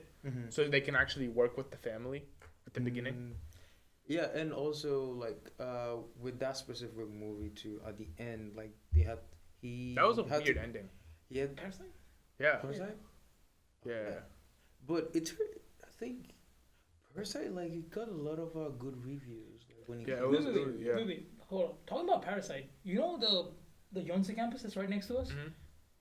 Speaker 1: so they can actually work with the family at the beginning.
Speaker 3: Yeah, and also like with that specific movie too, at the end, like they had
Speaker 1: that was a weird ending.
Speaker 3: He had
Speaker 2: Parasite.
Speaker 1: Yeah.
Speaker 3: Parasite.
Speaker 1: Yeah.
Speaker 3: But I think Parasite, like, it got a lot of good reviews. Like, when
Speaker 1: it was good. Yeah.
Speaker 2: Wait. Hold on. Talking about Parasite, you know the Yonsei campus that's right next to us?
Speaker 1: Mm-hmm.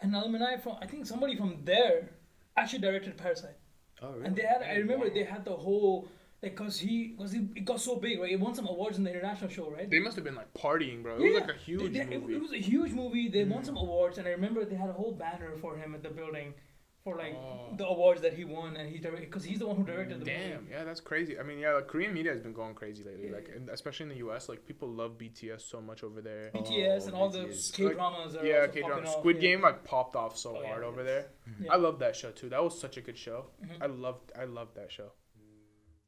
Speaker 2: An alumni from, I think somebody from there actually directed Parasite.
Speaker 3: Oh, really?
Speaker 2: And they had, I remember they had the whole, like, cause it got so big, right? It won some awards in the international show, right?
Speaker 1: They must have been like partying, bro. It was like a huge movie.
Speaker 2: It was a huge movie. They won some awards, and I remember they had a whole banner for him at the building. For like the awards that he won, and he directed, because he's the one who directed the movie.
Speaker 1: Damn, yeah, that's crazy. I mean, yeah, like Korean media has been going crazy lately. Like, and especially in the US, like people love BTS so much over there.
Speaker 2: BTS and all the K dramas are also
Speaker 1: K-dramas.
Speaker 2: off.
Speaker 1: Squid Game like popped off so hard over there.
Speaker 2: Yeah.
Speaker 1: I love that show too. That was such a good show. I loved that show.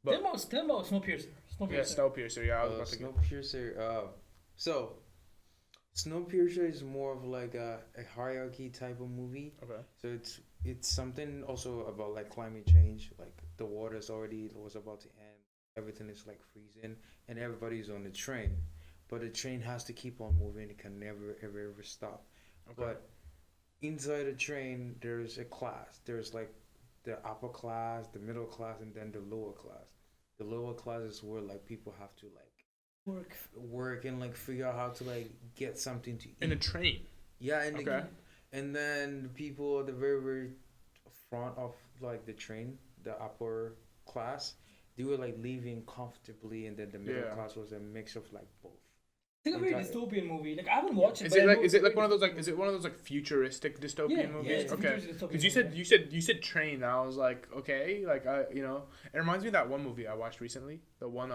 Speaker 2: But tell me about Snowpiercer.
Speaker 1: Yeah, Snowpiercer. Yeah, I was about to
Speaker 3: Snowpiercer. So Snowpiercer is more of like a hierarchy type of movie.
Speaker 1: Okay.
Speaker 3: So it's something also about like climate change. Like the water's already was about to end. Everything is like freezing, and everybody's on the train, but the train has to keep on moving. It can never ever stop.
Speaker 1: Okay.
Speaker 3: But inside the train, there's a class. There's like the upper class, the middle class, and then the lower class. The lower class is where like people have to like work and like figure out how to like get something to eat.
Speaker 1: In a train.
Speaker 3: Yeah, and
Speaker 1: Okay.
Speaker 3: and then the people at the very front of like the train, the upper class, they were like living comfortably, and then the middle
Speaker 1: Yeah.
Speaker 3: class was a mix of like both.
Speaker 2: It's like a very
Speaker 3: Okay.
Speaker 2: dystopian movie. Like I haven't watched it.
Speaker 1: Is
Speaker 2: but I
Speaker 1: it like
Speaker 2: know
Speaker 1: is
Speaker 2: it's
Speaker 1: it like
Speaker 2: very
Speaker 1: one of those
Speaker 2: dystopian.
Speaker 1: like is it one of those like futuristic dystopian
Speaker 2: Yeah,
Speaker 1: movies?
Speaker 2: yeah, it's a
Speaker 1: Okay.
Speaker 2: futuristic dystopian
Speaker 1: Because
Speaker 2: movie.
Speaker 1: you said train, and I was like, okay, like it reminds me of that one movie I watched recently. The one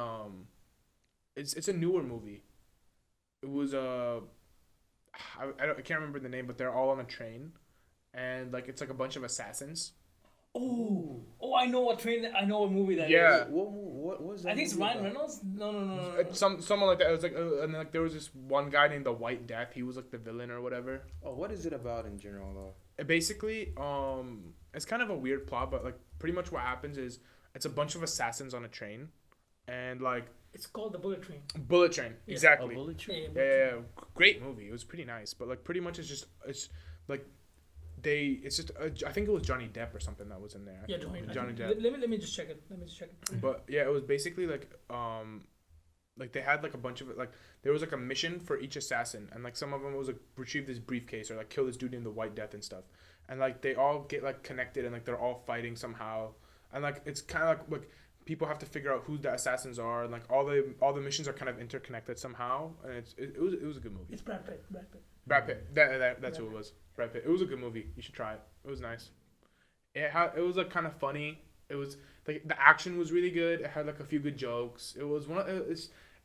Speaker 1: it's a newer movie. It was I can't remember the name, but they're all on a train, and like it's like a bunch of assassins.
Speaker 2: Oh, I know what movie that is.
Speaker 1: Yeah.
Speaker 3: What was that?
Speaker 2: I think it's
Speaker 3: movie
Speaker 2: Ryan
Speaker 3: about?
Speaker 2: Reynolds. No.
Speaker 1: Someone like that. It was like and like there was this one guy named the White Death. He was like the villain or whatever.
Speaker 3: Oh, what is it about in general though?
Speaker 1: Basically, it's kind of a weird plot, but like pretty much what happens is it's a bunch of assassins on a train, and like
Speaker 2: It's called The Bullet Train.
Speaker 1: Bullet Train,
Speaker 2: Yeah.
Speaker 1: exactly.
Speaker 3: Bullet Train?
Speaker 1: Yeah, great movie. It was pretty nice, but like pretty much it's like I think it was Johnny Depp or something that was in there.
Speaker 2: Yeah, Johnny
Speaker 1: Depp.
Speaker 2: Let me just check it.
Speaker 1: But yeah, it was basically like they had like a bunch of like there was like a mission for each assassin, and like some of them was like retrieve this briefcase or like kill this dude named the White Death and stuff, and like they all get like connected and like they're all fighting somehow, and like it's kind of like people have to figure out who the assassins are, and like all the missions are kind of interconnected somehow, and it was a good movie.
Speaker 2: It's Brad Pitt.
Speaker 1: Brad Pitt. That's who it was. Brad Pitt. It was a good movie. You should try it. It was nice. It was like kind of funny. It was like the action was really good. It had like a few good jokes. It was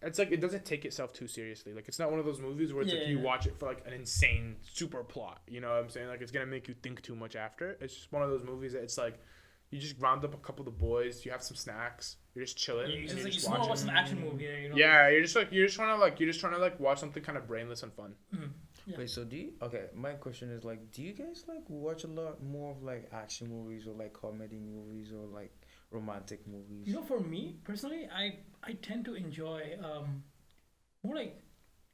Speaker 1: it's like it doesn't take itself too seriously. Like it's not one of those movies where it's like you watch it for like an insane super plot. You know what I'm saying? Like it's gonna make you think too much after. It's just one of those movies that it's like you just round up a couple of the boys. You have some snacks. You're just chilling.
Speaker 2: Yeah,
Speaker 1: and
Speaker 2: you
Speaker 1: you're
Speaker 2: just want to watch some action movie. You know?
Speaker 1: Yeah, you're just trying to like watch something kind of brainless and fun.
Speaker 2: Mm. Yeah.
Speaker 3: Wait, so my question is like, do you guys like watch a lot more of like action movies or like comedy movies or like romantic movies?
Speaker 2: You know, for me personally, I tend to enjoy more like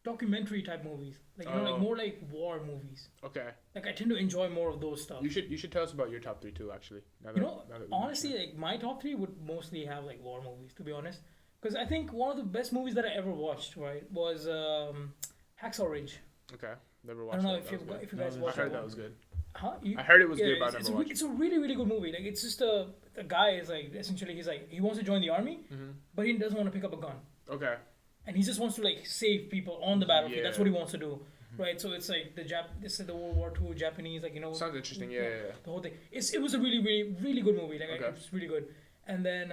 Speaker 2: documentary type movies, like like more like war movies.
Speaker 1: Okay.
Speaker 2: Like I tend to enjoy more of those stuff.
Speaker 1: You should tell us about your top 3 too. Actually, now that we
Speaker 2: Honestly,
Speaker 1: mention
Speaker 2: like my top 3 would mostly have like war movies, to be honest. Because I think one of the best movies that I ever watched, right, was Hacksaw Ridge.
Speaker 1: it. Okay, never
Speaker 2: I
Speaker 1: watched.
Speaker 2: don't know
Speaker 1: that.
Speaker 2: if you guys
Speaker 1: I
Speaker 2: watched
Speaker 1: heard
Speaker 2: that
Speaker 1: that
Speaker 2: one.
Speaker 1: was good.
Speaker 2: Huh?
Speaker 1: I heard it was good, but I
Speaker 2: it's
Speaker 1: never watched.
Speaker 2: it's a really really good movie. Like it's just a guy is like essentially he's like he wants to join the army, but he doesn't want to pick up a gun,
Speaker 1: Okay.
Speaker 2: and he just wants to like save people on the battlefield.
Speaker 1: Yeah.
Speaker 2: That's what he wants to do, right? So it's like this is the World War II Japanese, like
Speaker 1: Sounds interesting. Yeah.
Speaker 2: the whole thing. It was a really really really good movie. Like
Speaker 1: Okay.
Speaker 2: it was really good. And then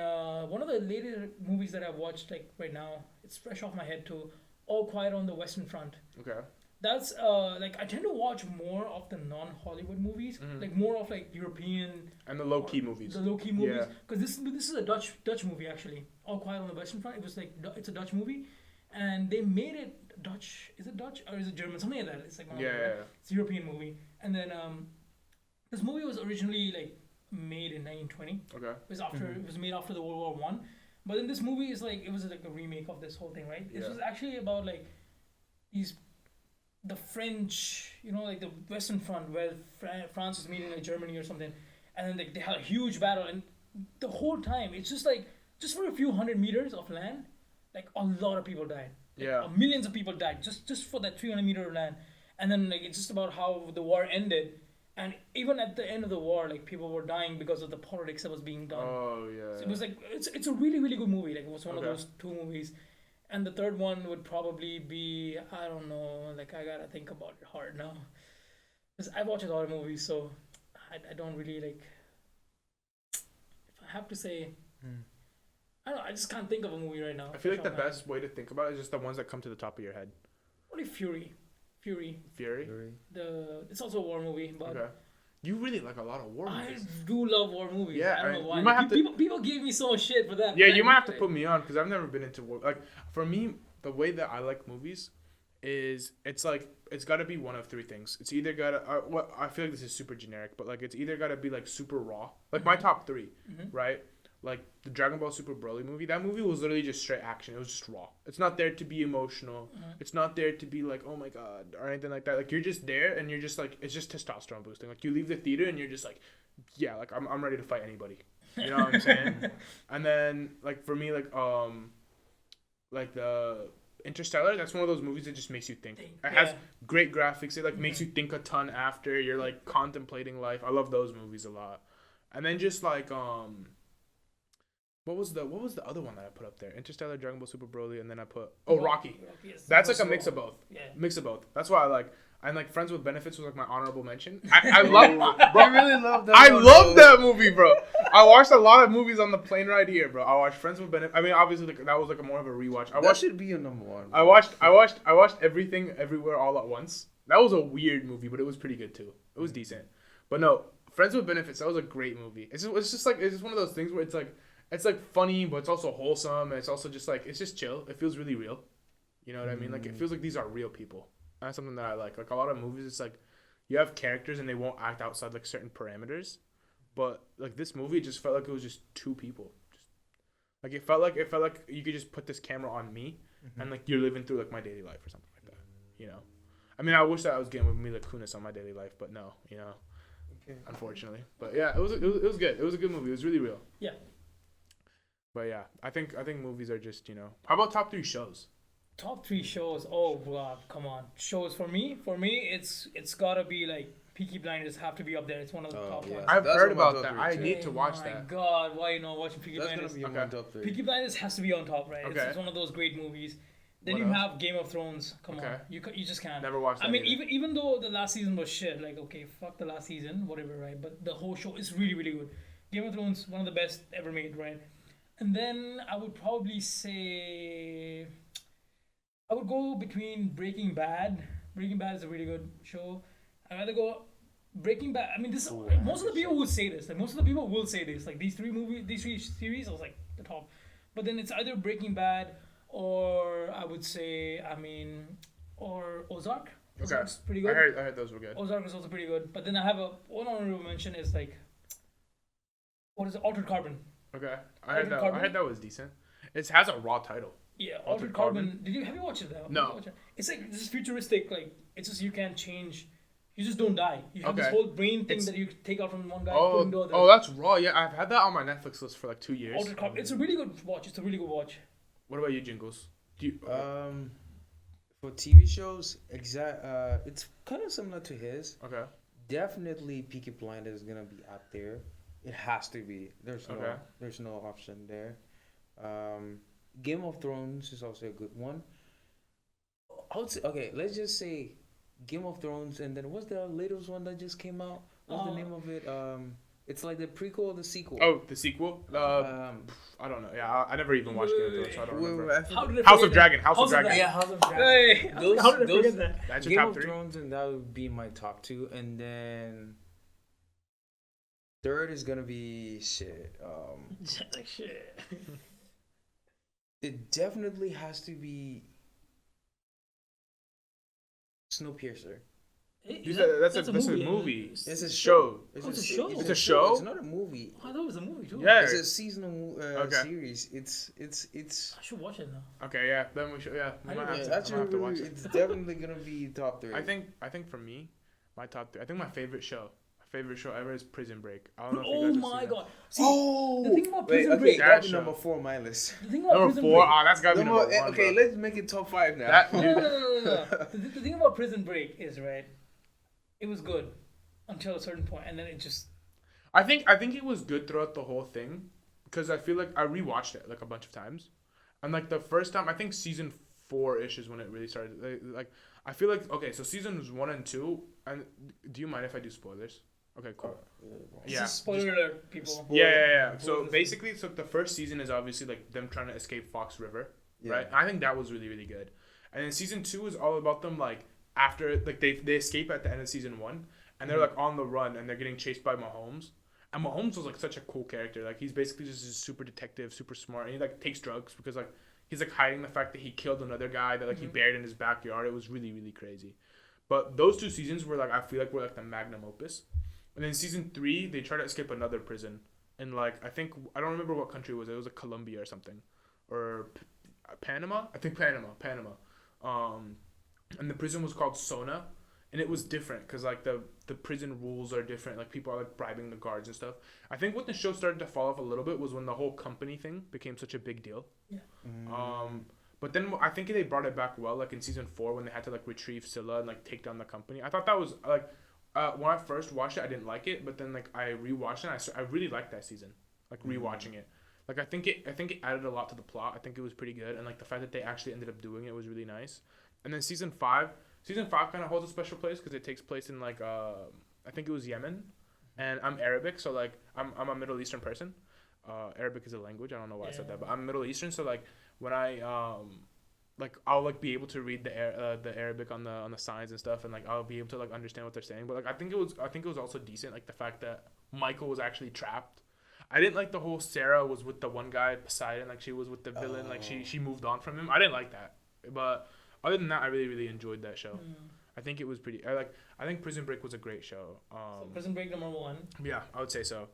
Speaker 2: one of the later movies that I've watched like right now, it's fresh off my head too. All Quiet on the Western Front.
Speaker 1: Okay.
Speaker 2: That's like I tend to watch more of the non-Hollywood movies, like more of like European
Speaker 1: And the low key movies.
Speaker 2: the low key movies.
Speaker 1: Yeah.
Speaker 2: Because this is a Dutch movie actually. All Quiet on the Western Front. It was like it's a Dutch movie, and they made it Dutch. Is it Dutch or is it German? Something like that. It's like one of them, right? It's a European movie, and then this movie was originally like made in 1920.
Speaker 1: Okay.
Speaker 2: It was made after the World War One, but then this movie is like it was like a remake of this whole thing, right? This was actually about like the French, like the Western Front, where France was meeting like Germany or something, and then like, they had a huge battle, and the whole time it's just like just for a few hundred meters of land, like a lot of people died. Like, millions of people died just for that 300-meter of land, and then like it's just about how the war ended, and even at the end of the war, like people were dying because of the politics that was being done.
Speaker 1: Oh yeah.
Speaker 2: So it was like it's a really really good movie. Like it was one of those 2 movies. And the third one would probably be, I don't know, like I gotta think about it hard now. Because I watch a lot of movies, so I don't really like. If I have to say, I don't know, I just can't think of a movie right now.
Speaker 1: I feel like the best way to think about it is just the ones that come to the top of your head.
Speaker 2: Probably Fury.
Speaker 1: Fury?
Speaker 2: It's also a war movie, but.
Speaker 1: Okay. You really like a lot of war movies.
Speaker 2: I do love war movies.
Speaker 1: Yeah,
Speaker 2: I don't know why.
Speaker 1: you might have to-
Speaker 2: People give me so much shit for that.
Speaker 1: Yeah, you might have to put me on because I've never been into war. Like for me, the way that I like movies is it's like it's got to be one of three things. It's either got to what I feel like this is super generic, but like it's either got to be like super raw, like my top 3, right? Like the Dragon Ball Super Broly movie. That movie was literally just straight action. It was just raw. It's not there to be emotional. It's not there to be like, oh my god, or anything like that. Like you're just there and you're just like, it's just testosterone boosting. Like you leave the theater and you're just like, yeah, like I'm ready to fight anybody. You know what I'm saying? And then like for me like the Interstellar, that's one of those movies that just makes you think. It has great graphics. It like makes you think a ton after you're like contemplating life. I love those movies a lot. And then just like what was the other one that I put up there? Interstellar, Dragon Ball Super Broly, and then I put Rocky.
Speaker 2: Yes.
Speaker 1: That's like a mix of both.
Speaker 2: Yeah.
Speaker 1: Mix of both. That's why I like. And like Friends with Benefits was like my honorable mention. I love, bro.
Speaker 3: I really love that.
Speaker 1: I love that movie, bro. I watched a lot of movies on the plane ride here, bro. I watched Friends with Benefits. I mean, obviously like, that was like a more of a rewatch.
Speaker 3: That should be your number one.
Speaker 1: I watched Everything Everywhere All at Once. That was a weird movie, but it was pretty good too. It was decent. But no, Friends with Benefits. That was a great movie. It's just one of those things where it's like funny, but it's also wholesome, and it's also just like it's just chill. It feels really real. You know what I mean? Like it feels like these are real people. That's something that I like. Like a lot of movies, it's like you have characters and they won't act outside like certain parameters. But like this movie, it just felt like it was just two people. Just like it felt like you could just put this camera on me and like you're living through like my daily life or something like that. You know? I mean, I wish that I was getting with Mila Kunis on my daily life, but no, you know. Okay. Unfortunately. But yeah, it was good. It was a good movie. It was really real.
Speaker 2: Yeah.
Speaker 1: But yeah, I think movies are just, you know. How about top 3 shows?
Speaker 2: Top 3 shows. Oh god, come on. Shows for me, it's gotta be like Peaky Blinders have to be up there. It's one of the top ones.
Speaker 1: I've heard about that. I need to watch that.
Speaker 2: Oh my god, why you not watching Peaky Blinders?
Speaker 3: That's gonna be on top 3.
Speaker 2: Peaky Blinders has to be on top, right?
Speaker 1: Okay.
Speaker 2: It's one of those great movies. Then
Speaker 1: What
Speaker 2: you
Speaker 1: else?
Speaker 2: have Game of Thrones. Come on, you just can't.
Speaker 1: Never watched that.
Speaker 2: I mean,
Speaker 1: either.
Speaker 2: even though the last season was shit, like okay, fuck the last season, whatever, right? But the whole show is really really good. Game of Thrones, one of the best ever made, right? And then I would probably say I would go between Breaking Bad. Breaking Bad is a really good show. I'd rather go Breaking Bad. I mean, this most of the people will say this. Like most of the people will say this. Like these three series, I was like the top. But then it's either Breaking Bad or I would say, or Ozark. Ozark's pretty good.
Speaker 1: I heard those were good.
Speaker 2: Ozark is also pretty good. But then I have one honorable mention is like, what is it? Altered Carbon.
Speaker 1: Okay, I heard that was decent. It has a raw title.
Speaker 2: Yeah, Altered Carbon. Have you watched it though?
Speaker 1: No.
Speaker 2: It's like this is futuristic. Like it's just you can't change. You just don't die. You have this whole brain thing that you take out from one guy. Put into the other.
Speaker 1: Oh, that's raw. Yeah, I've had that on my Netflix list for like 2 years.
Speaker 2: Altered Carbon. It's a really good watch.
Speaker 1: What about you, Jingles? Do you?
Speaker 3: For TV shows, it's kind of similar to his.
Speaker 1: Okay.
Speaker 3: Definitely, Peaky Blinders is gonna be out there. It has to be. There's no option there. Game of Thrones is also a good one. I would say, okay, let's just say Game of Thrones, and then what's the latest one that just came out? What's the name of it? It's like the prequel or the sequel.
Speaker 1: Oh, the sequel? I don't know. Yeah, I never even watched Game of Thrones, so I don't remember.
Speaker 2: House
Speaker 1: of Dragon. House of Dragon.
Speaker 2: Yeah, House of Dragon. Hey, how did I forget that?
Speaker 1: That's your
Speaker 3: Game
Speaker 1: top
Speaker 3: of
Speaker 1: 3?
Speaker 3: Thrones, and that would be my top 2, and then third is gonna be shit.
Speaker 2: Shit.
Speaker 3: It definitely has to be Snowpiercer.
Speaker 1: That's a movie.
Speaker 3: It's a
Speaker 1: show.
Speaker 2: It's a show.
Speaker 1: It's a show.
Speaker 3: It's not a movie.
Speaker 2: I thought it was a movie too.
Speaker 1: Yeah.
Speaker 3: It's a seasonal series. It's.
Speaker 2: I should watch it now.
Speaker 1: Okay, yeah. Then we should. Yeah, we might have to watch it.
Speaker 3: It's definitely gonna be top 3.
Speaker 1: I think for me, my top 3. I think my favorite show ever is Prison Break. I don't know if you guys have seen
Speaker 2: god!
Speaker 1: That.
Speaker 2: See, the thing about Prison Break.
Speaker 3: That'd be number 4 on my list.
Speaker 2: The thing about
Speaker 1: Number
Speaker 2: Prison
Speaker 1: 4.
Speaker 2: Break,
Speaker 1: That's gotta be number 1.
Speaker 3: Okay,
Speaker 1: bro.
Speaker 3: let's make it top 5 now.
Speaker 2: No. The thing about Prison Break is right. It was good until a certain point, and then it just.
Speaker 1: I think it was good throughout the whole thing, because I feel like I rewatched it like a bunch of times, and like the first time I think season 4-ish is when it really started. Like I feel like okay, so seasons 1 and 2, and do you mind if I do spoilers? Okay, cool.
Speaker 2: Yeah. Spoiler alert, people.
Speaker 1: Yeah. So basically, the first season is obviously like them trying to escape Fox River, right? I think that was really really good, and then season 2 is all about them like. After like they escape at the end of season 1 and they're like on the run and they're getting chased by Mahomes, and Mahomes was like such a cool character. Like he's basically just a super detective, super smart, and he like takes drugs because like he's like hiding the fact that he killed another guy that like he buried in his backyard. It was really, really crazy. But those 2 seasons were like, I feel like were like the magnum opus. And then season 3, they tried to escape another prison. And like, I don't remember what country it was. It was like Colombia or something. Or Panama? I think Panama. And the prison was called Sona. And it was different because like the prison rules are different. Like people are like bribing the guards and stuff. I think when the show started to fall off a little bit was when the whole company thing became such a big deal.
Speaker 2: Yeah.
Speaker 1: But then I think they brought it back well, like in season 4 when they had to like retrieve Scylla and like take down the company. I thought that was like when I first watched it, I didn't like it, but then like I rewatched it. I really liked that season. Like rewatching it, like I think it added a lot to the plot. I think it was pretty good, and like the fact that they actually ended up doing it was really nice. And then season 5 kind of holds a special place because it takes place in like I think it was Yemen, and I'm Arabic, so like I'm a Middle Eastern person. Arabic is a language. I don't know why I said that, but I'm Middle Eastern, so like when I like I'll like be able to read the Arabic on the signs and stuff, and like I'll be able to like understand what they're saying. But like I think it was also decent, like the fact that Michael was actually trapped. I didn't like the whole Sarah was with the one guy Poseidon, like she was with the villain, like she moved on from him. I didn't like that, but other than that, I really, really enjoyed that show. I think it was pretty. I think Prison Break was a great show.
Speaker 2: So Prison Break number 1.
Speaker 1: Yeah, I would say so.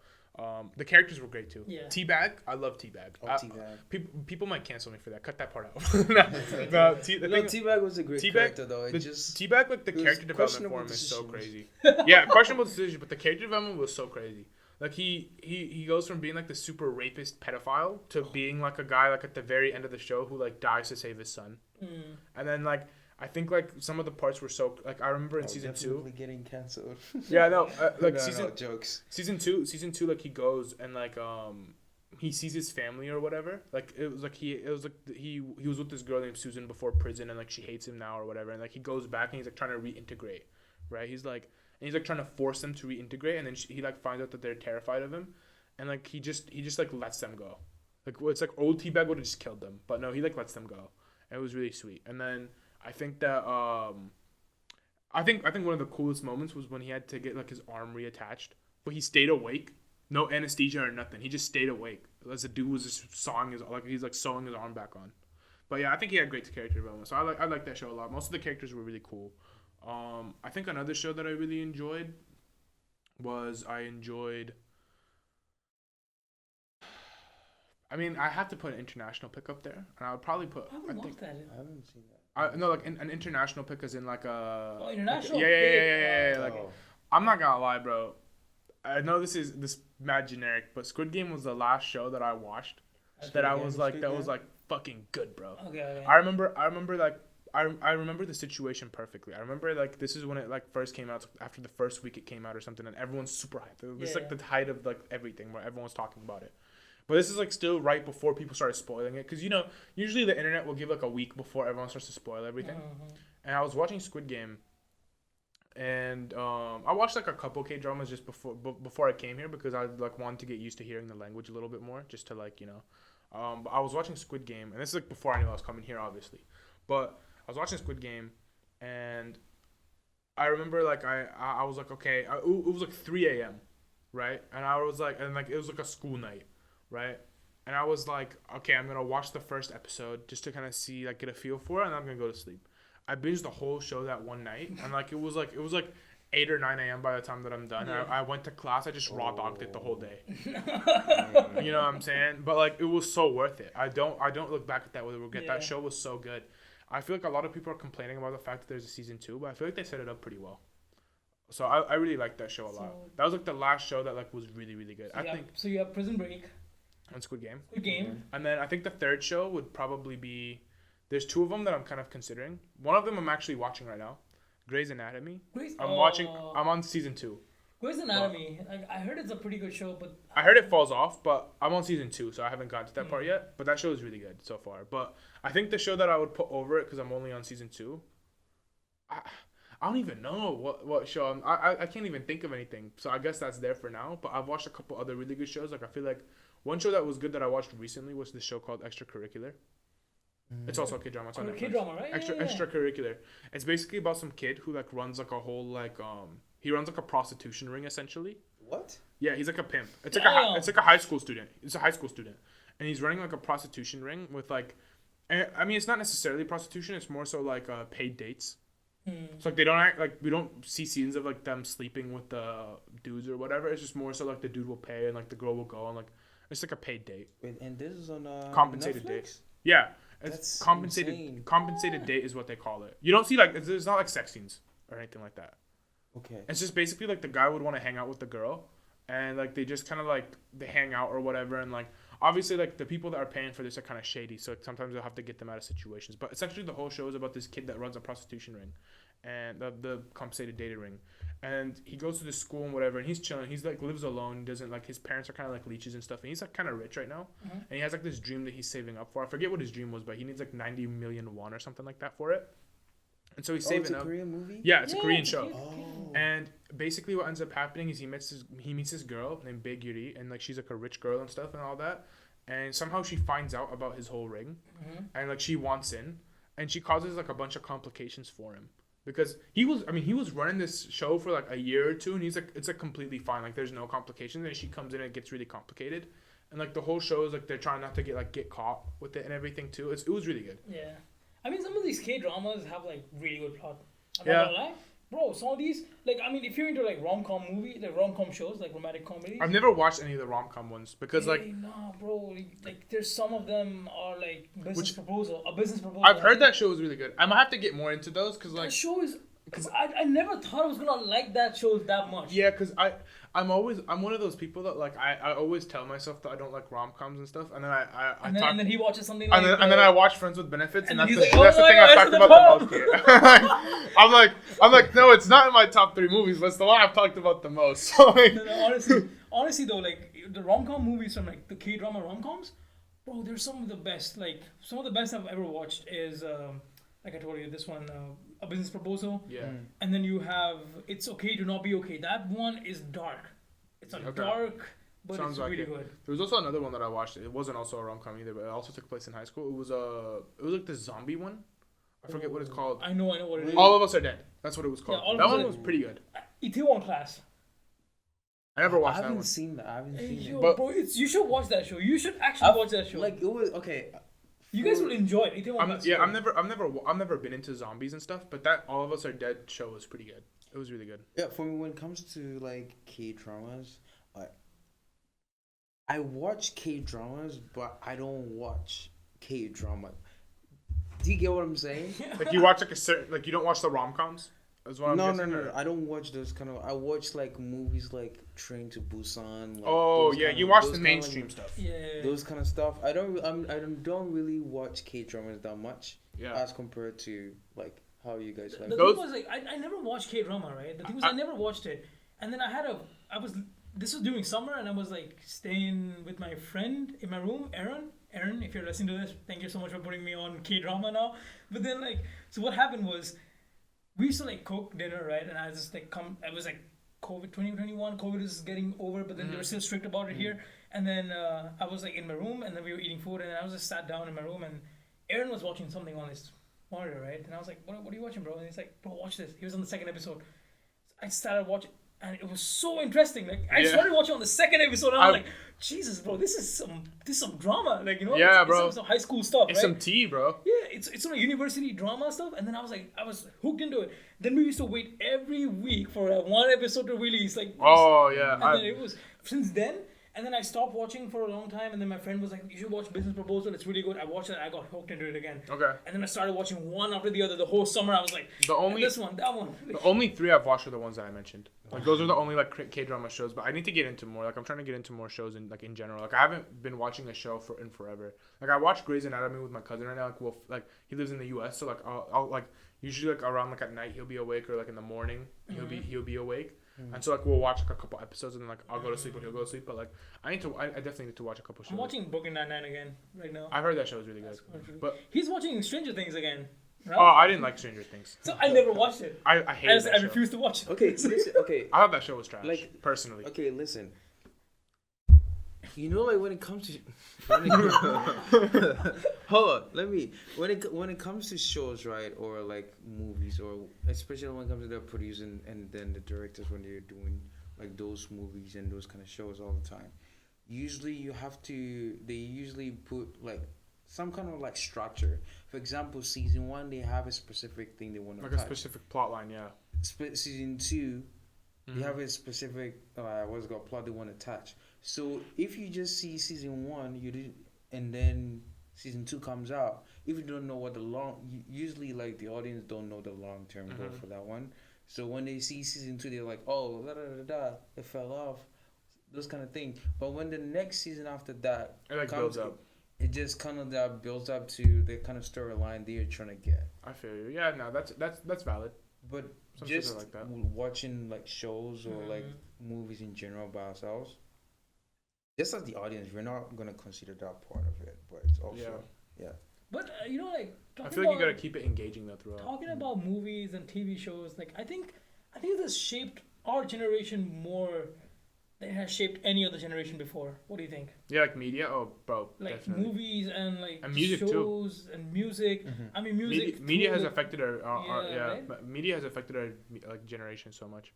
Speaker 1: The characters were great too.
Speaker 2: Yeah.
Speaker 1: Teabag, I love Teabag.
Speaker 3: Teabag.
Speaker 1: People might cancel me for that. Cut that part out.
Speaker 3: Teabag was a great character though.
Speaker 1: Teabag, like the character development for him is so crazy. Yeah, questionable decision, but the character development was so crazy. Like he goes from being like the super rapist pedophile to being like a guy like at the very end of the show who like dies to save his son. And then like I think like some of the parts were so like I remember in season 2
Speaker 3: getting canceled.
Speaker 1: Yeah, no, like
Speaker 3: jokes.
Speaker 1: Season two like he goes and like he sees his family or whatever. Like he was with this girl named Susan before prison, and like she hates him now or whatever, and like he goes back and he's like trying to reintegrate, right? He's like trying to force them to reintegrate, and then he like finds out that they're terrified of him, and like he just like lets them go. Like it's like old Teabag would have just killed them, but no, he like lets them go. And it was really sweet. And then I think that I think one of the coolest moments was when he had to get like his arm reattached, but he stayed awake, no anesthesia or nothing. He just stayed awake as the dude was just sewing his arm back on. But yeah, I think he had great character development. So I like that show a lot. Most of the characters were really cool. I think another show that I really enjoyed was I mean, I have to put an international pick up there, and I would probably put.
Speaker 2: I haven't watched that.
Speaker 3: I haven't seen that.
Speaker 1: No, like an international pick is in like a.
Speaker 2: Oh, international.
Speaker 1: Like, yeah. Like, I'm not gonna lie, bro. I know this mad generic, but Squid Game was the last show that I watched that was like fucking good, bro.
Speaker 2: Okay.
Speaker 1: I remember like. I remember the situation perfectly. I remember like this is when it like first came out, after the first week it came out or something, and everyone's super hyped. It was like the height of like everything where everyone's talking about it. But this is like still right before people started spoiling it, because you know usually the internet will give like a week before everyone starts to spoil everything. And I was watching Squid Game, and I watched like a couple K-dramas just before I came here, because I like wanted to get used to hearing the language a little bit more, just to like But I was watching Squid Game, and this is like before I knew I was coming here, obviously. But I was watching Squid Game, and I remember like I was like, okay, it was like 3 a.m. right, and I was like, and like it was like a school night, right, and I was like, okay, I'm gonna watch the first episode just to kind of see, like, get a feel for it, and I'm gonna go to sleep. I binged the whole show that one night, and like it was like 8 or 9 a.m. by the time that I'm done.
Speaker 2: Yeah.
Speaker 1: I went to class. I just raw dogged it the whole day. You know what I'm saying? But like it was so worth it. I don't look back at that with regret.
Speaker 2: Yeah.
Speaker 1: That show was so good. I feel like a lot of people are complaining about the fact that there's a season 2, but I feel like they set it up pretty well. So I really liked that show a lot. That was like the last show that like was really, really good.
Speaker 2: So you have Prison Break
Speaker 1: and Squid Game. And then I think the third show would probably be, there's 2 of them that I'm kind of considering. One of them I'm actually watching right now, Grey's Anatomy. I'm on season 2.
Speaker 2: Grey's Anatomy. I heard it's a pretty good show, but
Speaker 1: I heard it falls off, but I'm on season 2, so I haven't gotten to that part yet. But that show is really good so far. But I think the show that I would put over it, because I'm only on season 2, I don't even know what show. I can't even think of anything. So I guess that's there for now. But I've watched a couple other really good shows. Like I feel like one show that was good that I watched recently was this show called Extracurricular. It's also a K-drama. It's on Netflix.
Speaker 2: K-drama, right?
Speaker 1: Extracurricular. It's basically about some kid who like runs like a whole like he runs like a prostitution ring essentially.
Speaker 3: What?
Speaker 1: Yeah, he's like a pimp. It's like a high school student. It's a high school student, and he's running like a prostitution ring with like And, I mean, it's not necessarily prostitution. It's more so like paid dates.
Speaker 2: Mm.
Speaker 1: So like they don't act like we don't see scenes of like them sleeping with the dudes or whatever. It's just more so like the dude will pay and like the girl will go and like it's like a paid date.
Speaker 3: Wait, and this is on
Speaker 1: Compensated
Speaker 3: Netflix?
Speaker 1: date. Yeah, it's
Speaker 3: That's
Speaker 1: compensated.
Speaker 3: insane.
Speaker 1: Compensated date is what they call it. You don't see like there's not like sex scenes or anything like that.
Speaker 3: Okay.
Speaker 1: It's just basically like the guy would want to hang out with the girl, and like they just kind of like they hang out or whatever, and like obviously like the people that are paying for this are kind of shady, so like, sometimes they'll have to get them out of situations. But essentially the whole show is about this kid that runs a prostitution ring, and the compensated dating ring, and he goes to this school and whatever, and he's chilling. He's like lives alone, doesn't like his parents are kind of like leeches and stuff, and he's like kind of rich right now,
Speaker 2: Mhm.
Speaker 1: and he has like this dream that he's saving up for. I forget what his dream was, but he needs like 90 million won or something like that for it. And so he's
Speaker 3: Oh,
Speaker 1: saving
Speaker 3: it's a
Speaker 1: up.
Speaker 3: Korean movie?
Speaker 1: Yeah, it's a
Speaker 2: Yeah,
Speaker 1: Korean
Speaker 2: it's a
Speaker 1: show.
Speaker 2: kid.
Speaker 3: Oh.
Speaker 1: And basically, what ends up happening is he meets this girl named Big Yuri, and like she's like a rich girl and stuff and all that. And somehow she finds out about his whole ring,
Speaker 2: Mhm.
Speaker 1: and like she wants in, and she causes like a bunch of complications for him because he was running this show for like a year or two, and he's like it's like completely fine, like there's no complications. And she comes in and it gets really complicated, and like the whole show is like they're trying not to get caught with it and everything too. It was really good.
Speaker 2: Yeah. I mean, some of these K dramas have like really good plot. I'm
Speaker 1: Yeah.
Speaker 2: not gonna lie. Bro, some of these, like, I mean, if you're into like rom-com rom-com shows, like romantic comedies.
Speaker 1: I've never watched any of the rom-com ones because like
Speaker 2: Nah, bro. Like, there's some of them are like a business proposal.
Speaker 1: I've heard that show was really good. I might have to get more into those because
Speaker 2: That
Speaker 1: like
Speaker 2: show is. I never thought I was gonna like that show that much.
Speaker 1: yeah, because I'm one of those people that like I always tell myself that I don't like rom-coms and stuff, and then
Speaker 2: and then he watches something
Speaker 1: and
Speaker 2: like.
Speaker 1: then I watch Friends with Benefits, and
Speaker 2: and
Speaker 1: that's
Speaker 2: then
Speaker 1: the,
Speaker 2: he's like,
Speaker 1: that's the
Speaker 2: "Oh
Speaker 1: thing
Speaker 2: my
Speaker 1: I've
Speaker 2: God,
Speaker 1: talked
Speaker 2: it's
Speaker 1: about
Speaker 2: the
Speaker 1: the most here. I'm like no, it's not in my top 3 movies, but it's the one I've talked about the most. So like,
Speaker 2: No, honestly though, like the rom-com movies from like the K-drama rom-coms, bro, they're some of the best. Like some of the best I've ever watched is like I told you this one, A Business Proposal.
Speaker 1: yeah.
Speaker 2: And then you have It's Okay to Not Be Okay. That one is dark. It's a
Speaker 1: Okay.
Speaker 2: dark, but
Speaker 1: Sounds
Speaker 2: it's
Speaker 1: like
Speaker 2: really
Speaker 1: it.
Speaker 2: good.
Speaker 1: There was also another one that I watched. It wasn't also a rom-com either, but it also took place in high school. It was like the zombie one. I forget what it's called.
Speaker 2: I know what it is.
Speaker 1: All of Us Are Dead. That's what it was called.
Speaker 2: All of
Speaker 1: That
Speaker 2: Us
Speaker 1: one
Speaker 2: Are-
Speaker 1: was pretty good.
Speaker 2: Itaewon Class.
Speaker 1: I never
Speaker 3: I
Speaker 1: watched that
Speaker 3: haven't
Speaker 1: one.
Speaker 3: seen that. I haven't
Speaker 2: Hey,
Speaker 3: seen
Speaker 2: yo,
Speaker 3: it.
Speaker 1: But-
Speaker 2: bro, you should watch that show. You should actually watch that show.
Speaker 3: Like it was okay.
Speaker 2: you guys will enjoy it. Itaewon Class. is
Speaker 1: I've
Speaker 2: good.
Speaker 1: never been into zombies and stuff, but that All of Us Are Dead show was pretty good. It was really good.
Speaker 3: Yeah, for me when it comes to like K dramas, I watch K dramas, but I don't watch K drama. Do you get what I'm saying?
Speaker 1: Like you watch like a certain like you don't watch the rom-coms? Is what I'm
Speaker 3: No,
Speaker 1: guessing,
Speaker 3: no,
Speaker 1: or-
Speaker 3: no. I don't watch those kind of. I watch like movies like Train to Busan. Like,
Speaker 1: Oh
Speaker 3: those
Speaker 1: yeah,
Speaker 3: kind
Speaker 1: you
Speaker 3: of-
Speaker 1: watch
Speaker 3: those
Speaker 1: the
Speaker 3: kind of,
Speaker 1: mainstream
Speaker 3: like,
Speaker 1: stuff.
Speaker 2: Yeah.
Speaker 3: Those kind of stuff. I don't really watch K dramas that much
Speaker 1: Yeah.
Speaker 3: as compared to like how you guys like.
Speaker 2: The
Speaker 1: Those-
Speaker 2: thing was like I never watched K drama, right? The thing was
Speaker 1: I-
Speaker 2: I never watched it, and then this was during summer, and I was like staying with my friend in my room, Aaron. Aaron, if you're listening to this, thank you so much for putting me on K drama now. But then like, so what happened was, we used to like cook dinner, right? And I just like I was like, COVID 2021, COVID is getting over, but then they were still strict about it here. And then I was like in my room, and then we were eating food, and I was just sat down in my room, and Aaron was watching something on his monitor, right? And I was like, what are you watching, bro? And he's like, bro, watch this. He was on the second episode. So I started watching, and it was so interesting. Like I
Speaker 1: Yeah.
Speaker 2: started watching on the second episode, and I was
Speaker 1: I-
Speaker 2: like, Jesus, bro, this is some drama. Like, you know,
Speaker 1: Yeah,
Speaker 2: it's
Speaker 1: bro.
Speaker 2: some high school stuff,
Speaker 1: It's
Speaker 2: right?
Speaker 1: some tea, bro.
Speaker 2: Yeah, it's some university drama stuff, and then I was hooked into it. Then we used to wait every week for one episode to release, like.
Speaker 1: Oh yeah.
Speaker 2: And then it was since then, and then I stopped watching for a long time, and then my friend was like, "You should watch Business Proposal. It's really good." I watched it. I got hooked into it again.
Speaker 1: Okay.
Speaker 2: And then I started watching one after the other. The whole summer, I was like,
Speaker 1: The only
Speaker 2: "This one, that one."
Speaker 1: the only 3 I've watched are the ones that I mentioned. Like those are the only like K drama shows. But I need to get into more. Like I'm trying to get into more shows in general. Like I haven't been watching a show in forever. Like I watched Grey's Anatomy with my cousin right now. Like he lives in the U.S. So like I'll like usually like around like at night he'll be awake, or like in the morning he'll be awake. And so like we'll watch like a couple episodes, and then like I'll go to sleep and he'll go to sleep. But like I definitely need to watch a couple shows.
Speaker 2: I'm watching Brooklyn Nine-Nine again right now.
Speaker 1: I heard that show was really good. But
Speaker 2: He's watching Stranger Things again. Right?
Speaker 1: oh, I didn't like Stranger Things.
Speaker 2: So I never watched it.
Speaker 1: I hated that
Speaker 2: I
Speaker 1: show.
Speaker 2: refuse to watch it.
Speaker 3: Okay, listen. Okay,
Speaker 1: I thought that show was trash.
Speaker 3: Like-
Speaker 1: personally.
Speaker 3: okay, listen. You know, like when it comes to, hold on, when it comes to shows, right, or like movies, or especially when it comes to the producing and then the directors when they're doing like those movies and those kind of shows all the time. Usually, they usually put like some kind of like structure. For example, season 1 they have a specific thing they want to
Speaker 1: Like
Speaker 3: touch.
Speaker 1: a specific plot line, yeah.
Speaker 3: Season 2 they have a specific what's it called plot they want to touch. So if you just see season 1, you did, and then season 2 comes out. If you don't know what usually like the audience don't know the long term goal for that one. So when they see season 2, they're like, oh, it fell off, those kind of thing. But when the next season after that
Speaker 1: It like builds up.
Speaker 3: it just kind of that builds up to the kind of storyline they're trying to get.
Speaker 1: I feel you. Yeah, no, that's valid.
Speaker 3: But
Speaker 1: Some shows
Speaker 3: just
Speaker 1: are like that.
Speaker 3: watching like shows or like movies in general by ourselves, just as the audience, we're not gonna consider that part of it. But it's also
Speaker 2: But you know, like
Speaker 1: I feel like you gotta keep it engaging though throughout.
Speaker 2: talking about movies and TV shows. Like I think it has shaped our generation more than it has shaped any other generation before. What do you think?
Speaker 1: Yeah, like media. Oh, bro,
Speaker 2: Like
Speaker 1: definitely.
Speaker 2: movies and like
Speaker 1: And music too.
Speaker 2: shows and music. I mean, music.
Speaker 1: Media has
Speaker 2: through
Speaker 1: affected our
Speaker 2: right?
Speaker 1: but media has affected our like generation so much,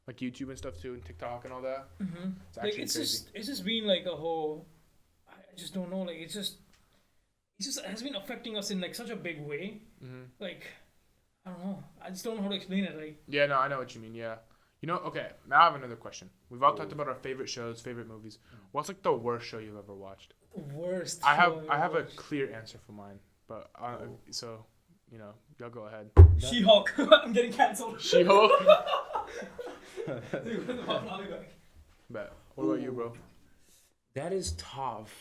Speaker 1: like YouTube and stuff too, and TikTok and all that. It's
Speaker 2: like
Speaker 1: actually
Speaker 2: it's
Speaker 1: crazy.
Speaker 2: just been like a whole. I just don't know. Like it just has been affecting us in like such a big way. Like I don't know. I just don't know how to explain it. Like
Speaker 1: Yeah, no, I know what you mean. Yeah, you know. Okay, now I have another question. We've all talked about our favorite shows, favorite movies. What's like the worst show you've ever watched?
Speaker 2: the worst.
Speaker 1: I
Speaker 2: show
Speaker 1: have
Speaker 2: ever
Speaker 1: a
Speaker 2: watched.
Speaker 1: clear answer for mine, but so you know, y'all go ahead.
Speaker 2: She-Hulk. I'm getting cancelled.
Speaker 1: She-Hulk.
Speaker 2: I'll be back.
Speaker 1: Bet. What about you, bro?
Speaker 3: that is tough.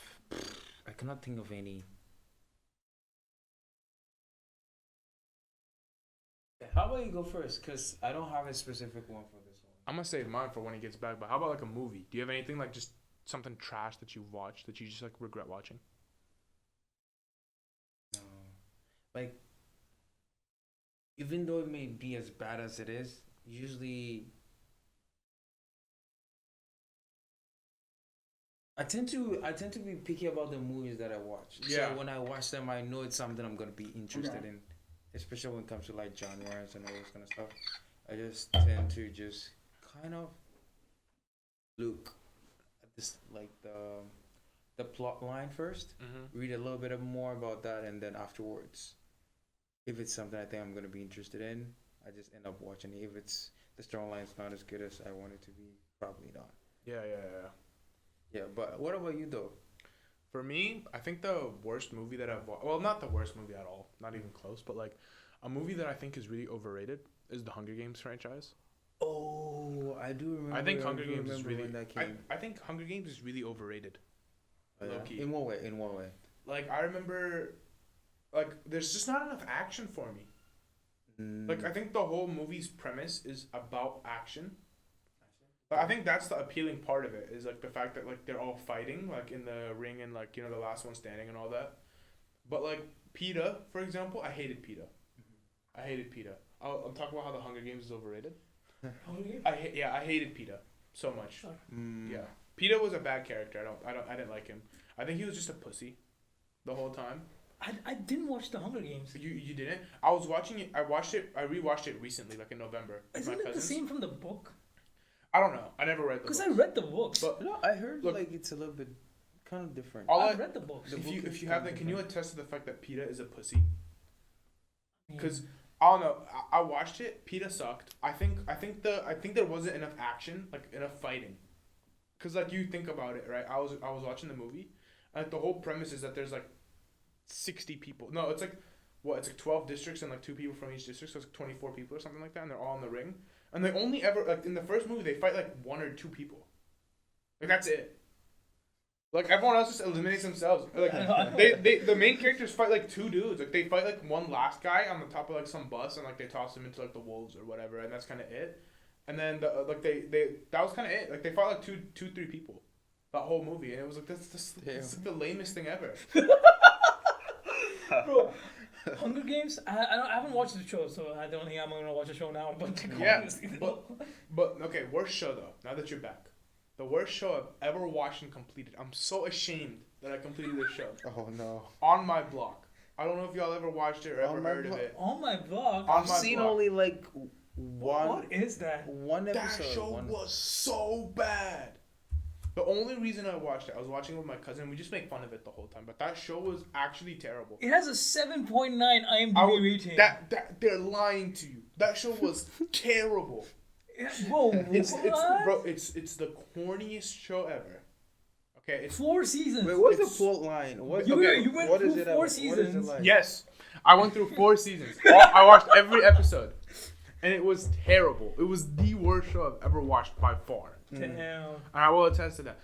Speaker 3: I cannot think of any. How about you go first? Cause I don't have a specific one for this one.
Speaker 1: I'm gonna save mine for when he gets back. But how about like a movie? Do you have anything like just something trash that you've watched that you just like regret watching?
Speaker 3: No, like even though it may be as bad as it is, usually I tend to be picky about the movies that I watch.
Speaker 1: Yeah.
Speaker 3: So when I watch them, I know it's something I'm gonna be interested in, especially when it comes to like genres and all this kind of stuff. I just tend to just kind of look at this like the plot line first, read a little bit more about that, and then afterwards, if it's something I think I'm gonna be interested in, I just end up watching it. If it's the storyline's not as good as I want it to be, probably not.
Speaker 1: Yeah.
Speaker 3: Yeah, but what about you though?
Speaker 1: For me, I think the worst movie that I've watched, well, not the worst movie at all, not even close, but like a movie that I think is really overrated is the Hunger Games franchise.
Speaker 3: Oh, I do remember.
Speaker 1: I think Hunger Games is really.
Speaker 3: when that came.
Speaker 1: I think Hunger Games is really overrated.
Speaker 3: Oh, yeah?
Speaker 1: low-key.
Speaker 3: In what way? In what way?
Speaker 1: Like I remember, like there's just not enough action for me. Like I think the whole movie's premise is about action. But I think that's the appealing part of it is like the fact that like they're all fighting like in the ring and like you know the last one standing and all that. But like PETA, for example, I hated PETA. I hated PETA. I'll talk about how the Hunger Games is overrated. I hated PETA so much. Yeah, PETA was a bad character. I didn't like him. I think he was just a pussy, the whole time.
Speaker 2: I didn't watch the Hunger Games.
Speaker 1: You didn't? I was watching it. I rewatched it recently, like in November. With
Speaker 2: Isn't
Speaker 1: my
Speaker 2: it
Speaker 1: cousins.
Speaker 2: the same from the book?
Speaker 1: I don't know. I never read the
Speaker 2: Because
Speaker 1: book.
Speaker 2: I read the books.
Speaker 1: But
Speaker 3: No, I heard
Speaker 1: Look,
Speaker 3: like it's a little bit kind of different.
Speaker 2: I've read the books.
Speaker 3: The book is
Speaker 1: if you have
Speaker 3: kinda
Speaker 1: that, can you
Speaker 3: different.
Speaker 1: attest to the fact that PETA is a pussy? Because I don't know. I watched it. PETA sucked. I think there wasn't enough action, like enough fighting. Cause like you think about it, right? I was watching the movie, and like the whole premise is that there's like 60 people. No, it's like what? It's like 12 districts and like 2 people from each district, so it's like 24 people or something like that, and they're all in the ring. And they only ever like in the first movie they fight like 1 or 2 people. Like that's it. Like everyone else just eliminates themselves. Like the main characters fight like 2 dudes. Like they fight like one last guy on the top of like some bus and like they toss him into like the wolves or whatever, and that's kind of it. And then that was kind of it. Like they fought like 3 people, that whole movie, and it was like this like the lamest thing ever.
Speaker 2: Bro, Hunger Games. I haven't watched the show, so I don't think I'm gonna watch the show now. But
Speaker 1: Yeah, but okay, worst show though. Now that you're back, the worst show I've ever watched and completed. I'm so ashamed that I completed this show.
Speaker 3: Oh no.
Speaker 1: On My Block. I don't know if y'all ever watched it or ever
Speaker 3: On My
Speaker 1: heard of
Speaker 3: Block.
Speaker 1: it.
Speaker 2: On my blog.
Speaker 1: On
Speaker 3: I've
Speaker 1: My
Speaker 3: seen
Speaker 1: Block.
Speaker 3: only like one.
Speaker 2: What is that?
Speaker 3: One
Speaker 1: That
Speaker 3: episode.
Speaker 1: show was so bad. The only reason I watched it, I was watching it with my cousin. We just make fun of it the whole time. But that show was actually terrible.
Speaker 2: It has a 7.9 IMDb rating.
Speaker 1: That they're lying to you. That show was terrible.
Speaker 2: Whoa,
Speaker 1: It's the corniest show ever. Okay, it's
Speaker 2: 4 seasons.
Speaker 3: Wait, what's the plot line?
Speaker 2: You went through 4 seasons.
Speaker 3: Like?
Speaker 1: Yes, I went through 4 seasons. I watched every episode, and it was terrible. It was the worst show I've ever watched by far.
Speaker 2: Damn.
Speaker 1: And I will attest to that.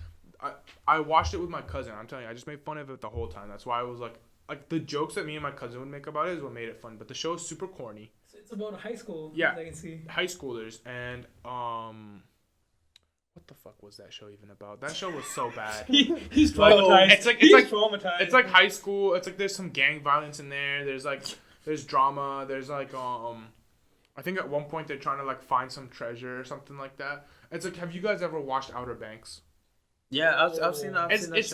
Speaker 1: I watched it with my cousin. I'm telling you, I just made fun of it the whole time. That's why I was like the jokes that me and my cousin would make about it is what made it fun. But the show is super corny.
Speaker 2: So it's about high school.
Speaker 1: Yeah,
Speaker 2: I can see.
Speaker 1: High schoolers and what the fuck was that show even about? That show was so bad.
Speaker 2: He's traumatized.
Speaker 1: He's
Speaker 2: traumatized.
Speaker 1: It's like high school. It's like there's some gang violence in there. There's drama. There's like I think at one point they're trying to like find some treasure or something like that. It's like, have you guys ever watched Outer Banks?
Speaker 3: Yeah, I've seen that.
Speaker 1: It's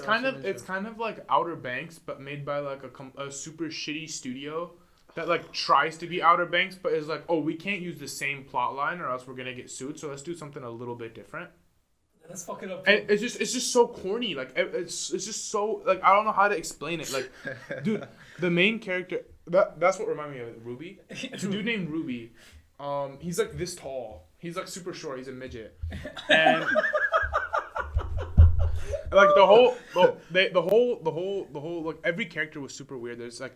Speaker 1: kind of like Outer Banks, but made by like a super shitty studio that like tries to be Outer Banks, but is like, oh, we can't use the same plot line or else we're gonna get sued. So let's do something a little bit different.
Speaker 2: Let's fuck it up.
Speaker 1: And it's just so corny. Like it's just so like I don't know how to explain it. Like, dude, the main character that's what reminded me of it, Ruby. It's a dude named Ruby. He's like this tall. He's like super short. He's a midget. And like the whole like every character was super weird. There's like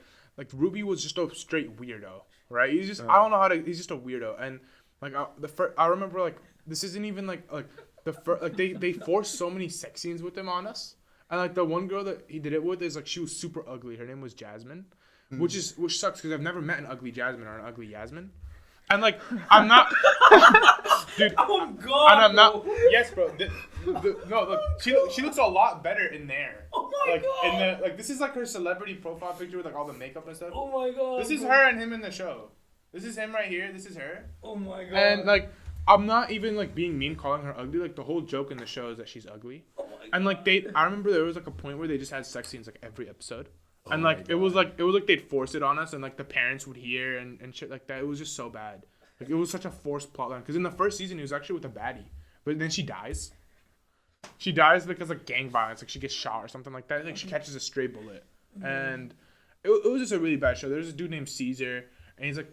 Speaker 1: Ruby was just a straight weirdo, right? He's just I don't know how to. He's just a weirdo. And like I remember like this isn't even like the first like they forced so many sex scenes with him on us. And like the one girl that he did it with is like she was super ugly. Her name was Jasmine, which sucks because I've never met an ugly Jasmine or an ugly Yasmin. And like I'm not, dude.
Speaker 2: Oh God.
Speaker 1: And I'm not. Yes, bro. No, look. She looks a lot better in there.
Speaker 2: Oh my God.
Speaker 1: In the this is like her celebrity profile picture with like all the makeup and stuff.
Speaker 2: Oh my God.
Speaker 1: This is her and him in the show. This is him right here. This is her.
Speaker 2: Oh my God.
Speaker 1: And like I'm not even like being mean calling her ugly. Like the whole joke in the show is that she's ugly.
Speaker 2: Oh my God.
Speaker 1: And like I remember there was like a point where they just had sex scenes like every episode. And like it was like they'd force it on us and like the parents would hear and shit like that. It was just so bad. Like it was such a forced plotline because in the first season he was actually with a baddie, but then she dies. She dies because like gang violence, like she gets shot or something like that. Like she catches a stray bullet, and it was just a really bad show. There's a dude named Caesar, and he's like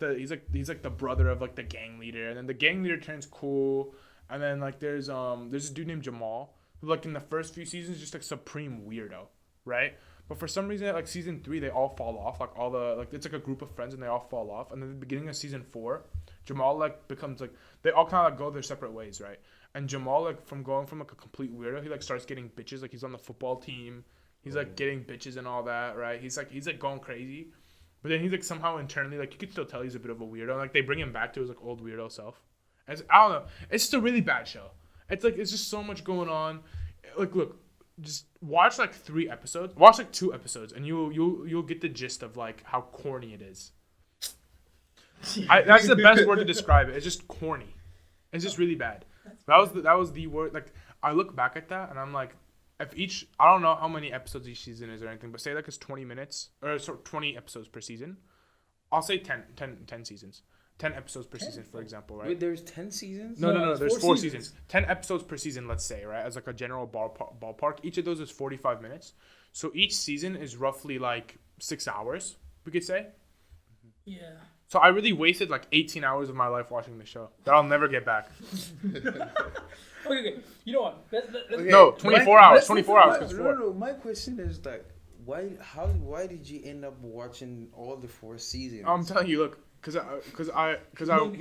Speaker 1: the brother of like the gang leader, and then the gang leader turns cool, and then like there's a dude named Jamal who like in the first few seasons is just like supreme weirdo, right? But for some reason, at like season 3, they all fall off. Like all the like it's like a group of friends and they all fall off. And then at the beginning of season 4, Jamal like becomes like they all kind of like go their separate ways, right? And Jamal like from going from like a complete weirdo, he like starts getting bitches. Like he's on the football team, he's like getting bitches and all that, right? He's like going crazy. But then he's like somehow internally like you could still tell he's a bit of a weirdo. And, like they bring him back to his like old weirdo self. And I don't know. It's just a really bad show. It's like it's just so much going on. Like look. Just watch like 3 episodes. Watch like 2 episodes, and you'll get the gist of like how corny it is. That's the best word to describe it. It's just corny. It's just really bad. That was the word. Like I look back at that, and I'm like, if I don't know how many episodes each season is or anything, but say like it's 20 minutes or 20 episodes per season. I'll say 10 seasons. 10 episodes per season, for example, right?
Speaker 3: Wait, there's 10 seasons?
Speaker 1: No. There's 4 seasons. 10 episodes per season, let's say, right? As like a general ballpark. Each of those is 45 minutes. So each season is roughly like 6 hours, we could say.
Speaker 2: Yeah.
Speaker 1: So I really wasted like 18 hours of my life watching the show that I'll never get back.
Speaker 2: Okay. You know what? Let's
Speaker 1: no, 24 hours. 24 hours.
Speaker 3: No. My question is like, why did you end up watching all the 4 seasons?
Speaker 1: I'm telling you, look. Cause
Speaker 2: he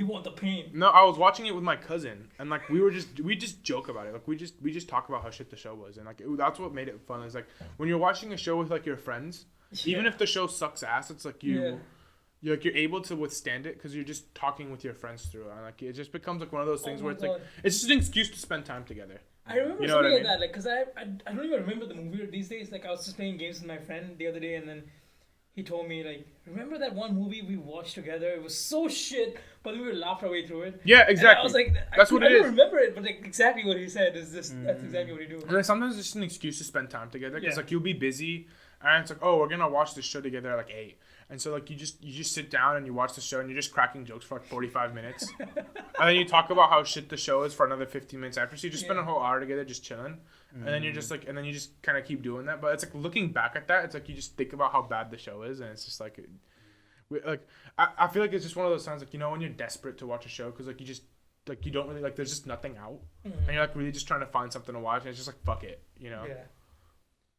Speaker 2: want the pain.
Speaker 1: No, I was watching it with my cousin, and like we just joke about it. Like we just talk about how shit the show was, and like that's what made it fun. Is like when you're watching a show with like your friends, even if the show sucks ass, it's like you're able to withstand it because you're just talking with your friends through it. And like it just becomes like one of those things where it's like it's just an excuse to spend time together.
Speaker 2: I remember something like that, like because I don't even remember the movie these days. Like I was just playing games with my friend the other day, and then he told me, like, remember that one movie we watched together? It was so shit, but we laughed our way through it.
Speaker 1: Yeah, exactly.
Speaker 2: And I was like,
Speaker 1: that's what it is.
Speaker 2: I don't remember it, but like exactly what he said is just that's exactly what he do.
Speaker 1: And then sometimes it's just an excuse to spend time together because like you'll be busy, and it's like, oh, we're gonna watch this show together at like 8, and so like you just sit down and you watch the show and you're just cracking jokes for like 45 minutes, and then you talk about how shit the show is for another 15 minutes after. So you just spend a whole hour together just chilling, And then you're just like, and then you just kind of keep doing that. But it's like looking back at that, it's like you just think about how bad the show is, and it's just like, I feel like it's just one of those times like, you know, when you're desperate to watch a show because like you just like you don't really like there's just nothing out, and you're like really just trying to find something to watch, and it's just like fuck it, you know.
Speaker 2: Yeah.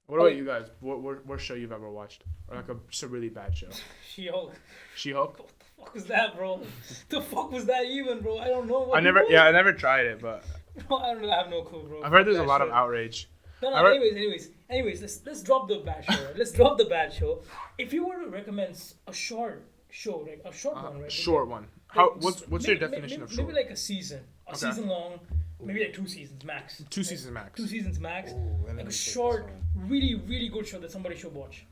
Speaker 1: What about you guys? What show you've ever watched, or like just a really bad show?
Speaker 2: She-Hulk.
Speaker 1: She-Hulk.
Speaker 2: What the fuck was that, bro? The fuck was that even, bro? I don't know.
Speaker 1: I never tried it, but
Speaker 2: Bro, I have no clue, bro.
Speaker 1: I've heard there's a lot of outrage.
Speaker 2: No. Anyways, let's drop the bad show. Right? Let's drop the bad show. If you were to recommend a short show, like a short one, right?
Speaker 1: Short one. What's your definition of short?
Speaker 2: Maybe like a season, season long, maybe like 2 seasons max.
Speaker 1: 2 seasons max.
Speaker 2: 2 seasons max.
Speaker 3: Ooh,
Speaker 2: Like a short, really, really good show that somebody should watch.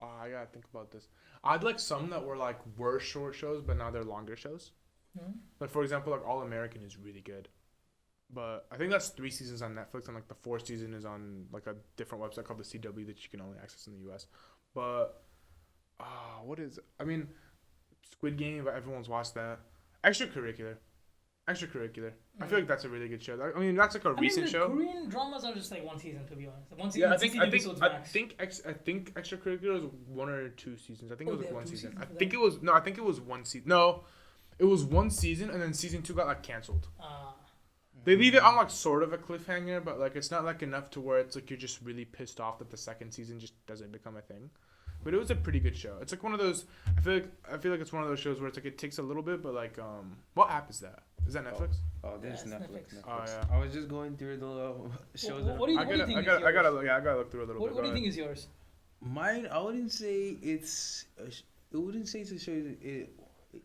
Speaker 1: Oh, I gotta think about this. I'd like some that were short shows, but now they're longer shows. Like for example, like All American is really good, but I think that's 3 seasons on Netflix, and like the 4th season is on like a different website called the CW that you can only access in the US. But what is? I mean, Squid Game. But everyone's watched that. Extracurricular. I feel like that's a really good show. I mean, that's like a recent show.
Speaker 2: Korean dramas are just like 1 season, to be honest. Like 1 season,
Speaker 1: Yeah, I
Speaker 2: 16
Speaker 1: think
Speaker 2: episodes max.
Speaker 1: I think Extracurricular was 1 or 2 seasons. I think it was like 1
Speaker 2: 2
Speaker 1: season.
Speaker 2: seasons
Speaker 1: I
Speaker 2: for
Speaker 1: think
Speaker 2: that?
Speaker 1: it was no. I think it was 1 season. No, it was 1 season, and then season 2 got like canceled. They leave it on like sort of a cliffhanger, but like it's not like enough to where it's like you're just really pissed off that the 2nd season just doesn't become a thing. But it was a pretty good show. It's like one of those. I feel like it's one of those shows where it's like it takes a little bit, but like what app is that? Is that Netflix?
Speaker 3: Oh, there's
Speaker 2: Yeah, it's
Speaker 3: Netflix.
Speaker 2: Netflix.
Speaker 1: Oh, yeah.
Speaker 3: I was just going through the shows.
Speaker 2: What do you think?
Speaker 1: I gotta look through a little bit.
Speaker 2: What do you think is yours?
Speaker 3: Mine, I wouldn't say it's. I wouldn't say it's a show.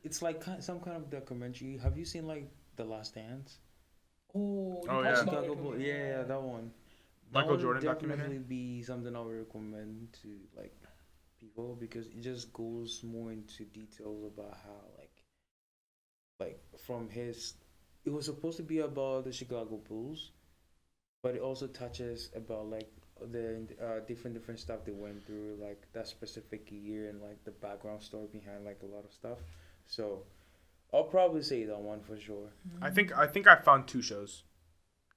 Speaker 3: It's like some kind of documentary. Have you seen like The Last Dance?
Speaker 2: Oh,
Speaker 1: yeah.
Speaker 3: Chicago Bulls. Yeah, that one.
Speaker 1: Michael
Speaker 3: That
Speaker 1: Jordan
Speaker 3: would
Speaker 1: documentary?
Speaker 3: definitely be something I would recommend to like people because it just goes more into details about how like from his. It was supposed to be about the Chicago Bulls, but it also touches about like the different stuff they went through, like that specific year and like the background story behind like a lot of stuff. So I'll probably say that one for sure.
Speaker 1: I think I found 2 shows.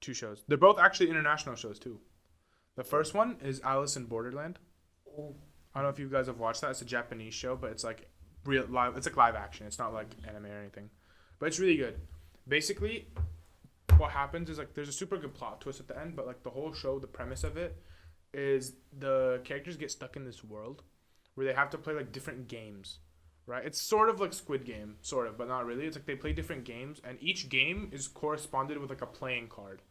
Speaker 1: 2 shows. They're both actually international shows too. The first one is Alice in Borderland.
Speaker 3: Oh.
Speaker 1: I don't know if you guys have watched that. It's a Japanese show, but it's like real live. It's like live action. It's not like anime or anything, but it's really good. Basically, what happens is like there's a super good plot twist at the end, but like the whole show, the premise of it is the characters get stuck in this world where they have to play like different games, right? It's sort of like Squid Game, sort of, but not really. It's like they play different games, and each game is corresponded with like a playing card.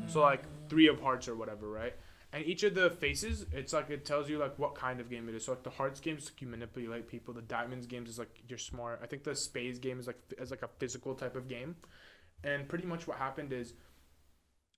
Speaker 1: So like 3 of hearts or whatever, right? And each of the faces, it's like it tells you like what kind of game it is. So like the hearts games, like you manipulate people. The diamonds games is like you're smart. I think the spades game is like a physical type of game. And pretty much what happened is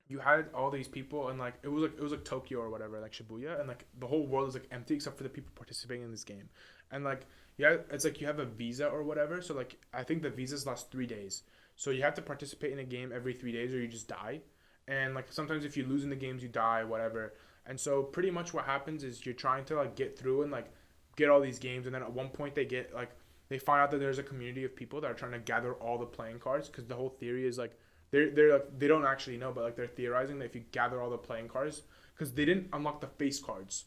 Speaker 1: you had all these people, and like it was like Tokyo or whatever, like Shibuya, and like the whole world is like empty except for the people participating in this game. And like yeah, it's like you have a visa or whatever. So like I think the visas last 3 days. So you have to participate in a game every 3 days or you just die. And like sometimes if you lose in the games you die, whatever. And so pretty much what happens is you're trying to like get through and like get all these games, and then at one point they find out that there's a community of people that are trying to gather all the playing cards, because the whole theory is like they're like they don't actually know, but like they're theorizing that if you gather all the playing cards, because they didn't unlock the face cards,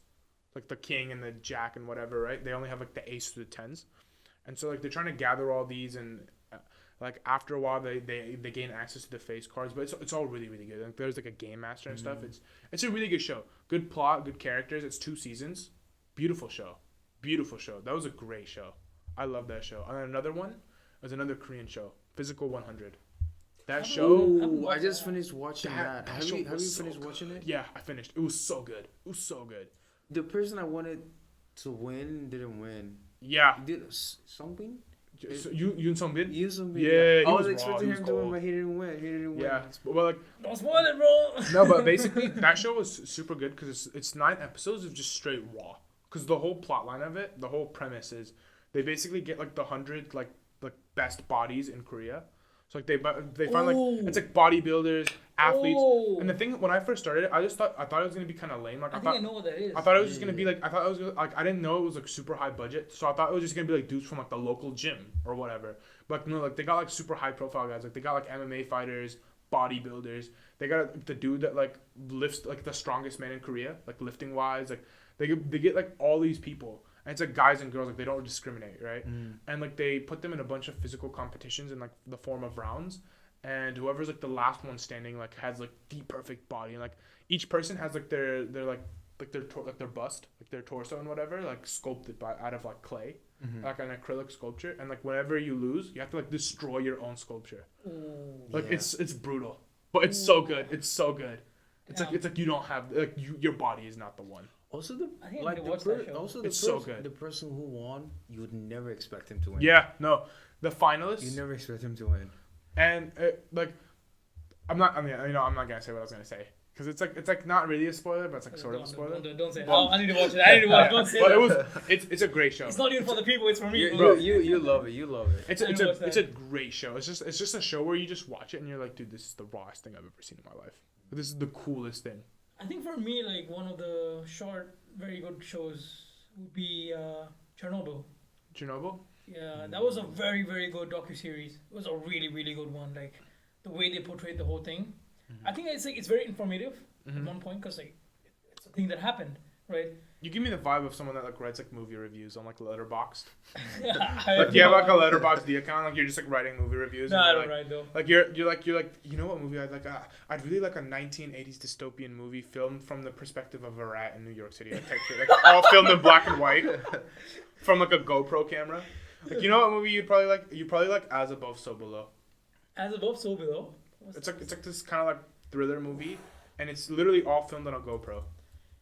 Speaker 1: like the king and the jack and whatever, right? They only have like the ace to the tens, and so like they're trying to gather all these, and like after a while they gain access to the face cards, but it's all really really good. Like there's like a game master and stuff. It's a really good show. Good plot, good characters. It's 2 seasons. Beautiful show. That was a great show. I love that show. And another one was another Korean show, Physical 100. That show.
Speaker 3: Ooh, I just finished watching that. Have you finished watching it?
Speaker 1: Yeah, I finished. It was so good.
Speaker 3: The person I wanted to win didn't win.
Speaker 1: Yeah.
Speaker 3: Did Songbin?
Speaker 1: So Yoon Sung Bin?
Speaker 3: Yoon Sung Bin.
Speaker 1: Yeah, he
Speaker 3: I was
Speaker 1: was
Speaker 3: expecting
Speaker 1: raw.
Speaker 3: him to win, but he didn't win.
Speaker 1: Yeah, well, like
Speaker 2: Don't spoil it, bro.
Speaker 1: no, but basically that show was super good because it's 9 episodes of just straight raw. Because the whole plot line of it, the whole premise is they basically get like the 100 like best bodies in Korea. So like they find like it's like bodybuilders, athletes, and the thing when I first started, I thought it was gonna be kind of lame. Like
Speaker 2: I think I know what that is.
Speaker 1: I thought it was just gonna be like I didn't know it was like super high budget, so I thought it was just gonna be like dudes from like the local gym or whatever. But no, like they got like super high profile guys. Like they got like MMA fighters, bodybuilders. They got the dude that like lifts like the strongest man in Korea, like lifting wise. Like they get like all these people. And it's like guys and girls, like they don't discriminate, right? And like they put them in a bunch of physical competitions in like the form of rounds, and whoever's like the last one standing like has like the perfect body, and like each person has like their bust, like their torso and whatever, like sculpted out of like clay, like an acrylic sculpture, and like whenever you lose, you have to like destroy your own sculpture. Like it's brutal, but it's so good. It's so good. It's like you don't have like your body is not the one.
Speaker 3: Also,
Speaker 1: so good.
Speaker 3: The person who won, you would never expect him to win.
Speaker 1: Yeah, no, the finalists.
Speaker 3: You never expect him to win.
Speaker 1: And like, I'm not gonna say what I was gonna say because it's like not really a spoiler, but it's like sort of a spoiler.
Speaker 2: Don't say it. Oh, I need to watch it. I need to watch it. Don't say it.
Speaker 1: But it's a great show.
Speaker 2: It's not even for the people. It's for me.
Speaker 3: You love it. You love it.
Speaker 1: It's a great show. It's just a show where you just watch it and you're like, dude, this is the rawest thing I've ever seen in my life. This is the coolest thing.
Speaker 2: I think for me, like one of the short, very good shows would be Chernobyl.
Speaker 1: Chernobyl?
Speaker 2: Yeah, that was a very, very good docuseries. It was a really, really good one. Like the way they portrayed the whole thing. I think it's very informative at one point because like it's a thing that happened, right?
Speaker 1: You give me the vibe of someone that like writes like movie reviews on like Letterboxd.
Speaker 2: Like
Speaker 1: you have like a Letterboxd account, like you're just like writing movie reviews.
Speaker 2: No, I don't write though.
Speaker 1: Like you're like you know what movie I'd like? I'd really like a 1980s dystopian movie filmed from the perspective of a rat in New York City, like all filmed in black and white from like a GoPro camera. Like you know what movie you'd probably like? You probably like As Above, So Below.
Speaker 2: As Above, So Below.
Speaker 1: It's like this kind of like thriller movie, and it's literally all filmed on a GoPro.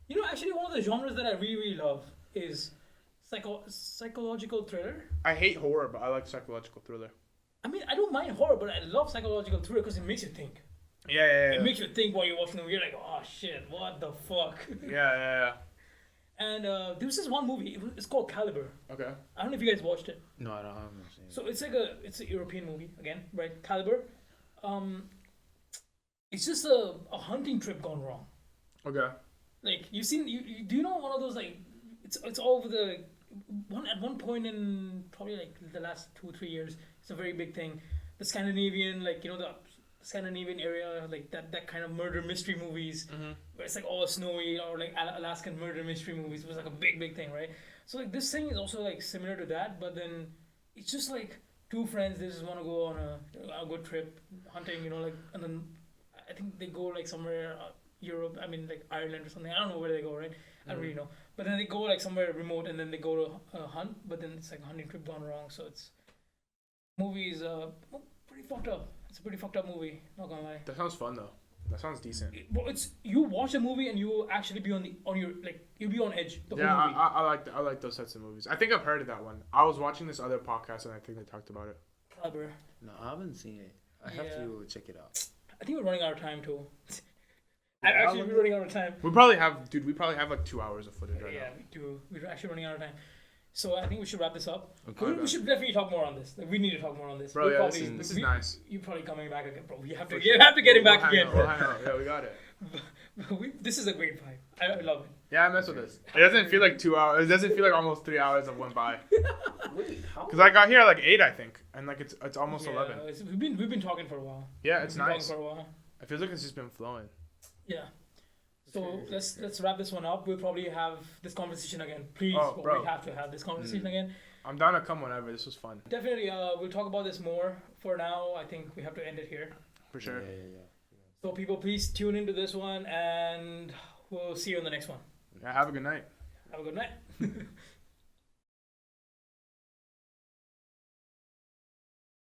Speaker 2: You know, actually, one of the genres that I really, really love is psychological thriller.
Speaker 1: I hate horror, but I like psychological thriller.
Speaker 2: I mean, I don't mind horror, but I love psychological thriller because it makes you think.
Speaker 1: Yeah.
Speaker 2: It makes you think while you're watching the movie. You're like, oh shit, what the fuck?
Speaker 1: Yeah.
Speaker 2: And there was this one movie. It's called Caliber.
Speaker 1: Okay.
Speaker 2: I don't know if you guys watched it.
Speaker 3: No, I haven't seen it.
Speaker 2: So it's a European movie again, right? Caliber. It's just a hunting trip gone wrong.
Speaker 1: Okay.
Speaker 2: Like do you know one of those like it's all over the one at one point in probably like the last 2-3 years. It's a very big thing. The Scandinavian the Scandinavian area like that kind of murder mystery movies where it's like all snowy or like Alaskan murder mystery movies. It was like a big thing, right? So like this thing is also like similar to that, but then it's just like two friends. They just want to go on a good trip hunting, and then I think they go like somewhere. Europe, I mean like Ireland or something. I don't know where they go, right? I don't really know. But then they go like somewhere remote and then they go to hunt. But then it's like a hunting trip gone wrong. So it's movie is pretty fucked up. It's a pretty fucked up movie. Not gonna lie.
Speaker 1: That sounds fun though. That sounds decent.
Speaker 2: But it's you watch a movie and you will actually be you'll be on edge. The whole movie.
Speaker 1: I like those sets of movies. I think I've heard of that one. I was watching this other podcast and I think they talked about it.
Speaker 2: Caliber.
Speaker 3: No, I haven't seen it. I have to check it out.
Speaker 2: I think we're running out of time too. We're running out of time.
Speaker 1: We probably have like 2 hours of footage right now.
Speaker 2: Yeah, we do. We're actually running out of time. So I think we should wrap this up.
Speaker 3: Okay.
Speaker 2: We should definitely talk more on this. Like, we need to talk more on this.
Speaker 1: Bro, this is nice.
Speaker 2: You're probably coming back again, bro. You have to get him back again.
Speaker 1: We'll hang out. Yeah, we got it.
Speaker 2: This is a great vibe. I love it.
Speaker 1: Yeah, I mess with this. It doesn't feel like 2 hours. It doesn't feel like almost 3 hours have went by.
Speaker 3: Wait, how?
Speaker 1: Because I got here at like 8, I think, and like it's almost 11.
Speaker 2: We've been talking for a while.
Speaker 1: Yeah, it's nice.
Speaker 2: For a while.
Speaker 1: It feels like it's just been flowing.
Speaker 2: Yeah. So let's wrap this one up. We'll probably have this conversation again. Please,
Speaker 1: bro.
Speaker 2: we have to have this conversation again.
Speaker 1: I'm down to come whenever. This was fun.
Speaker 2: Definitely, we'll talk about this more. For now, I think we have to end it here.
Speaker 1: For sure.
Speaker 3: Yeah.
Speaker 2: So people, please tune into this one, and we'll see you in the next one.
Speaker 1: Yeah, have a good night.
Speaker 2: Have a good night.